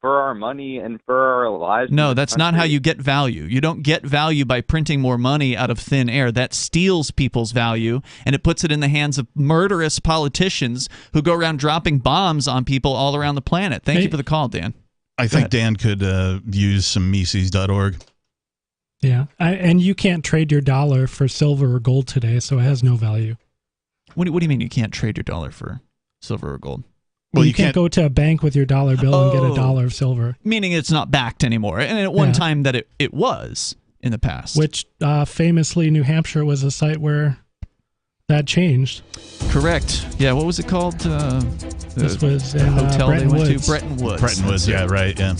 for our money and for our lives. No, that's not how you get value. You don't get value by printing more money out of thin air. That steals people's value, and it puts it in the hands of murderous politicians who go around dropping bombs on people all around the planet. Thank you for the call, Dan. I think Dan could use some Mises.org. Yeah, and you can't trade your dollar for silver or gold today, so it has no value. What do you mean you can't trade your dollar for silver or gold? Well, you can't go to a bank with your dollar bill and get a dollar of silver. Meaning it's not backed anymore. And at one time that it was in the past. Which famously New Hampshire was a site where that changed. Correct. Yeah, what was it called? This was in hotel Bretton they went Woods. to. Bretton Woods. Bretton Woods, yeah, right, yeah.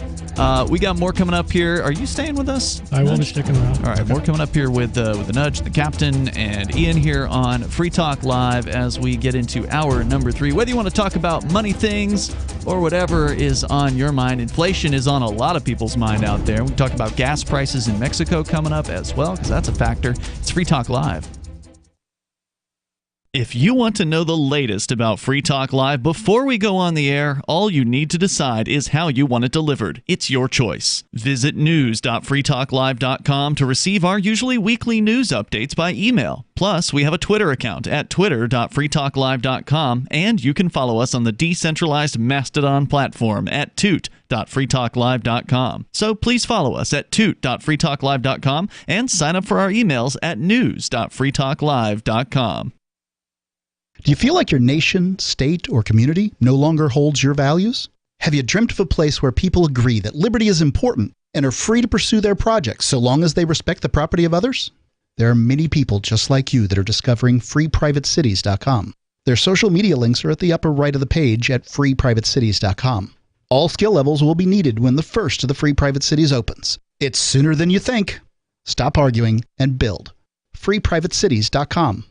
We got more coming up here. Are you staying with us? I will be sticking around. All right, more coming up here with the Nudge, the Captain, and Ian here on Free Talk Live as we get into hour number 3. Whether you want to talk about money things or whatever is on your mind, inflation is on a lot of people's mind out there. We talk about gas prices in Mexico coming up as well, because that's a factor. It's Free Talk Live. If you want to know the latest about Free Talk Live before we go on the air, all you need to decide is how you want it delivered. It's your choice. Visit news.freetalklive.com to receive our usually weekly news updates by email. Plus, we have a Twitter account at twitter.freetalklive.com, and you can follow us on the decentralized Mastodon platform at toot.freetalklive.com. So please follow us at toot.freetalklive.com and sign up for our emails at news.freetalklive.com. Do you feel like your nation, state, or community no longer holds your values? Have you dreamt of a place where people agree that liberty is important and are free to pursue their projects so long as they respect the property of others? There are many people just like you that are discovering freeprivatecities.com. Their social media links are at the upper right of the page at freeprivatecities.com. All skill levels will be needed when the first of the Free Private Cities opens. It's sooner than you think. Stop arguing and build. freeprivatecities.com.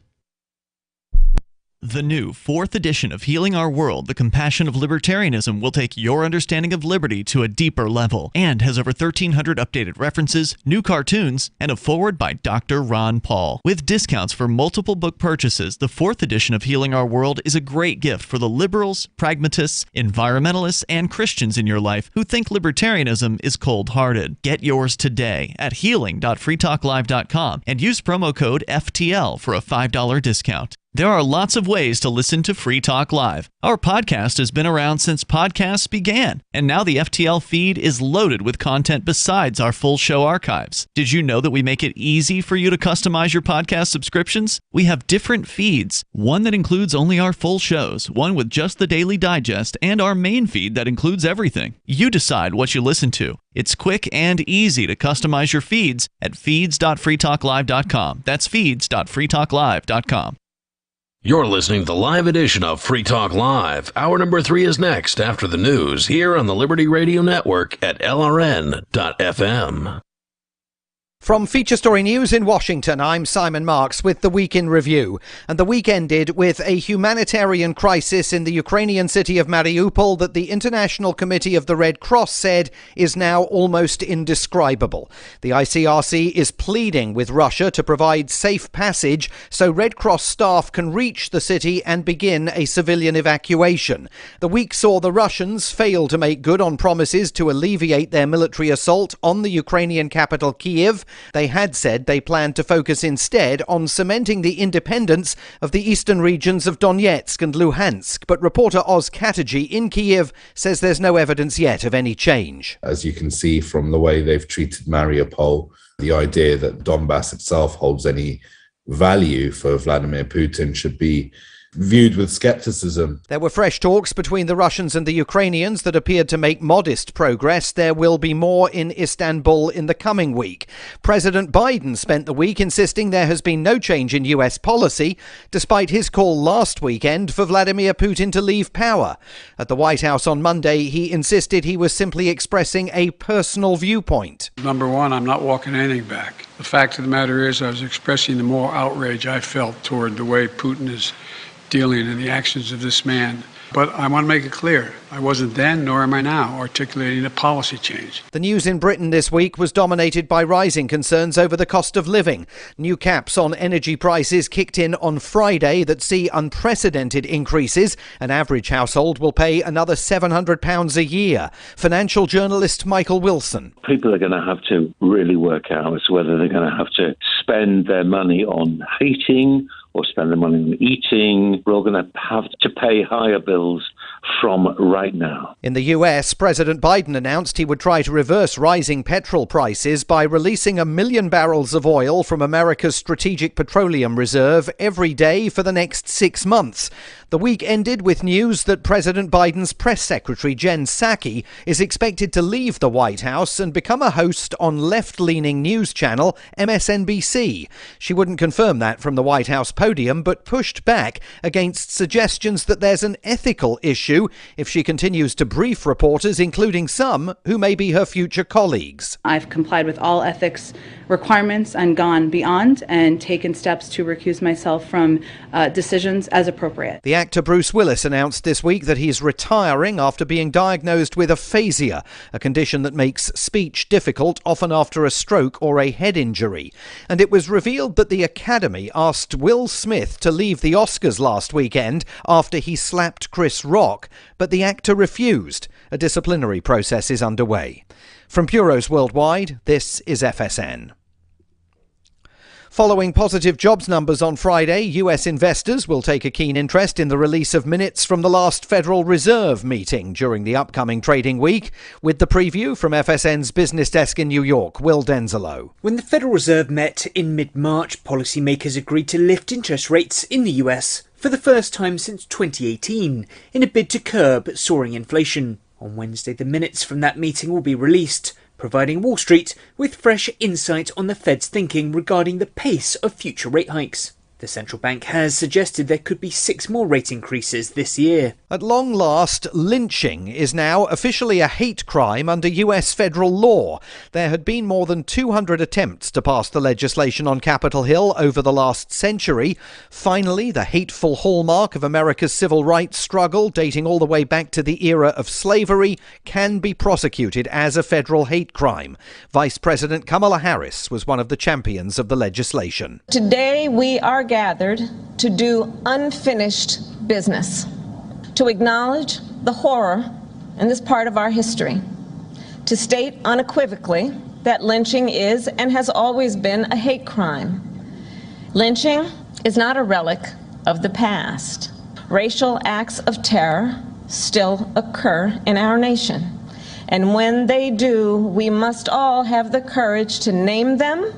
The new 4th edition of Healing Our World, The Compassion of Libertarianism, will take your understanding of liberty to a deeper level and has over 1,300 updated references, new cartoons, and a foreword by Dr. Ron Paul. With discounts for multiple book purchases, the 4th edition of Healing Our World is a great gift for the liberals, pragmatists, environmentalists, and Christians in your life who think libertarianism is cold-hearted. Get yours today at healing.freetalklive.com and use promo code FTL for a $5 discount. There are lots of ways to listen to Free Talk Live. Our podcast has been around since podcasts began, and now the FTL feed is loaded with content besides our full show archives. Did you know that we make it easy for you to customize your podcast subscriptions? We have different feeds, one that includes only our full shows, one with just the Daily Digest, and our main feed that includes everything. You decide what you listen to. It's quick and easy to customize your feeds at feeds.freetalklive.com. That's feeds.freetalklive.com. You're listening to the live edition of Free Talk Live. Hour number 3 is next after the news here on the Liberty Radio Network at LRN.FM. From Feature Story News in Washington, I'm Simon Marks with the Week in Review. And the week ended with a humanitarian crisis in the Ukrainian city of Mariupol that the International Committee of the Red Cross said is now almost indescribable. The ICRC is pleading with Russia to provide safe passage so Red Cross staff can reach the city and begin a civilian evacuation. The week saw the Russians fail to make good on promises to alleviate their military assault on the Ukrainian capital, Kyiv. They had said they planned to focus instead on cementing the independence of the eastern regions of Donetsk and Luhansk. But reporter Oz Kataji in Kyiv says there's no evidence yet of any change. As you can see from the way they've treated Mariupol, the idea that Donbass itself holds any value for Vladimir Putin should be viewed with skepticism. There were fresh talks between the Russians and the Ukrainians that appeared to make modest progress. There will be more in Istanbul in the coming week. President Biden spent the week insisting there has been no change in US policy, despite his call last weekend for Vladimir Putin to leave power. At the White House on Monday, he insisted he was simply expressing a personal viewpoint. Number one, I'm not walking anything back. The fact of the matter is I was expressing the moral outrage I felt toward the way Putin is dealing in the actions of this man. But I want to make it clear, I wasn't then, nor am I now, articulating a policy change. The news in Britain this week was dominated by rising concerns over the cost of living. New caps on energy prices kicked in on Friday that see unprecedented increases. An average household will pay another £700 a year. Financial journalist Michael Wilson. People are going to have to really work out as to whether they're going to have to spend their money on heating or spend their money on eating. We're all going to have to pay higher bills from right now. In the US, President Biden announced he would try to reverse rising petrol prices by releasing 1 million barrels of oil from America's Strategic Petroleum Reserve every day for the next 6 months. The week ended with news that President Biden's press secretary, Jen Psaki, is expected to leave the White House and become a host on left-leaning news channel MSNBC. She wouldn't confirm that from the White House podium, but pushed back against suggestions that there's an ethical issue if she continues to brief reporters, including some who may be her future colleagues. I've complied with all ethics requirements and gone beyond and taken steps to recuse myself from decisions as appropriate. The actor Bruce Willis announced this week that he's retiring after being diagnosed with aphasia, a condition that makes speech difficult, often after a stroke or a head injury. And it was revealed that the Academy asked Will Smith to leave the Oscars last weekend after he slapped Chris Rock, but the actor refused. A disciplinary process is underway. From bureaus worldwide, this is FSN. Following positive jobs numbers on Friday, US investors will take a keen interest in the release of minutes from the last Federal Reserve meeting during the upcoming trading week. With the preview from FSN's business desk in New York, Will Denzelo. When the Federal Reserve met in mid-March, policymakers agreed to lift interest rates in the US for the first time since 2018 in a bid to curb soaring inflation. On Wednesday, the minutes from that meeting will be released, providing Wall Street with fresh insight on the Fed's thinking regarding the pace of future rate hikes. The central bank has suggested there could be 6 more rate increases this year. At long last, lynching is now officially a hate crime under US federal law. There had been more than 200 attempts to pass the legislation on Capitol Hill over the last century. Finally, the hateful hallmark of America's civil rights struggle, dating all the way back to the era of slavery, can be prosecuted as a federal hate crime. Vice President Kamala Harris was one of the champions of the legislation. Today we are gathered to do unfinished business, to acknowledge the horror in this part of our history, to state unequivocally that lynching is and has always been a hate crime. Lynching is not a relic of the past. Racial acts of terror still occur in our nation, and when they do, we must all have the courage to name them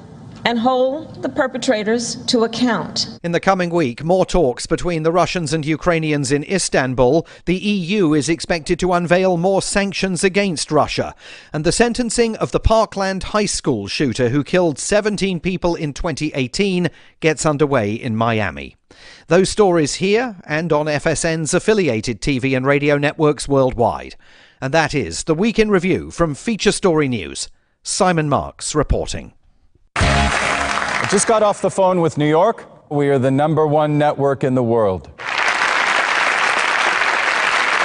and hold the perpetrators to account. In the coming week, more talks between the Russians and Ukrainians in Istanbul. The EU is expected to unveil more sanctions against Russia. And the sentencing of the Parkland High School shooter who killed 17 people in 2018 gets underway in Miami. Those stories here and on FSN's affiliated TV and radio networks worldwide. And that is the Week in Review from Feature Story News. Simon Marks reporting. I just got off the phone with New York. We are the #1 network in the world.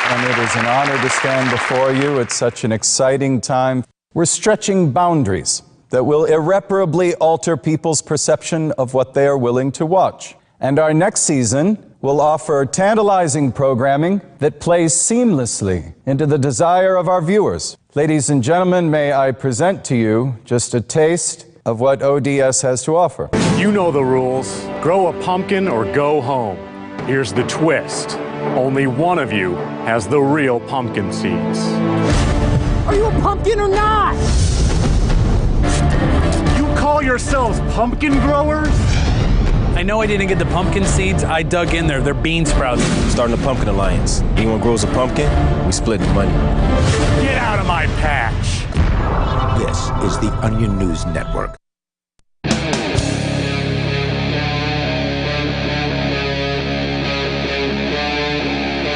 And it is an honor to stand before you at such an exciting time. We're stretching boundaries that will irreparably alter people's perception of what they are willing to watch. And our next season will offer tantalizing programming that plays seamlessly into the desire of our viewers. Ladies and gentlemen, may I present to you just a taste of what ODS has to offer. You know the rules. Grow a pumpkin or go home. Here's the twist. Only one of you has the real pumpkin seeds. Are you a pumpkin or not? You call yourselves pumpkin growers? I know I didn't get the pumpkin seeds. I dug in there. They're bean sprouts. Starting a pumpkin alliance. Anyone grows a pumpkin, we split the money. Get out of my patch. This is the Onion News Network.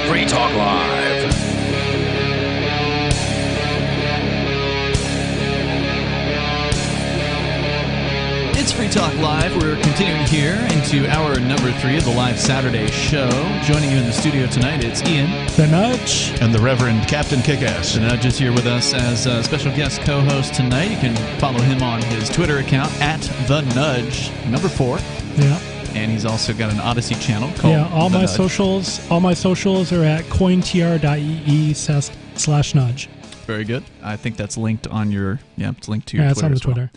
Free Talk Live. It's Free Talk Live. We're continuing here into hour number 3 of the live Saturday show. Joining you in the studio tonight, it's Ian, The Nudge, and the Reverend Captain Kickass. The Nudge is here with us as a special guest co-host tonight. You can follow him on his Twitter account at The Nudge, number 4. Yeah. And he's also got an Odyssey channel called all The my Nudge. socials. All my socials are at cointr.ee/nudge. Very good. I think that's linked on your it's linked to your Twitter. It's on the as well. Twitter.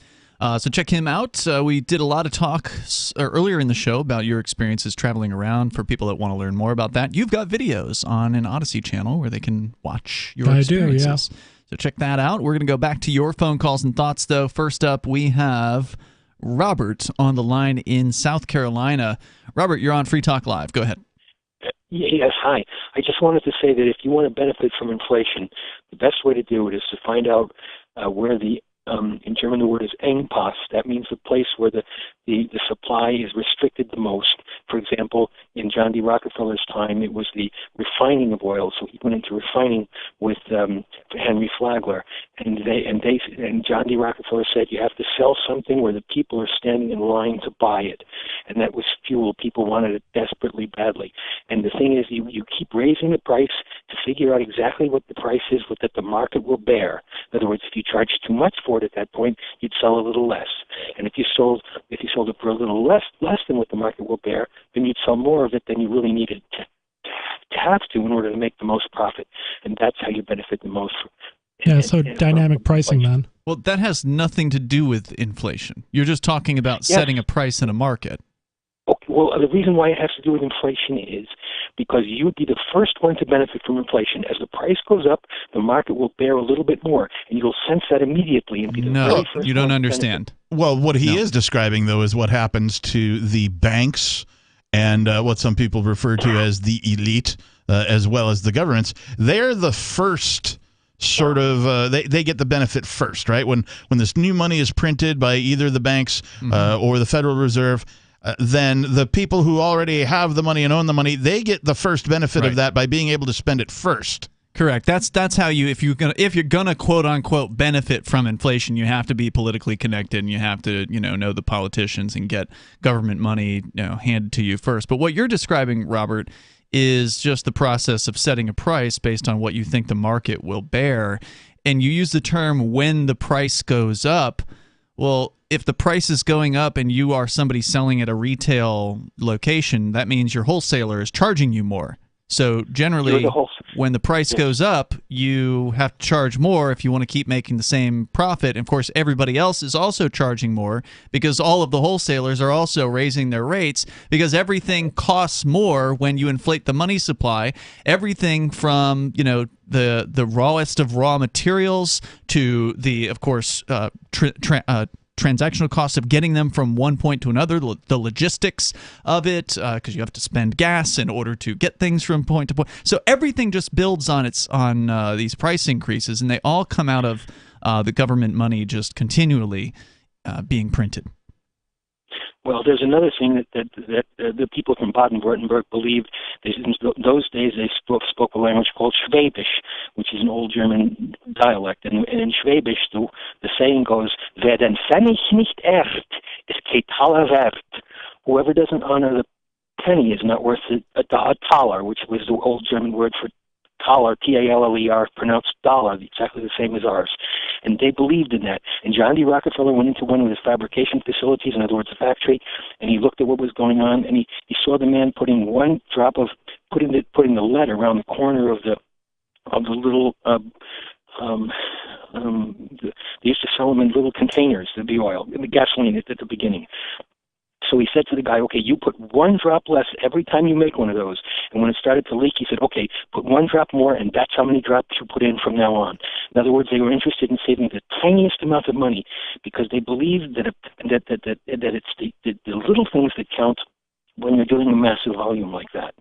So check him out. We did a lot of talk earlier in the show about your experiences traveling around. For people that want to learn more about that, you've got videos on an Odyssey channel where they can watch your experiences. I do, yeah. So check that out. We're going to go back to your phone calls and thoughts, though. First up, we have Robert on the line in South Carolina. Robert, you're on Free Talk Live. Go ahead. Yes, hi. I just wanted to say that if you want to benefit from inflation, the best way to do it is to find out where the in German the word is Engpass. That means the place where the supply is restricted the most. For example, in John D. Rockefeller's time, it was the refining of oil. So he went into refining with Henry Flagler, and John D. Rockefeller said you have to sell something where the people are standing in line to buy it, and that was fuel. People wanted it desperately badly. And the thing is, you keep raising the price to figure out exactly what the price is that the market will bear. In other words, if you charge too much for it at that point, you'd sell a little less. And if you sold it for a little less than what the market will bear, then you'd sell more of it than you really needed to have to in order to make the most profit. And that's how you benefit the most. So dynamic pricing then. Well, that has nothing to do with inflation. You're just talking about setting a price in a market. Okay, well, the reason why it has to do with inflation is because you would be the first one to benefit from inflation. As the price goes up, the market will bear a little bit more, and you'll sense that immediately and be the very first you don't one to understand. benefit. Well, what he is describing, though, is what happens to the banks and what some people refer to as the elite, as well as the governments. They're the first sort of they get the benefit first, right? When this new money is printed by either the banks or the Federal Reserve, then the people who already have the money and own the money, they get the first benefit of that by being able to spend it first. Correct. That's how if you're gonna quote unquote benefit from inflation, you have to be politically connected and you have to know the politicians and get government money handed to you first. But what you're describing, Robert, is just the process of setting a price based on what you think the market will bear, and you use the term when the price goes up. Well, if the price is going up and you are somebody selling at a retail location, that means your wholesaler is charging you more. So generally, when the price goes up, you have to charge more if you want to keep making the same profit. And of course, everybody else is also charging more because all of the wholesalers are also raising their rates because everything costs more when you inflate the money supply. Everything from, the rawest of raw materials to the, of course, transactional costs of getting them from one point to another, the logistics of it, because you have to spend gas in order to get things from point to point. So everything just builds on these price increases, and they all come out of the government money just continually being printed. Well, there's another thing that the people from Baden-Württemberg believed. In those days, they spoke a language called Schwäbisch, which is an old German dialect. And in Schwäbisch, the saying goes, "Wer den Pfennig nicht ehrt, ist kein Taler wert." Whoever doesn't honor the penny is not worth a Taler, which was the old German word for Taler, T-A-L-L-E-R, pronounced dollar, exactly the same as ours. And they believed in that. And John D. Rockefeller went into one of his fabrication facilities, in other words, a factory, and he looked at what was going on, and he saw the man putting the lead around the corner of the little they used to sell them in little containers, the oil, the gasoline at the beginning. So he said to the guy, okay, you put one drop less every time you make one of those. And when it started to leak, he said, okay, put one drop more, and that's how many drops you put in from now on. In other words, they were interested in saving the tiniest amount of money because they believed that it's the little things that count when you're doing a massive volume like that.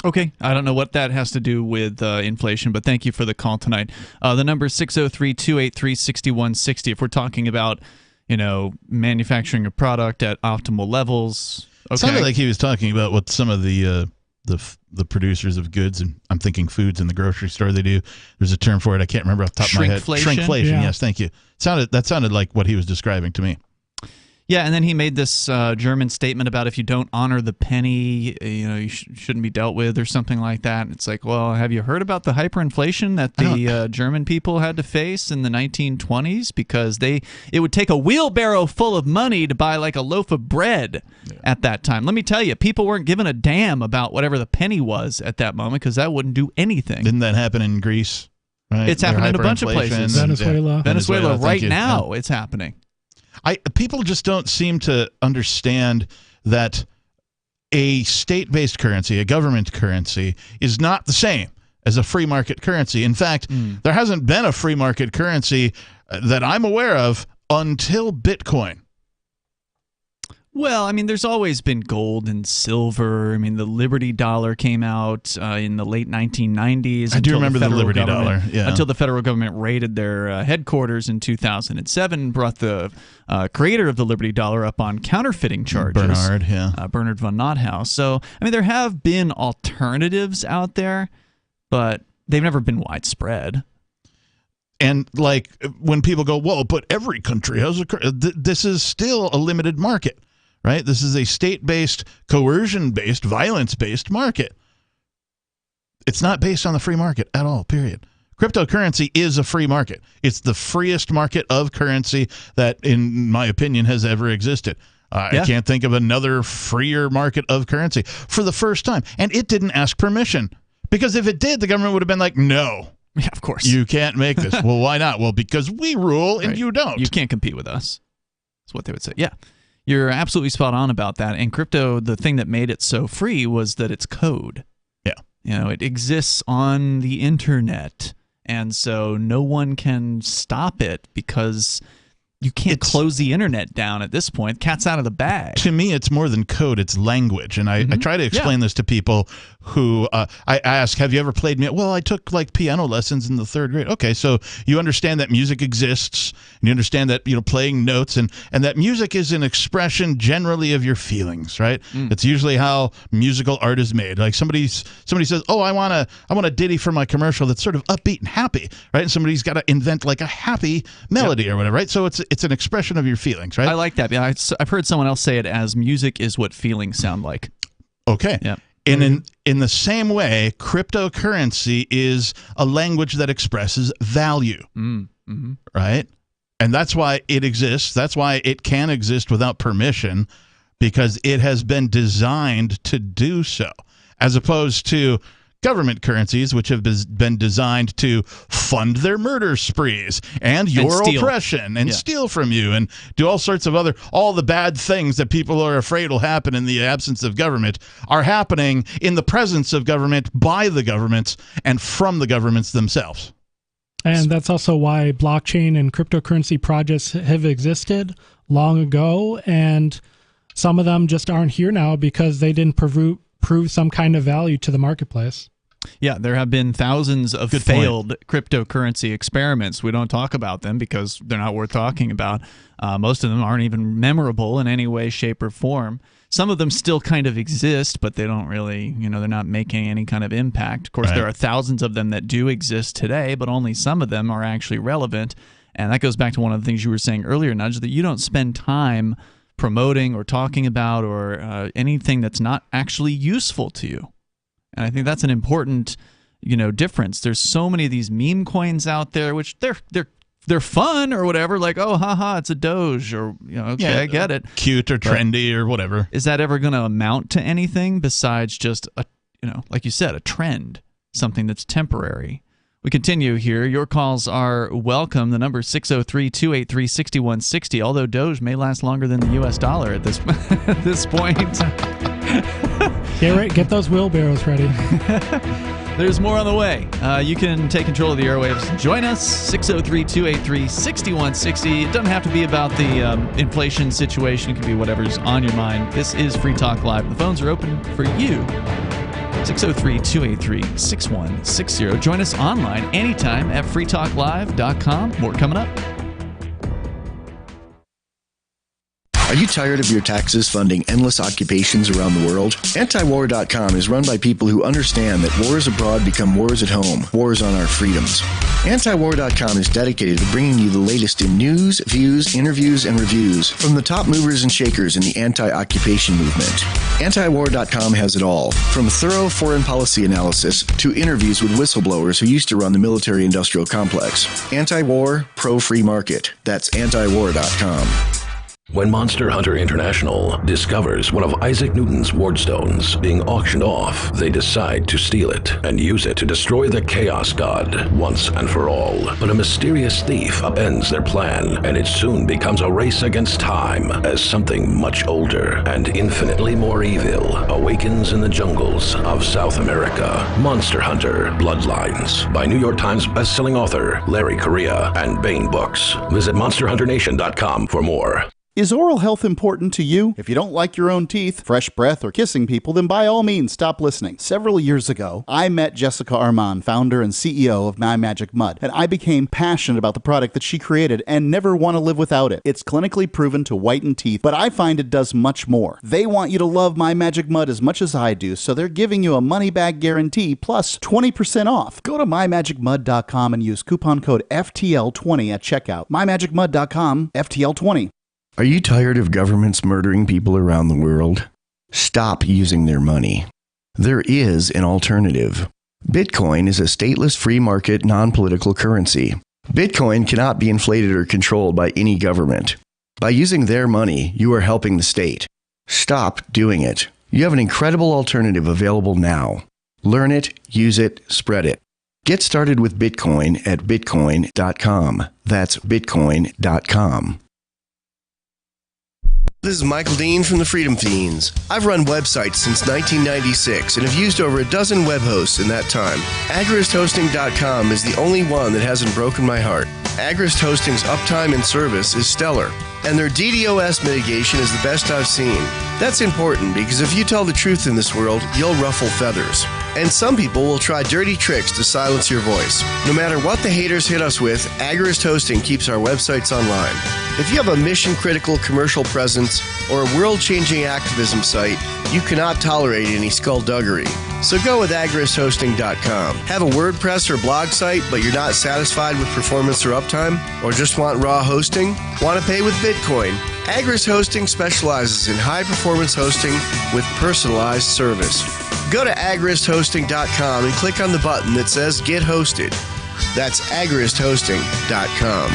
Okay, I don't know what that has to do with inflation, but thank you for the call tonight. The number is 603-283-6160. If we're talking about manufacturing a product at optimal levels. Okay. It sounded like he was talking about what some of the producers of goods, and I'm thinking foods in the grocery store, they do. There's a term for it. I can't remember off the top of my head. Shrinkflation. Yeah. Yes, thank you. That sounded like what he was describing to me. Yeah, and then he made this German statement about if you don't honor the penny, you shouldn't be dealt with or something like that. And it's like, well, have you heard about the hyperinflation that the German people had to face in the 1920s? Because it would take a wheelbarrow full of money to buy like a loaf of bread at that time. Let me tell you, people weren't giving a damn about whatever the penny was at that moment because that wouldn't do anything. Didn't that happen in Greece? Right? It's happening in a bunch of places. Venezuela right now, it's happening. People just don't seem to understand that a state-based currency, a government currency, is not the same as a free market currency. In fact, there hasn't been a free market currency that I'm aware of until Bitcoin. Well, I mean, there's always been gold and silver. I mean, the Liberty Dollar came out in the late 1990s. I do remember the Liberty Dollar, yeah. Until the federal government raided their headquarters in 2007, brought the creator of the Liberty Dollar up on counterfeiting charges. Bernard von Nothaus. So, I mean, there have been alternatives out there, but they've never been widespread. And like when people go, well, but every country has this is still a limited market. Right? This is a state-based, coercion-based, violence-based market. It's not based on the free market at all, period. Cryptocurrency is a free market. It's the freest market of currency that, in my opinion, has ever existed. I can't think of another freer market of currency for the first time. And it didn't ask permission. Because if it did, the government would have been like, no. Yeah, of course. You can't make this. Well, why not? Well, because we rule and you don't. You can't compete with us. That's what they would say. Yeah. You're absolutely spot on about that. And crypto, the thing that made it so free was that it's code. Yeah. You know, it exists on the internet. And so no one can stop it because you can't close the internet down at this point. Cat's out of the bag. To me, it's more than code. It's language. And I try to explain this to people who I ask, have you ever played music? Well, I took like piano lessons in the 3rd grade. Okay, so you understand that music exists, and you understand that, playing notes, and that music is an expression generally of your feelings, right? It's usually how musical art is made. Like somebody says, oh, I want a ditty for my commercial that's sort of upbeat and happy, right? And somebody's got to invent like a happy melody or whatever, right? So it's an expression of your feelings, right? I like that. Yeah, I've heard someone else say it as music is what feelings sound like. Okay. Yeah. And in the same way, cryptocurrency is a language that expresses value, right? And that's why it exists. That's why it can exist without permission, because it has been designed to do so, as opposed to government currencies, which have been designed to fund their murder sprees and your oppression and steal from you and do all sorts of all the bad things that people are afraid will happen in the absence of government are happening in the presence of government, by the governments, and from the governments themselves. And that's also why blockchain and cryptocurrency projects have existed long ago, and some of them just aren't here now because they didn't prove some kind of value to the marketplace. Yeah, there have been thousands of failed cryptocurrency experiments. We don't talk about them because they're not worth talking about. Most of them aren't even memorable in any way, shape, or form. Some of them still kind of exist, but they don't really, they're not making any kind of impact. Of course, there are thousands of them that do exist today, but only some of them are actually relevant. And that goes back to one of the things you were saying earlier, Nudge, that you don't spend time promoting or talking about or anything that's not actually useful to you. And I think that's an important, difference. There's so many of these meme coins out there, which they're fun or whatever. Like, oh, haha, it's a Doge, or okay, I get it, cute or trendy or whatever. Is that ever going to amount to anything besides just a, like you said, a trend, something that's temporary? We continue here. Your calls are welcome. The number is 603-283-6160. Although Doge may last longer than the U.S. dollar at this point. Get those wheelbarrows ready. There's more on the way. You can take control of the airwaves. Join us, 603-283-6160. It doesn't have to be about the inflation situation. It can be whatever's on your mind. This is Free Talk Live. The phones are open for you. 603-283-6160. Join us online anytime at freetalklive.com. More coming up. Are you tired of your taxes funding endless occupations around the world? Antiwar.com is run by people who understand that wars abroad become wars at home, wars on our freedoms. Antiwar.com is dedicated to bringing you the latest in news, views, interviews, and reviews from the top movers and shakers in the anti-occupation movement. Antiwar.com has it all, from thorough foreign policy analysis to interviews with whistleblowers who used to run the military-industrial complex. Anti-war, pro-free market. That's antiwar.com. When Monster Hunter International discovers one of Isaac Newton's wardstones being auctioned off, they decide to steal it and use it to destroy the Chaos God once and for all. But a mysterious thief upends their plan, and it soon becomes a race against time as something much older and infinitely more evil awakens in the jungles of South America. Monster Hunter Bloodlines by New York Times bestselling author Larry Correia and Baen Books. Visit monsterhunternation.com for more. Is oral health important to you? If you don't like your own teeth, fresh breath, or kissing people, then by all means stop listening. Several years ago, I met Jessica Armand, founder and CEO of My Magic Mud, and I became passionate about the product that she created and never want to live without it. It's clinically proven to whiten teeth, but I find it does much more. They want you to love My Magic Mud as much as I do, so they're giving you a money-back guarantee plus 20% off. Go to mymagicmud.com and use coupon code FTL20 at checkout. mymagicmud.com, FTL20. Are you tired of governments murdering people around the world? Stop using their money. There is an alternative. Bitcoin is a stateless free market non-political currency. Bitcoin cannot be inflated or controlled by any government. By using their money, you are helping the state. Stop doing it. You have an incredible alternative available now. Learn it, use it, spread it. Get started with Bitcoin at bitcoin.com. That's bitcoin.com. This is Michael Dean from the Freedom Fiends. I've run websites since 1996 and have used over a dozen web hosts in that time. AgristHosting.com is the only one that hasn't broken my heart. Agrist Hosting's uptime and service is stellar, and their DDoS mitigation is the best I've seen. That's important because if you tell the truth in this world, you'll ruffle feathers. And some people will try dirty tricks to silence your voice. No matter what the haters hit us with, Agrist Hosting keeps our websites online. If you have a mission-critical commercial presence or a world-changing activism site, you cannot tolerate any skullduggery. So go with agristhosting.com. Have a WordPress or blog site, but you're not satisfied with performance or uptime? Or just want raw hosting? Want to pay with Bitcoin? Agrist Hosting specializes in high-performance hosting with personalized service. Go to agristhosting.com and click on the button that says Get Hosted. That's agristhosting.com.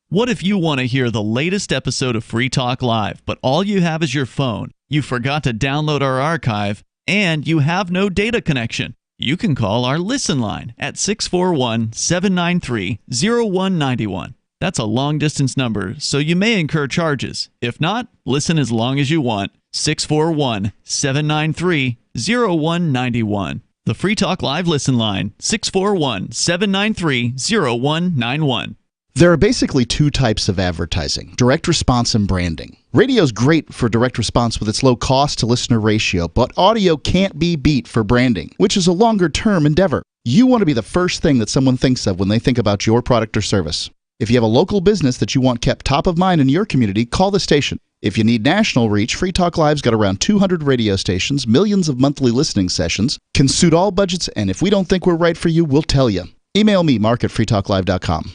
What if you want to hear the latest episode of Free Talk Live, but all you have is your phone, you forgot to download our archive, and you have no data connection? You can call our Listen line at 641-793-0191. That's a long-distance number, so you may incur charges. If not, listen as long as you want. 641-793-0191. The Free Talk Live Listen line, 641-793-0191. There are basically two types of advertising, direct response and branding. Radio's great for direct response with its low cost to listener ratio, but audio can't be beat for branding, which is a longer term endeavor. You want to be the first thing that someone thinks of when they think about your product or service. If you have a local business that you want kept top of mind in your community, call the station. If you need national reach, Free Talk Live's got around 200 radio stations, millions of monthly listening sessions, can suit all budgets, and if we don't think we're right for you, we'll tell you. Email me, mark@freetalklive.com.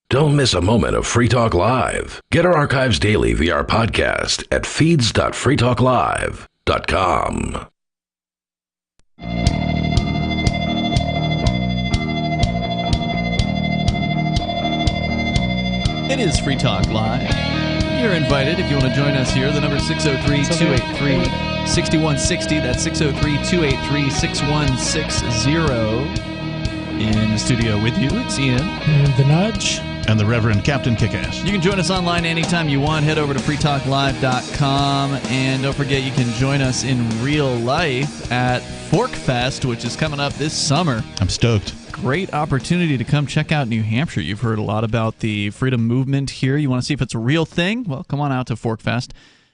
Don't miss a moment of Free Talk Live. Get our archives daily via our podcast at feeds.freetalklive.com. It is Free Talk Live. You're invited if you want to join us here. The number is 603-283-6160. That's 603-283-6160. In the studio with you, it's Ian. And the Nudge. And the Reverend Captain Kickass. You can join us online anytime you want. Head over to freetalklive.com. And don't forget, you can join us in real life at ForkFest, which is coming up this summer. I'm stoked. Great opportunity to come check out New Hampshire. You've heard a lot about the freedom movement here. You want to see if it's a real thing? Well, come on out to ForkFest.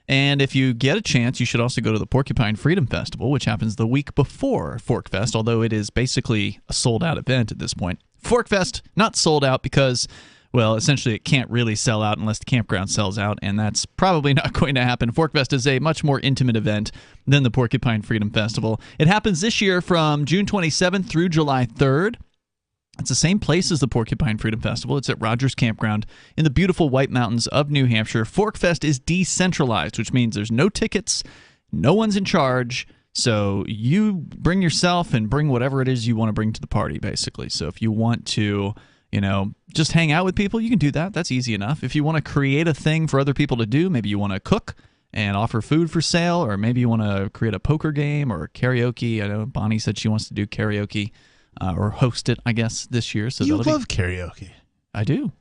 And if you get a chance, you should also go to the Porcupine Freedom Festival, which happens the week before ForkFest, although it is basically a sold-out event at this point. ForkFest, not sold out because, well, essentially it can't really sell out unless the campground sells out, and that's probably not going to happen. ForkFest is a much more intimate event than the Porcupine Freedom Festival. It happens this year from June 27th through July 3rd. It's the same place as the Porcupine Freedom Festival. It's at Rogers Campground in the beautiful White Mountains of New Hampshire. ForkFest is decentralized, which means there's no tickets, no one's in charge. So you bring yourself and bring whatever it is you want to bring to the party, basically. So if you want to, just hang out with people, you can do that. That's easy enough. If you want to create a thing for other people to do, maybe you want to cook and offer food for sale, or maybe you want to create a poker game or karaoke. I know Bonnie said she wants to do karaoke. Or host it, I guess, this year. So you love karaoke. I do.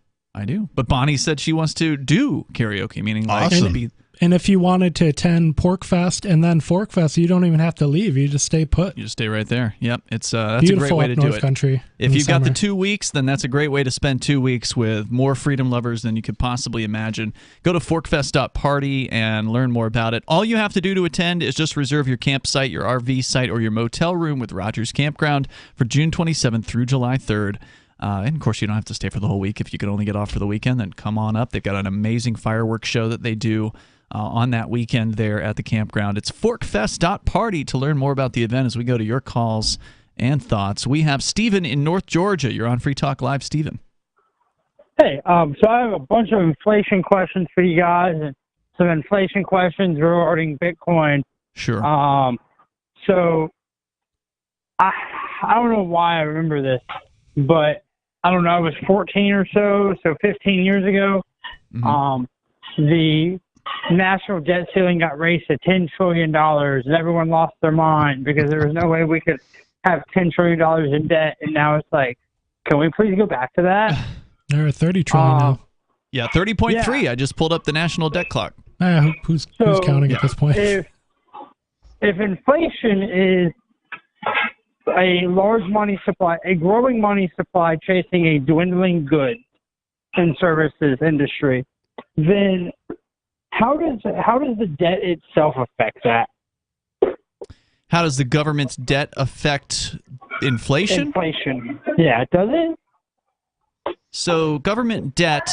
But Bonnie said she wants to do karaoke, meaning like awesome. And if you wanted to attend PorkFest and then ForkFest, you don't even have to leave. You just stay put. You just stay right there. Yep. It's that's beautiful a great way to do it. Country if you've got the summer. 2 weeks, then that's a great way to spend 2 weeks with more freedom lovers than you could possibly imagine. Go to forkfest.party and learn more about it. All you have to do to attend is just reserve your campsite, your RV site, or your motel room with Rogers Campground for June 27th through July 3rd. And, of course, you don't have to stay for the whole week. If you can only get off for the weekend, then come on up. They've got an amazing fireworks show that they do on that weekend there at the campground. It's forkfest.party to learn more about the event as we go to your calls and thoughts. We have Stephen in North Georgia. You're on Free Talk Live, Stephen. Hey, so I have a bunch of inflation questions for you guys and some inflation questions regarding Bitcoin. Sure. So I don't know why I remember this, but I don't know, I was 14 or so 15 years ago. Mm-hmm. The national debt ceiling got raised to $10 trillion, and everyone lost their mind because there was no way we could have $10 trillion in debt. And now it's like, can we please go back to that? They're at 30 trillion now. Yeah, 30.3. Yeah. I just pulled up the national debt clock. Who's counting at this point? If inflation is a large money supply, a growing money supply chasing a dwindling goods and services industry, then how does the debt itself affect that? How does the government's debt affect inflation? Inflation. Yeah, does it? So government debt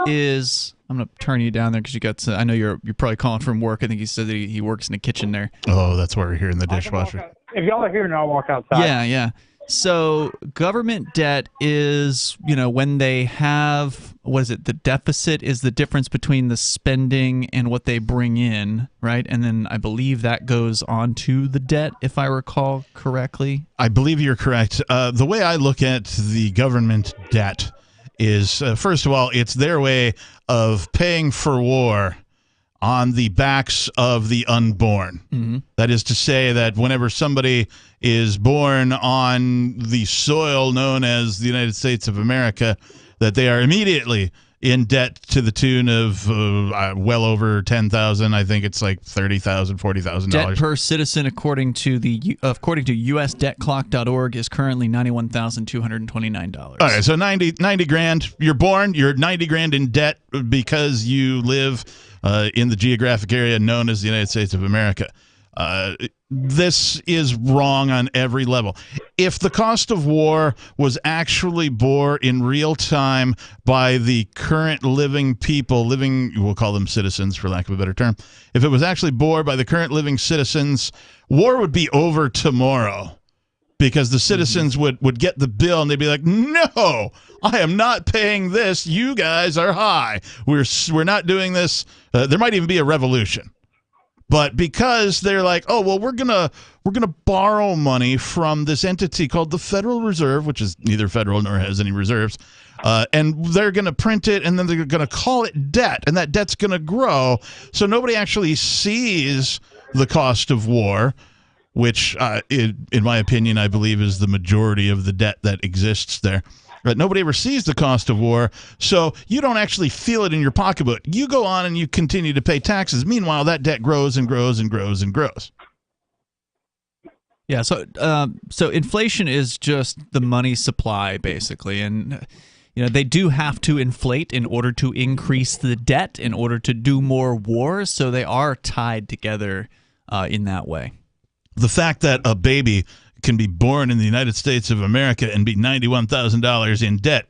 is... I'm going to turn you down there because you got... I know you're probably calling from work. I think he said that he works in the kitchen there. Oh, that's why we're here in the dishwasher. If y'all are here, now I'll walk outside. Yeah. So government debt is, when they have, the deficit is the difference between the spending and what they bring in, right? And then I believe that goes on to the debt, if I recall correctly. I believe you're correct. The way I look at the government debt is, first of all, it's their way of paying for war on the backs of the unborn. Mm-hmm. That is to say that whenever somebody is born on the soil known as the United States of America, that they are immediately in debt to the tune of well over $10,000. I think it's like $30,000, $40,000. Debt per citizen, according to USDebtClock.org, is currently $91,229. All right, so 90 grand. You're born, you're 90 grand in debt because you live in the geographic area known as the United States of America. This is wrong on every level. If the cost of war was actually bore in real time by the current living people, we'll call them citizens for lack of a better term, if it was actually bore by the current living citizens, war would be over tomorrow. Because the citizens would get the bill and they'd be like, no, I am not paying this. You guys are high. We're not doing this. There might even be a revolution. But because they're like, oh, well, we're gonna borrow money from this entity called the Federal Reserve, which is neither federal nor has any reserves, and they're going to print it and then they're going to call it debt, and that debt's going to grow. So nobody actually sees the cost of war, which, in my opinion, I believe is the majority of the debt that exists there. But nobody ever sees the cost of war, so you don't actually feel it in your pocketbook. You go on and you continue to pay taxes. Meanwhile, that debt grows and grows and grows and grows. Yeah, so inflation is just the money supply, basically, and they do have to inflate in order to increase the debt, in order to do more wars, so they are tied together in that way. The fact that a baby can be born in the United States of America and be $91,000 in debt.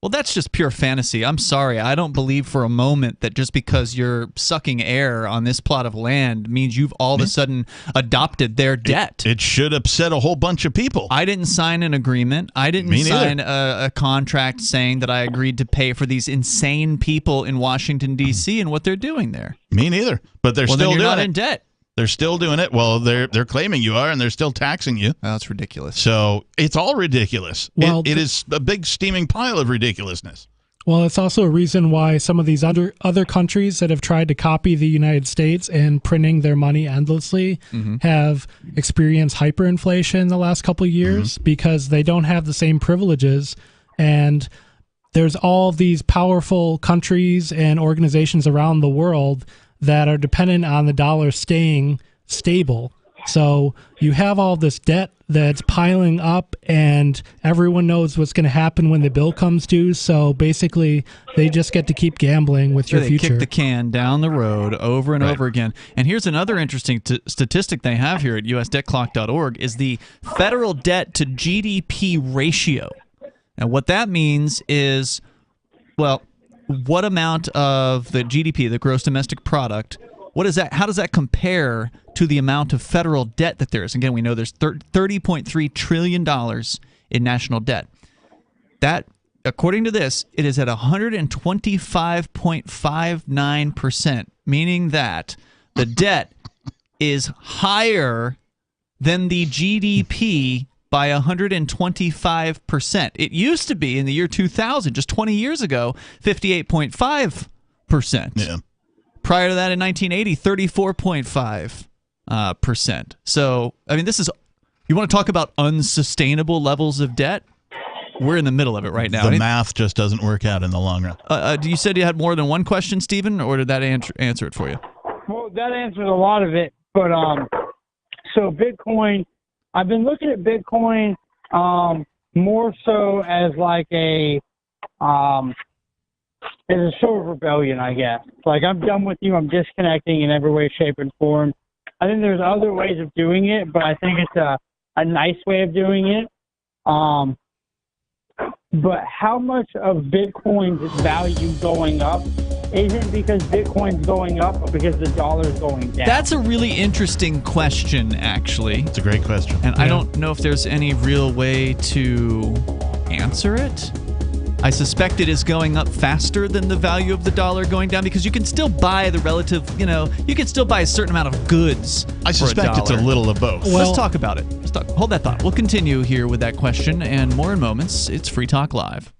Well, that's just pure fantasy. I'm sorry. I don't believe for a moment that just because you're sucking air on this plot of land means you've all of a sudden adopted their debt. It should upset a whole bunch of people. I didn't sign an agreement. I didn't sign a contract saying that I agreed to pay for these insane people in Washington, D.C. and what they're doing there. Me neither. But they're still then doing you're not it. in debt. They're still doing it. Well, they're claiming you are, and they're still taxing you. Oh, that's ridiculous. So it's all ridiculous. Well, it is a big steaming pile of ridiculousness. Well, it's also a reason why some of these other countries that have tried to copy the United States and printing their money endlessly have experienced hyperinflation in the last couple of years because they don't have the same privileges. And there's all these powerful countries and organizations around the world that are dependent on the dollar staying stable. So you have all this debt that's piling up, and everyone knows what's going to happen when the bill comes due. So basically, they just get to keep gambling with your future. They kick the can down the road over and over again. And here's another interesting statistic they have here at usdebtclock.org is the federal debt to GDP ratio. And what that means is, well, what amount of the GDP, the gross domestic product, what is that? How does that compare to the amount of federal debt that there is? Again, we know there's $30.3 trillion in national debt. That, according to this, it is at 125.59%, meaning that the debt is higher than the GDP by 125%. It used to be in the year 2000, just 20 years ago, 58.5%. Yeah. Prior to that, in 1980, 34.5%. So, I mean, this is, you want to talk about unsustainable levels of debt? We're in the middle of it right now. The math just doesn't work out in the long run. You said you had more than one question, Stephen, or did that answer it for you? Well, that answers a lot of it. But so Bitcoin, I've been looking at Bitcoin more so as like as a show of rebellion, I guess. Like, I'm done with you. I'm disconnecting in every way, shape, and form. I think there's other ways of doing it, but I think it's a nice way of doing it. But how much of Bitcoin's value going up isn't because Bitcoin's going up, but because the dollar's going down? That's a really interesting question, actually. It's a great question. And I don't know if there's any real way to answer it. I suspect it is going up faster than the value of the dollar going down because you can still buy the relative, you can still buy a certain amount of goods. I suspect it's a little of both. Well, let's talk about it. Hold that thought. We'll continue here with that question and more in moments. It's Free Talk Live.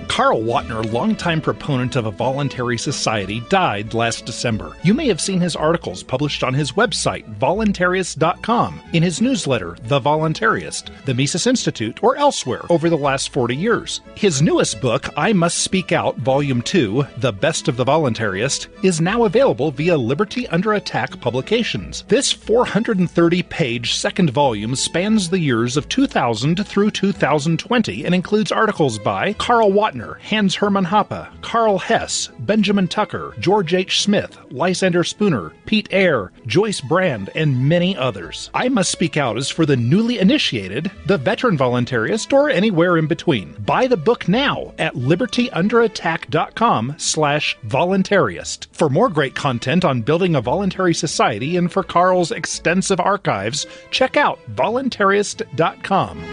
Carl Watner, longtime proponent of a voluntary society, died last December. You may have seen his articles published on his website, voluntarist.com, in his newsletter, The Voluntarist, the Mises Institute, or elsewhere over the last 40 years. His newest book, I Must Speak Out, Volume 2, The Best of the Voluntarist, is now available via Liberty Under Attack Publications. This 430-page second volume spans the years of 2000 through 2020 and includes articles by Carl Watner, Hans Hermann Hoppe, Karl Hess, Benjamin Tucker, George H. Smith, Lysander Spooner, Pete Eyre, Joyce Brand, and many others. I Must Speak Out is for the newly initiated, the veteran voluntarist, or anywhere in between. Buy the book now at libertyunderattack.com/voluntarist. For more great content on building a voluntary society and for Carl's extensive archives, check out voluntarist.com.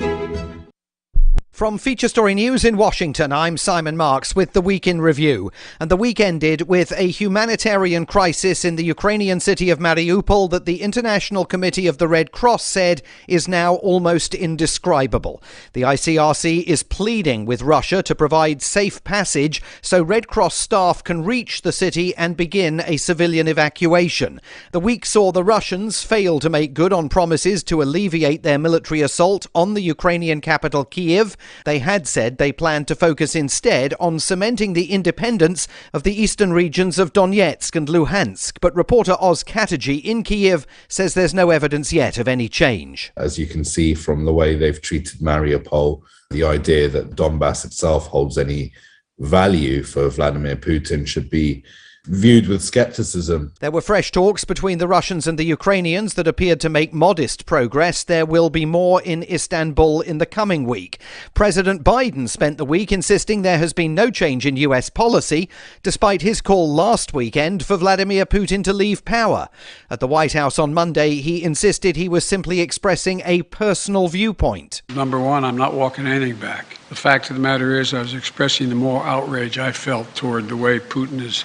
From Feature Story News in Washington, I'm Simon Marks with the Week in Review. And the week ended with a humanitarian crisis in the Ukrainian city of Mariupol that the International Committee of the Red Cross said is now almost indescribable. The ICRC is pleading with Russia to provide safe passage so Red Cross staff can reach the city and begin a civilian evacuation. The week saw the Russians fail to make good on promises to alleviate their military assault on the Ukrainian capital, Kyiv. They had said they planned to focus instead on cementing the independence of the eastern regions of Donetsk and Luhansk. But reporter Oz Kataji in Kyiv says there's no evidence yet of any change. As you can see from the way they've treated Mariupol, the idea that Donbass itself holds any value for Vladimir Putin should be viewed with skepticism. There were fresh talks between the Russians and the Ukrainians that appeared to make modest progress. There will be more in Istanbul in the coming week. President Biden spent the week insisting there has been no change in US policy, despite his call last weekend for Vladimir Putin to leave power. At the White House on Monday, he insisted he was simply expressing a personal viewpoint. Number one, I'm not walking anything back. The fact of the matter is I was expressing the moral outrage I felt toward the way Putin is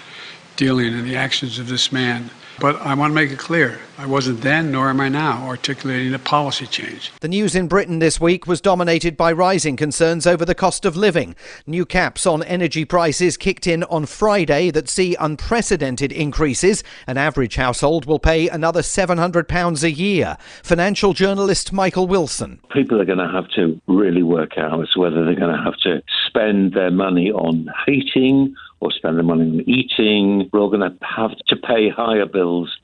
dealing in the actions of this man. But I want to make it clear, I wasn't then, nor am I now, articulating a policy change. The news in Britain this week was dominated by rising concerns over the cost of living. New caps on energy prices kicked in on Friday that see unprecedented increases. An average household will pay another £700 a year. Financial journalist Michael Wilson. People are going to have to really work out whether they're going to have to spend their money on heating or spend their money on eating. We're all going to have to pay higher bills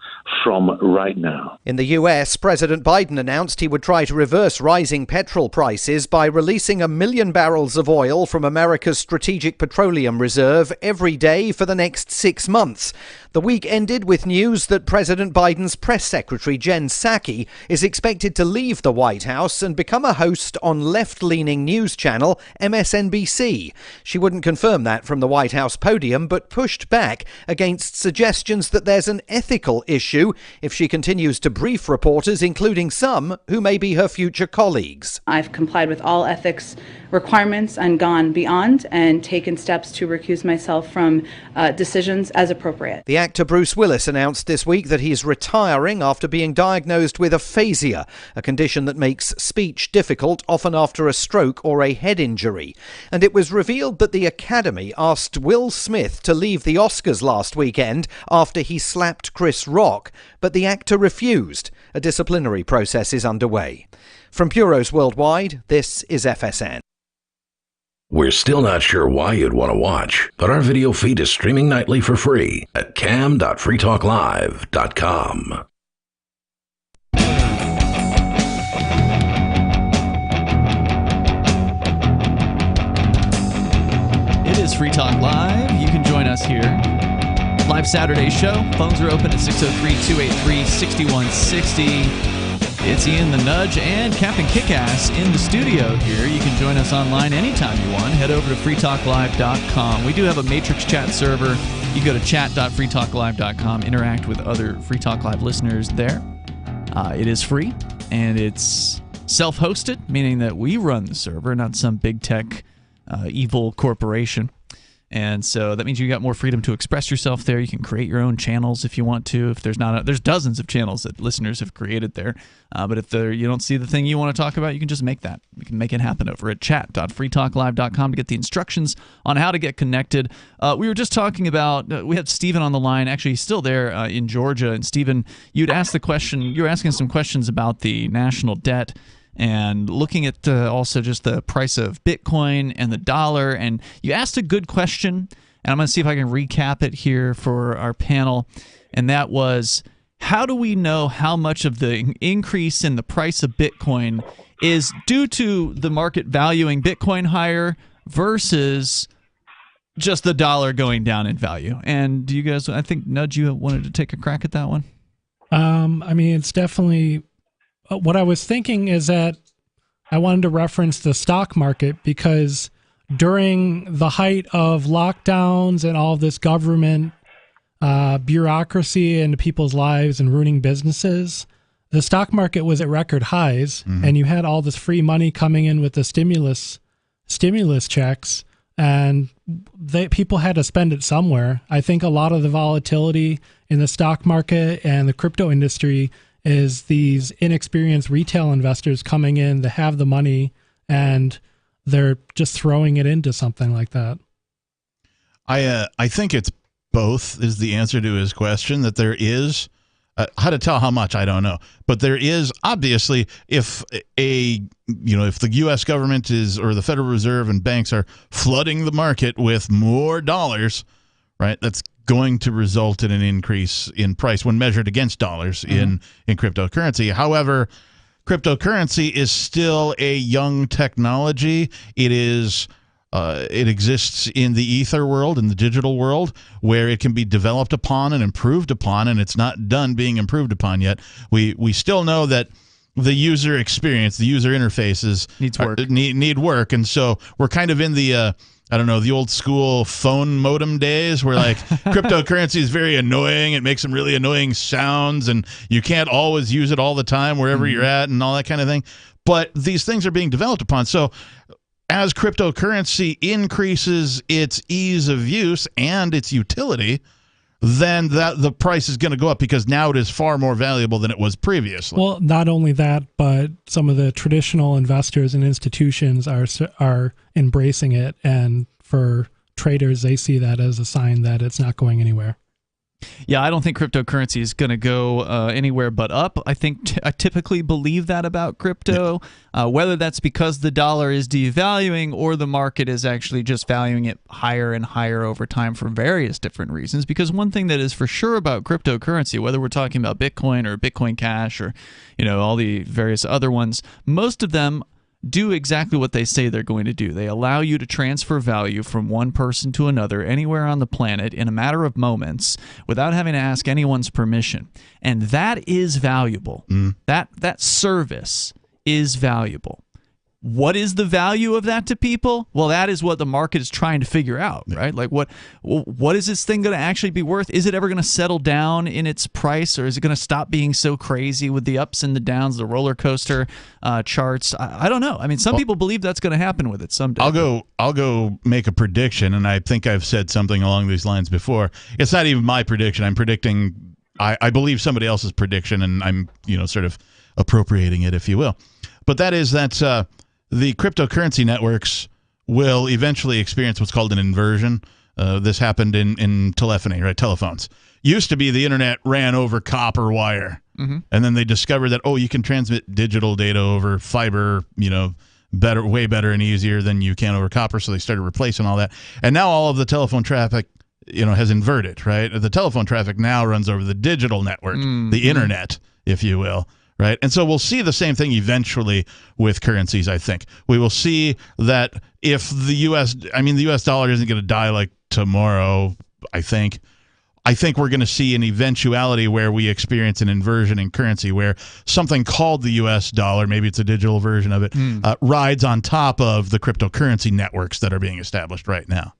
from right now. In the US, President Biden announced he would try to reverse rising petrol prices by releasing 1 million barrels of oil from America's Strategic Petroleum Reserve every day for the next 6 months. The week ended with news that President Biden's press secretary, Jen Psaki, is expected to leave the White House and become a host on left-leaning news channel MSNBC. She wouldn't confirm that from the White House podium, but pushed back against suggestions that there's an ethical issue if she continues to brief reporters, including some who may be her future colleagues. I've complied with all ethics requirements and gone beyond and taken steps to recuse myself from decisions as appropriate. The actor Bruce Willis announced this week that he's retiring after being diagnosed with aphasia, a condition that makes speech difficult, often after a stroke or a head injury. And it was revealed that the Academy asked Will Smith to leave the Oscars last weekend after he slapped Chris Rock, but the actor refused. A disciplinary process is underway. From Bureaus Worldwide, this is FSN. We're still not sure why you'd want to watch, but our video feed is streaming nightly for free at cam.freetalklive.com. It is Free Talk Live. You can join us here. Live Saturday show. Phones are open at 603-283-6160. It's Ian the Nudge and Captain Kickass in the studio here. You can join us online anytime you want. Head over to freetalklive.com. We do have a Matrix chat server. You go to chat.freetalklive.com. Interact with other Free Talk Live listeners there. It is free, and it's self-hosted, meaning that we run the server, not some big tech evil corporation. And so that means you got more freedom to express yourself there. You can create your own channels if you want to. If there's not, there's dozens of channels that listeners have created there. But if you don't see the thing you want to talk about, you can just make that. You can make it happen over at chat.freetalklive.com to get the instructions on how to get connected. We were just talking about, we had Stephen on the line. Actually, he's still there in Georgia. And Stephen, you'd asked the question, you were asking some questions about the national debt and looking at also just the price of Bitcoin and the dollar. And you asked a good question, and I'm going to see if I can recap it here for our panel. And that was, how do we know how much of the increase in the price of Bitcoin is due to the market valuing Bitcoin higher versus just the dollar going down in value? And do you guys, I think, Nudge, you wanted to take a crack at that one? I mean, it's definitely... What I was thinking is that I wanted to reference the stock market because during the height of lockdowns and all this government bureaucracy into people's lives and ruining businesses, the stock market was at record highs, and you had all this free money coming in with the stimulus checks, and people had to spend it somewhere. I think a lot of the volatility in the stock market and the crypto industry is these inexperienced retail investors coming in that have the money and they're just throwing it into something like that. I think it's both is the answer to his question, that there is how to tell how much, I don't know, but there is obviously if the U.S. government or the Federal Reserve and banks are flooding the market with more dollars, right? That's going to result in an increase in price when measured against dollars in cryptocurrency. However, cryptocurrency is still a young technology. It is It exists in the ether world, in the digital world, where it can be developed upon and improved upon, and it's not done being improved upon yet. We still know that the user experience, the user interfaces need work, and so we're kind of in the I don't know, the old school phone modem days where like cryptocurrency is very annoying. It makes some really annoying sounds and you can't always use it all the time wherever you're at and all that kind of thing. But these things are being developed upon. So as cryptocurrency increases its ease of use and its utility, then the price is going to go up because now it is far more valuable than it was previously. Well, not only that, but some of the traditional investors and institutions are embracing it, and for traders, they see that as a sign that it's not going anywhere. Yeah, I don't think cryptocurrency is going to go anywhere but up. I think I typically believe that about crypto, whether that's because the dollar is devaluing or the market is actually just valuing it higher and higher over time for various different reasons. Because one thing that is for sure about cryptocurrency, whether we're talking about Bitcoin or Bitcoin Cash or all the various other ones, most of them do exactly what they say they're going to do. They allow you to transfer value from one person to another anywhere on the planet in a matter of moments without having to ask anyone's permission. And that is valuable. That service is valuable. What is the value of that to people? Well, that is what the market is trying to figure out, right? Like what is this thing going to actually be worth? Is it ever going to settle down in its price, or is it going to stop being so crazy with the ups and the downs, the roller coaster charts? I don't know. I mean, some people believe that's going to happen with it someday. I'll go make a prediction, and I think I've said something along these lines before. It's not even my prediction. I'm predicting. I believe somebody else's prediction, and I'm sort of appropriating it, if you will. But that is that. The cryptocurrency networks will eventually experience what's called an inversion. This happened in telephony, right? Telephones. Used to be the internet ran over copper wire. And then they discovered that, you can transmit digital data over fiber, way better and easier than you can over copper. So they started replacing all that. And now all of the telephone traffic, has inverted, right? The telephone traffic now runs over the digital network, the internet, if you will. Right. And so we'll see the same thing eventually with currencies, I think. We will see that if the U.S. dollar isn't going to die like tomorrow, I think we're going to see an eventuality where we experience an inversion in currency where something called the U.S. dollar, maybe it's a digital version of it, rides on top of the cryptocurrency networks that are being established right now.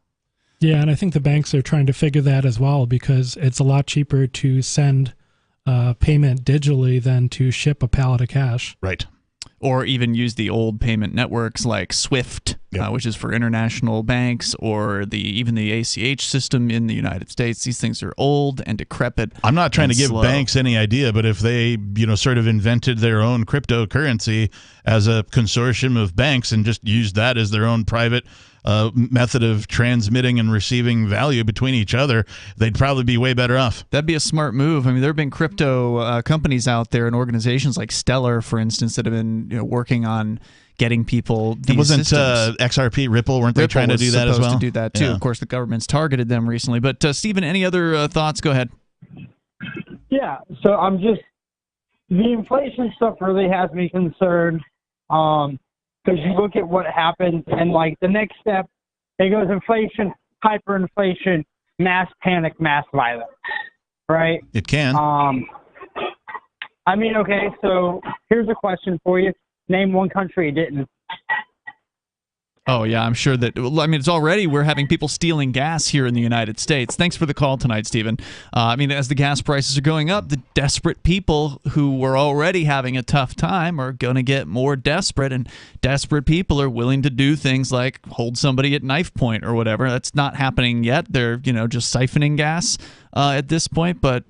Yeah, and I think the banks are trying to figure that as well because it's a lot cheaper to send payment digitally than to ship a pallet of cash. Right. Or even use the old payment networks like SWIFT, which is for international banks, or even the ACH system in the United States. These things are old and decrepit. I'm not trying to give banks any idea, but if they, sort of invented their own cryptocurrency as a consortium of banks and just used that as their own private method of transmitting and receiving value between each other, they'd probably be way better off. That'd be a smart move. I mean, there have been crypto companies out there and organizations like Stellar, for instance, that have been working on getting people these systems. XRP, Ripple, weren't they trying to do that as well? To do that too. Yeah. Of course, the government's targeted them recently. But Stephen, any other thoughts? Go ahead. Yeah, so the inflation stuff really has me concerned. Because you look at what happens, and like the next step, it goes inflation, hyperinflation, mass panic, mass violence, right? It can. Okay, so here's a question for you. Name one country it didn't. Oh, yeah, I'm sure that, it's already, we're having people stealing gas here in the United States. Thanks for the call tonight, Stephen. As the gas prices are going up, the desperate people who were already having a tough time are going to get more desperate, and desperate people are willing to do things like hold somebody at knife point or whatever. That's not happening yet. They're, just siphoning gas at this point, but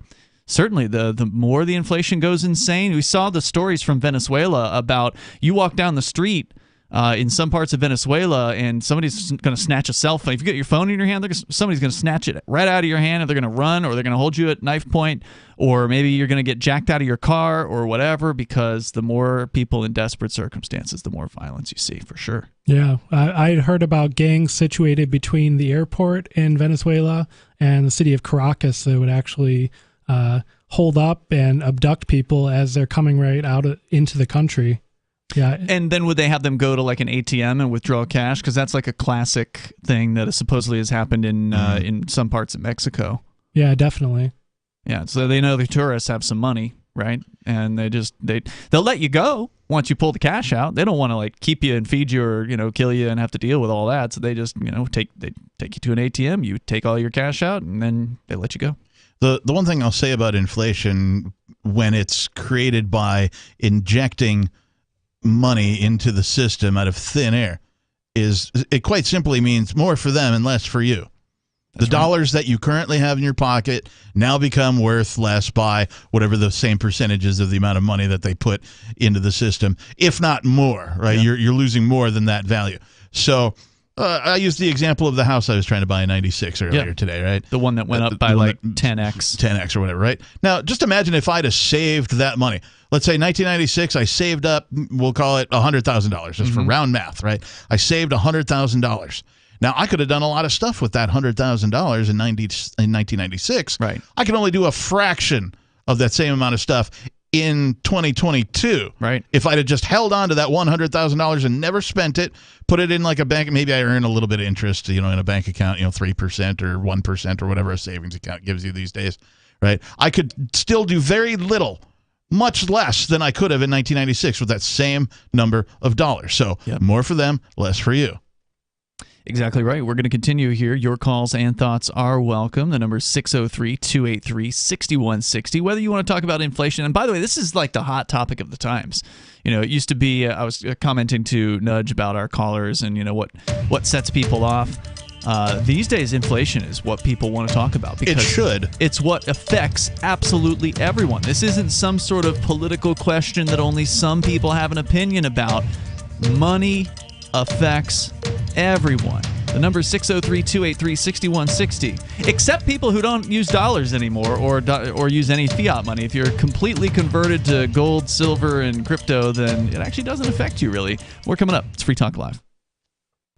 certainly, the more the inflation goes insane. We saw the stories from Venezuela about you walk down the street in some parts of Venezuela, and somebody's going to snatch a cell phone. If you get your phone in your hand, somebody's going to snatch it right out of your hand, and they're going to run, or they're going to hold you at knife point, or maybe you're going to get jacked out of your car or whatever, because the more people in desperate circumstances, the more violence you see, for sure. Yeah, I heard about gangs situated between the airport in Venezuela and the city of Caracas that would actually hold up and abduct people as they're coming right out into the country. Yeah. And then would they have them go to like an ATM and withdraw cash? Because that's like a classic thing that supposedly has happened in some parts of Mexico. Yeah, definitely. Yeah, so they know the tourists have some money, right? And they'll let you go once you pull the cash out. They don't want to like keep you and feed you or kill you and have to deal with all that. So they just take you to an ATM, you take all your cash out, and then they let you go. The one thing I'll say about inflation when it's created by injecting money into the system out of thin air is it quite simply means more for them and less for you. The dollars that you currently have in your pocket now become worth less by whatever the same percentages of the amount of money that they put into the system, if not more, right? Yeah. You're losing more than that value. So I used the example of the house I was trying to buy in 96 earlier today, right? The one that went up by like 10x. 10x or whatever, right? Now, just imagine if I'd have saved that money. Let's say 1996, I saved up, we'll call it $100,000, just for round math, right? I saved $100,000. Now, I could have done a lot of stuff with that $100,000 in 1996. Right. I can only do a fraction of that same amount of stuff in 2022. Right. If I'd have just held on to that $100,000 and never spent it, put it in like a bank, maybe I earn a little bit of interest, in a bank account, 3% or 1% or whatever a savings account gives you these days, right? I could still do very little, much less than I could have in 1996 with that same number of dollars. So more for them, less for you. Exactly right. We're going to continue here. Your calls and thoughts are welcome. The number is 603-283-6160. Whether you want to talk about inflation, and by the way, this is like the hot topic of the times. It used to be, I was commenting to Nudge about our callers and, what sets people off. These days, inflation is what people want to talk about. Because it should. It's what affects absolutely everyone. This isn't some sort of political question that only some people have an opinion about. Money affects everyone. The number is 603-283-6160. Except people who don't use dollars anymore or use any fiat money. If you're completely converted to gold, silver, and crypto, then it actually doesn't affect you, really. We're coming up. It's Free Talk Live.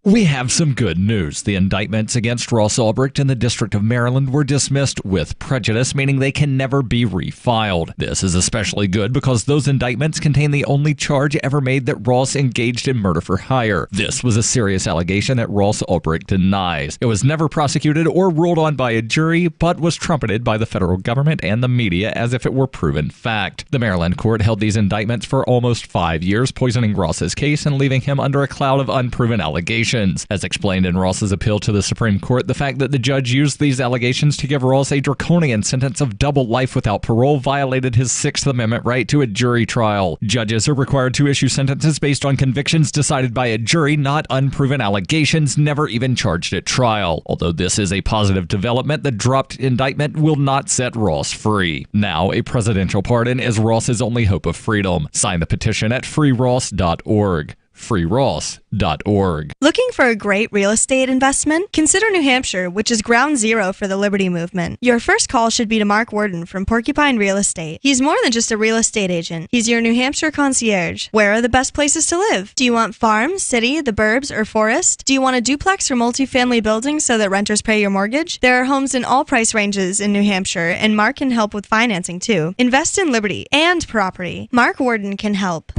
We have some good news. The indictments against Ross Ulbricht in the District of Maryland were dismissed with prejudice, meaning they can never be refiled. This is especially good because those indictments contain the only charge ever made that Ross engaged in murder for hire. This was a serious allegation that Ross Ulbricht denies. It was never prosecuted or ruled on by a jury, but was trumpeted by the federal government and the media as if it were proven fact. The Maryland court held these indictments for almost 5 years, poisoning Ross's case and leaving him under a cloud of unproven allegations. As explained in Ross's appeal to the Supreme Court, the fact that the judge used these allegations to give Ross a draconian sentence of double life without parole violated his Sixth Amendment right to a jury trial. Judges are required to issue sentences based on convictions decided by a jury, not unproven allegations never even charged at trial. Although this is a positive development, the dropped indictment will not set Ross free. Now, a presidential pardon is Ross's only hope of freedom. Sign the petition at freeross.org. freeross.org. Looking for a great real estate investment? Consider New Hampshire, which is ground zero for the Liberty Movement. Your first call should be to Mark Worden from Porcupine Real Estate. He's more than just a real estate agent. He's your New Hampshire concierge. Where are the best places to live? Do you want farm, city, the burbs, or forest? Do you want a duplex or multifamily building so that renters pay your mortgage? There are homes in all price ranges in New Hampshire, and Mark can help with financing too. Invest in Liberty and property. Mark Worden can help.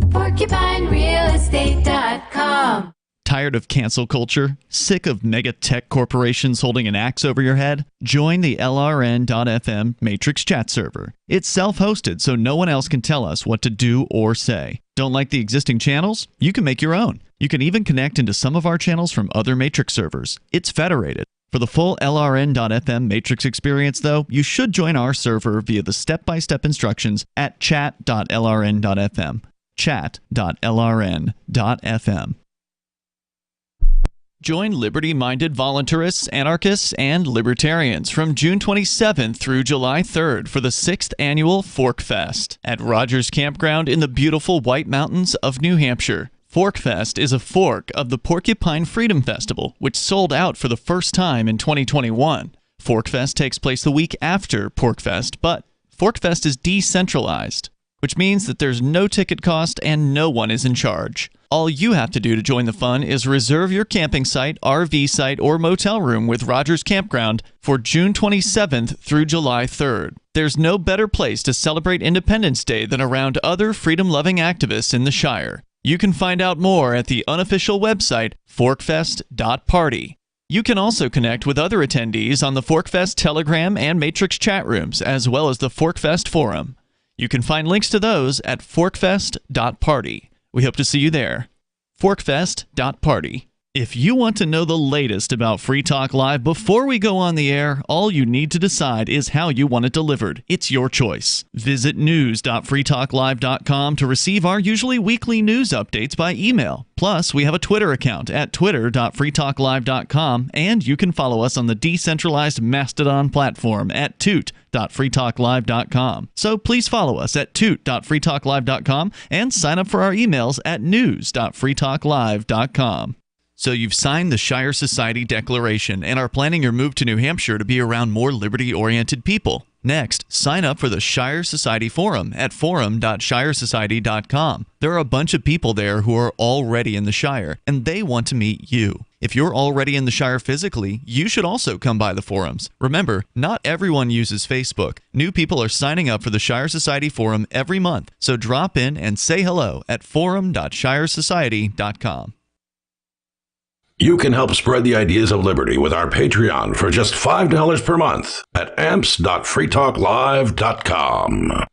PorcupineRealEstate.com. Tired of cancel culture? Sick of mega tech corporations holding an axe over your head? Join the LRN.FM Matrix chat server. It's self-hosted, so no one else can tell us what to do or say. Don't like the existing channels? You can make your own. You can even connect into some of our channels from other Matrix servers. It's federated. For the full LRN.FM Matrix experience, though, you should join our server via the step-by-step instructions at chat.lrn.fm. chat.lrn.fm. Join liberty-minded voluntarists, anarchists, and libertarians from June 27th through July 3rd for the 6th annual Fork Fest at Rogers Campground in the beautiful White Mountains of New Hampshire. Fork Fest is a fork of the Porcupine Freedom Festival, which sold out for the first time in 2021. Fork Fest takes place the week after Pork Fest, but Fork Fest is decentralized, which means that there's no ticket cost and no one is in charge. All you have to do to join the fun is reserve your camping site, RV site, or motel room with Rogers Campground for June 27th through July 3rd. There's no better place to celebrate Independence Day than around other freedom-loving activists in the Shire. You can find out more at the unofficial website, forkfest.party. You can also connect with other attendees on the Forkfest Telegram and Matrix chat rooms, as well as the Forkfest forum. You can find links to those at forkfest.party. We hope to see you there. Forkfest.party. If you want to know the latest about Free Talk Live before we go on the air, all you need to decide is how you want it delivered. It's your choice. Visit news.freetalklive.com to receive our usually weekly news updates by email. Plus, we have a Twitter account at twitter.freetalklive.com, and you can follow us on the decentralized Mastodon platform at toot.freetalklive.com. So please follow us at toot.freetalklive.com and sign up for our emails at news.freetalklive.com. So you've signed the Shire Society Declaration and are planning your move to New Hampshire to be around more liberty-oriented people. Next, sign up for the Shire Society Forum at forum.shiresociety.com. There are a bunch of people there who are already in the Shire, and they want to meet you. If you're already in the Shire physically, you should also come by the forums. Remember, not everyone uses Facebook. New people are signing up for the Shire Society Forum every month, so drop in and say hello at forum.shiresociety.com. You can help spread the ideas of liberty with our Patreon for just $5 per month at amps.freetalklive.com.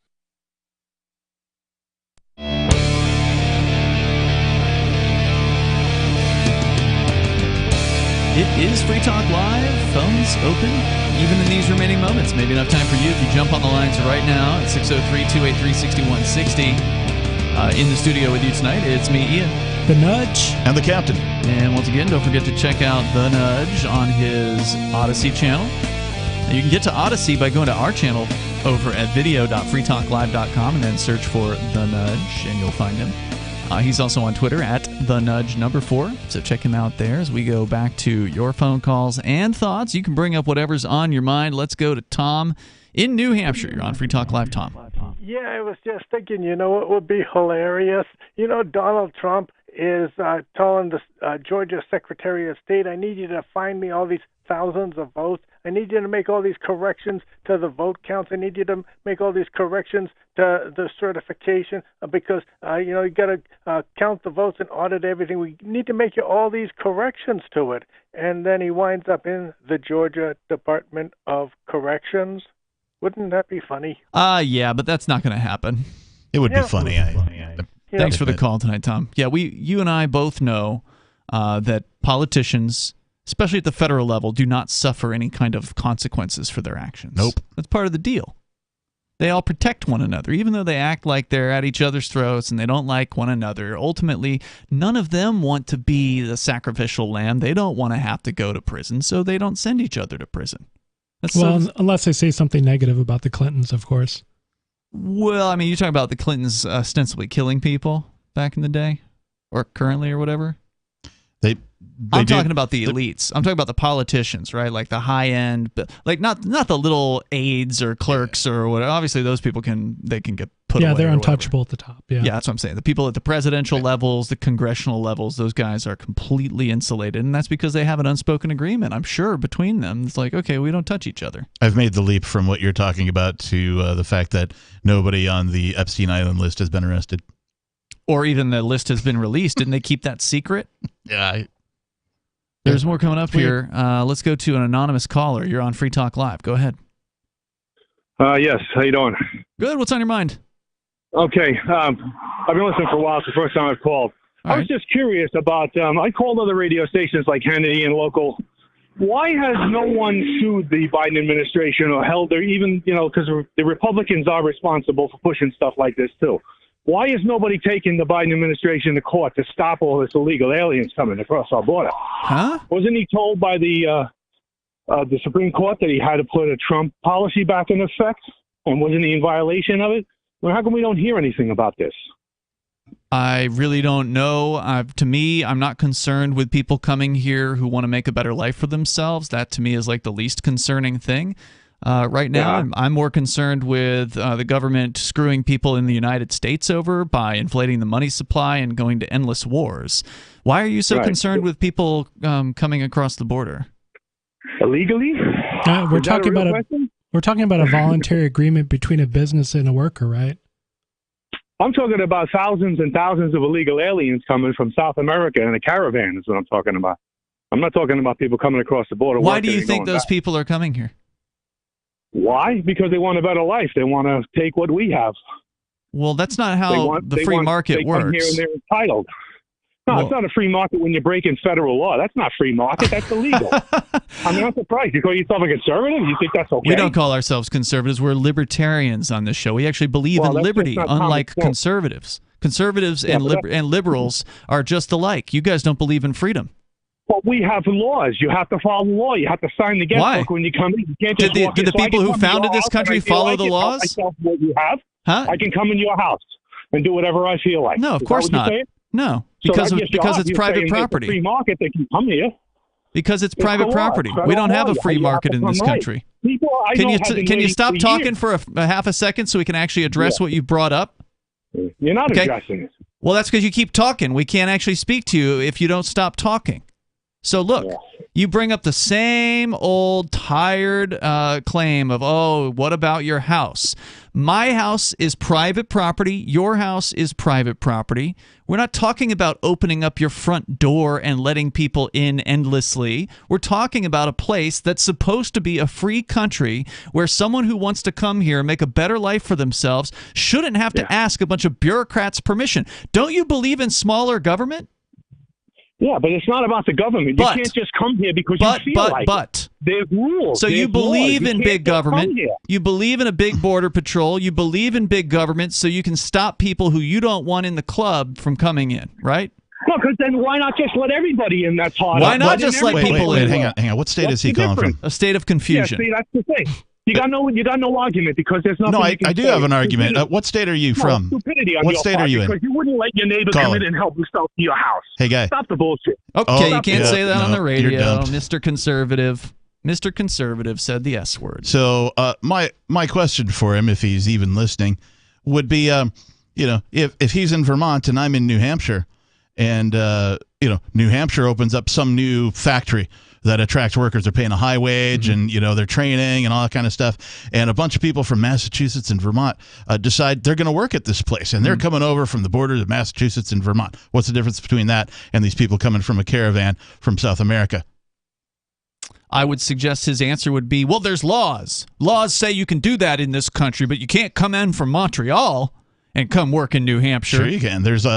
It is Free Talk Live, phones open, even in these remaining moments. Maybe enough time for you if you jump on the lines right now at 603-283-6160. In the studio with you tonight, it's me, Ian. The Nudge. And the Captain. And once again, don't forget to check out The Nudge on his Odyssey channel. You can get to Odyssey by going to our channel over at video.freetalklive.com and then search for The Nudge, and you'll find him. He's also on Twitter at TheNudge4, so check him out there as we go back to your phone calls and thoughts. You can bring up whatever's on your mind. Let's go to Tom in New Hampshire. You're on Free Talk Live, Tom. Yeah, I was just thinking, what would be hilarious? Donald Trump is telling the Georgia Secretary of State, I need you to find me all these thousands of votes. I need you to make all these corrections to the vote counts. I need you to make all these corrections to the certification because, you got to count the votes and audit everything. We need to make you all these corrections to it. And then he winds up in the Georgia Department of Corrections. Wouldn't that be funny? Yeah, but that's not going to happen. It would be funny. Thanks for the call tonight, Tom. Yeah, you and I both know that politicians, especially at the federal level, do not suffer any kind of consequences for their actions. Nope. That's part of the deal. They all protect one another, even though they act like they're at each other's throats and they don't like one another. Ultimately, none of them want to be the sacrificial lamb. They don't want to have to go to prison, so they don't send each other to prison. Unless they say something negative about the Clintons, of course. Well, I mean, you're talking about the Clintons ostensibly killing people back in the day, or currently, or whatever. I'm talking about the elites. I'm talking about the politicians, right? Like the high end, like not the little aides or clerks or whatever. Obviously, those people can get put away. Yeah, they're untouchable at the top. Yeah, that's what I'm saying. The people at the presidential levels, the congressional levels, those guys are completely insulated, and that's because they have an unspoken agreement, I'm sure, between them. It's like, okay, we don't touch each other. I've made the leap from what you're talking about to the fact that nobody on the Epstein Island list has been arrested. Or even the list has been released. Didn't they keep that secret? Yeah. There's more coming up here. Let's go to an anonymous caller. You're on Free Talk Live. Go ahead. Yes. How you doing? Good. What's on your mind? Okay. I've been listening for a while. It's the first time I've called. I was just curious about, I called other radio stations like Hannity and Local. Why has no one sued the Biden administration or held their, even, because the Republicans are responsible for pushing stuff like this too. Why is nobody taking the Biden administration to court to stop all this illegal aliens coming across our border? Huh? Wasn't he told by the Supreme Court that he had to put a Trump policy back in effect? And wasn't he in violation of it? Well, how come we don't hear anything about this? I really don't know. To me, I'm not concerned with people coming here who want to make a better life for themselves. That, to me, is like the least concerning thing. Right now, I'm more concerned with the government screwing people in the United States over by inflating the money supply and going to endless wars. Why are you so concerned with people coming across the border? Illegally? We're talking about a voluntary agreement between a business and a worker, right? I'm talking about thousands and thousands of illegal aliens coming from South America in a caravan is what I'm talking about. I'm not talking about people coming across the border. Why do you think those people are coming here? Why? Because they want a better life. They want to take what we have. Well, that's not how the free market works. Come here and they're entitled. No, it's not a free market when you're breaking federal law. That's not free market. That's illegal. I'm not surprised. You call yourself a conservative? You think that's okay? We don't call ourselves conservatives. We're libertarians on this show. We actually believe in liberty, unlike conservatives. Conservatives and liberals are just alike. You guys don't believe in freedom. Well, we have laws. You have to follow the law. You have to sign the guest book when you come in. You can't just did the people who founded this country follow the laws? What you have? Huh? I can come in your house and do whatever I feel like. No, of course not. No, because it's private property. Free market, they can come here. Because it's private property. We don't have a free market in this country. Can you stop talking for a half a second so we can actually address what you brought up? You're not addressing it. Well, that's because you keep talking. We can't actually speak to you if you don't stop talking. So look, you bring up the same old tired claim of, oh, what about your house? My house is private property. Your house is private property. We're not talking about opening up your front door and letting people in endlessly. We're talking about a place that's supposed to be a free country where someone who wants to come here and make a better life for themselves shouldn't have to ask a bunch of bureaucrats permission. Don't you believe in smaller government? Yeah, but it's not about the government. You can't just come here because you feel like it. There's rules. So you believe in big government. You believe in a big border patrol. You believe in big government so you can stop people who you don't want in the club from coming in, right? Well, because then why not just let everybody in that's hard? Why not just let people in? Hang on. What state is he calling from? A state of confusion. Yeah, see, that's the thing. You got no argument because there's nothing. No, I do have an argument. What state are you from? Stupidity on what your state part are you in? Because you wouldn't let your neighbor come in and help himself to your house. Hey, guy. Stop the bullshit. Okay, you can't say that on the radio, you're dumped. Mr. Conservative. Mr. Conservative said the S word. So my question for him, if he's even listening, would be, if he's in Vermont and I'm in New Hampshire, and New Hampshire opens up some new factory that attracts workers. They're paying a high wage and, they're training and all that kind of stuff. And a bunch of people from Massachusetts and Vermont decide they're going to work at this place. And they're coming over from the borders of Massachusetts and Vermont. What's the difference between that and these people coming from a caravan from South America? I would suggest his answer would be, well, there's laws. Laws say you can do that in this country, but you can't come in from Montreal and come work in New Hampshire. Sure you can. There's they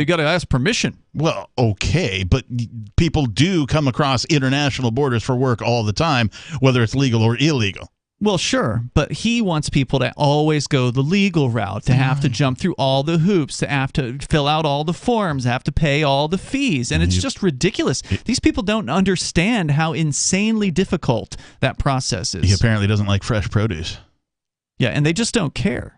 got to ask permission. Well, okay, but people do come across international borders for work all the time, whether it's legal or illegal. Well, sure, but he wants people to always go the legal route, to have to jump through all the hoops, to have to fill out all the forms, have to pay all the fees, and it's just ridiculous. These people don't understand how insanely difficult that process is. He apparently doesn't like fresh produce. Yeah, and they just don't care.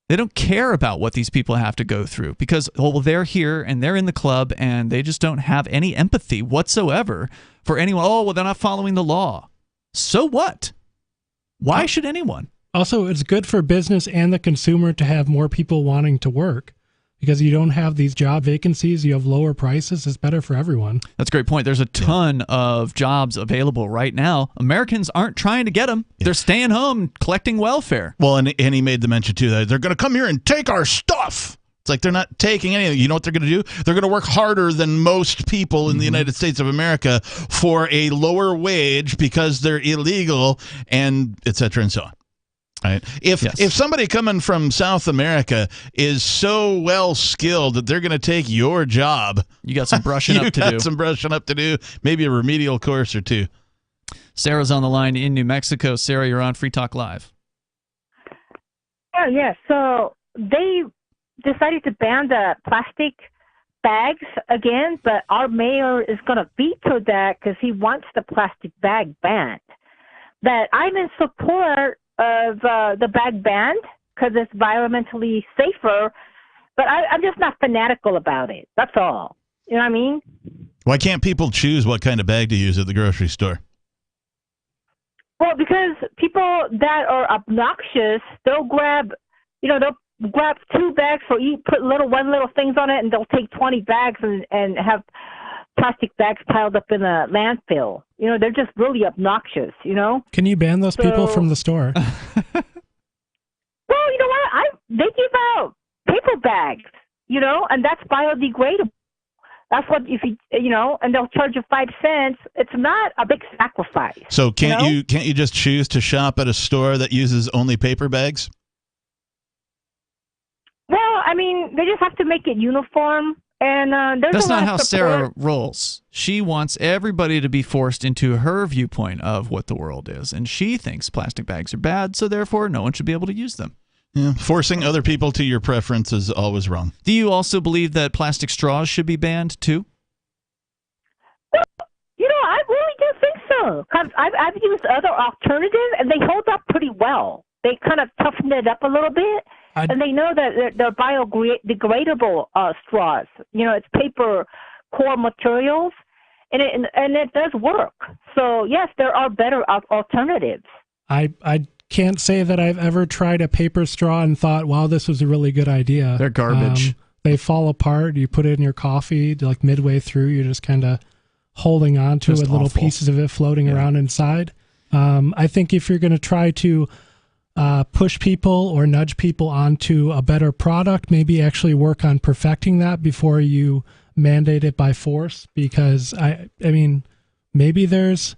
They don't care about what these people have to go through because, they're here and they're in the club and they just don't have any empathy whatsoever for anyone. Oh, well, they're not following the law. So what? Why should anyone? Also, it's good for business and the consumer to have more people wanting to work because you don't have these job vacancies. You have lower prices. It's better for everyone. That's a great point. There's a ton of jobs available right now. Americans aren't trying to get them. They're staying home collecting welfare. Well, and he made the mention, too, that they're going to come here and take our stuff. It's like they're not taking anything. You know what they're going to do? They're going to work harder than most people in the United States of America for a lower wage because they're illegal and et cetera and so on. Right. If somebody coming from South America is so well skilled that they're going to take your job, you got some brushing up to do. Maybe a remedial course or two. Sarah's on the line in New Mexico. Sarah, you're on Free Talk Live. So they decided to ban the plastic bags again, but our mayor is going to veto that because he wants the plastic bag banned. But I'm in support of the bag ban because it's environmentally safer, but I'm just not fanatical about it. That's all. You know what I mean? Why can't people choose what kind of bag to use at the grocery store? Well, because people that are obnoxious, they'll grab 2 bags for each, put one little things on it, and they'll take 20 bags and have plastic bags piled up in a landfill. They're just really obnoxious, Can you ban those people from the store? Well, you know what? They give out paper bags, and that's biodegradable. That's what and they'll charge you 5 cents. It's not a big sacrifice. So can't you just choose to shop at a store that uses only paper bags? Well, I mean, they just have to make it uniform. And that's not how Sarah rolls. She wants everybody to be forced into her viewpoint of what the world is, and she thinks plastic bags are bad, so therefore no one should be able to use them. Yeah, forcing other people to your preference is always wrong. Do you also believe that plastic straws should be banned too? I really do think so. Cause I've used other alternatives, and they hold up pretty well. They kind of toughen it up a little bit. And they know that they're biodegradable straws. It's paper core materials, and it does work. So yes, there are better alternatives. I can't say that I've ever tried a paper straw and thought, wow, this was a really good idea. They're garbage. They fall apart. You put it in your coffee, like midway through, you're just kind of holding on to it with little pieces of it floating around inside. I think if you're going to try to push people or nudge people onto a better product, maybe actually work on perfecting that before you mandate it by force, because I mean, maybe there's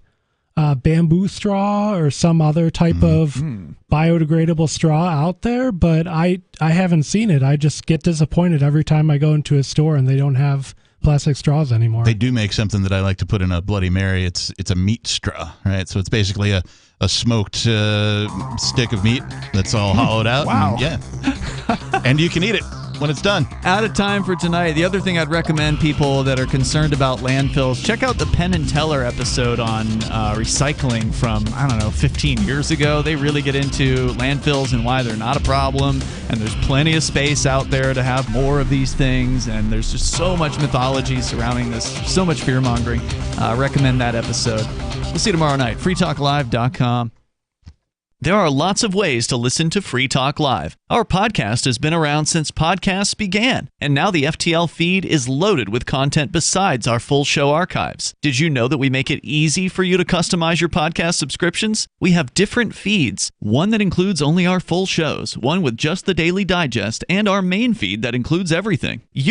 bamboo straw or some other type of biodegradable straw out there, but I haven't seen it. I just get disappointed every time I go into a store and they don't have plastic straws anymore. They do make something that I like to put in a Bloody Mary. It's a meat straw, right? So it's basically a smoked stick of meat that's all hollowed out. Wow. And, and you can eat it when it's done. Out of time for tonight. The other thing I'd recommend people that are concerned about landfills, check out the Penn and Teller episode on recycling from, 15 years ago. They really get into landfills and why they're not a problem, and there's plenty of space out there to have more of these things, and there's just so much mythology surrounding this, so much fear-mongering. Recommend that episode. We'll see you tomorrow night. freetalklive.com. There are lots of ways to listen to Free Talk Live. Our podcast has been around since podcasts began, and now the FTL feed is loaded with content besides our full show archives. Did you know that we make it easy for you to customize your podcast subscriptions? We have different feeds, one that includes only our full shows, one with just the Daily Digest, and our main feed that includes everything.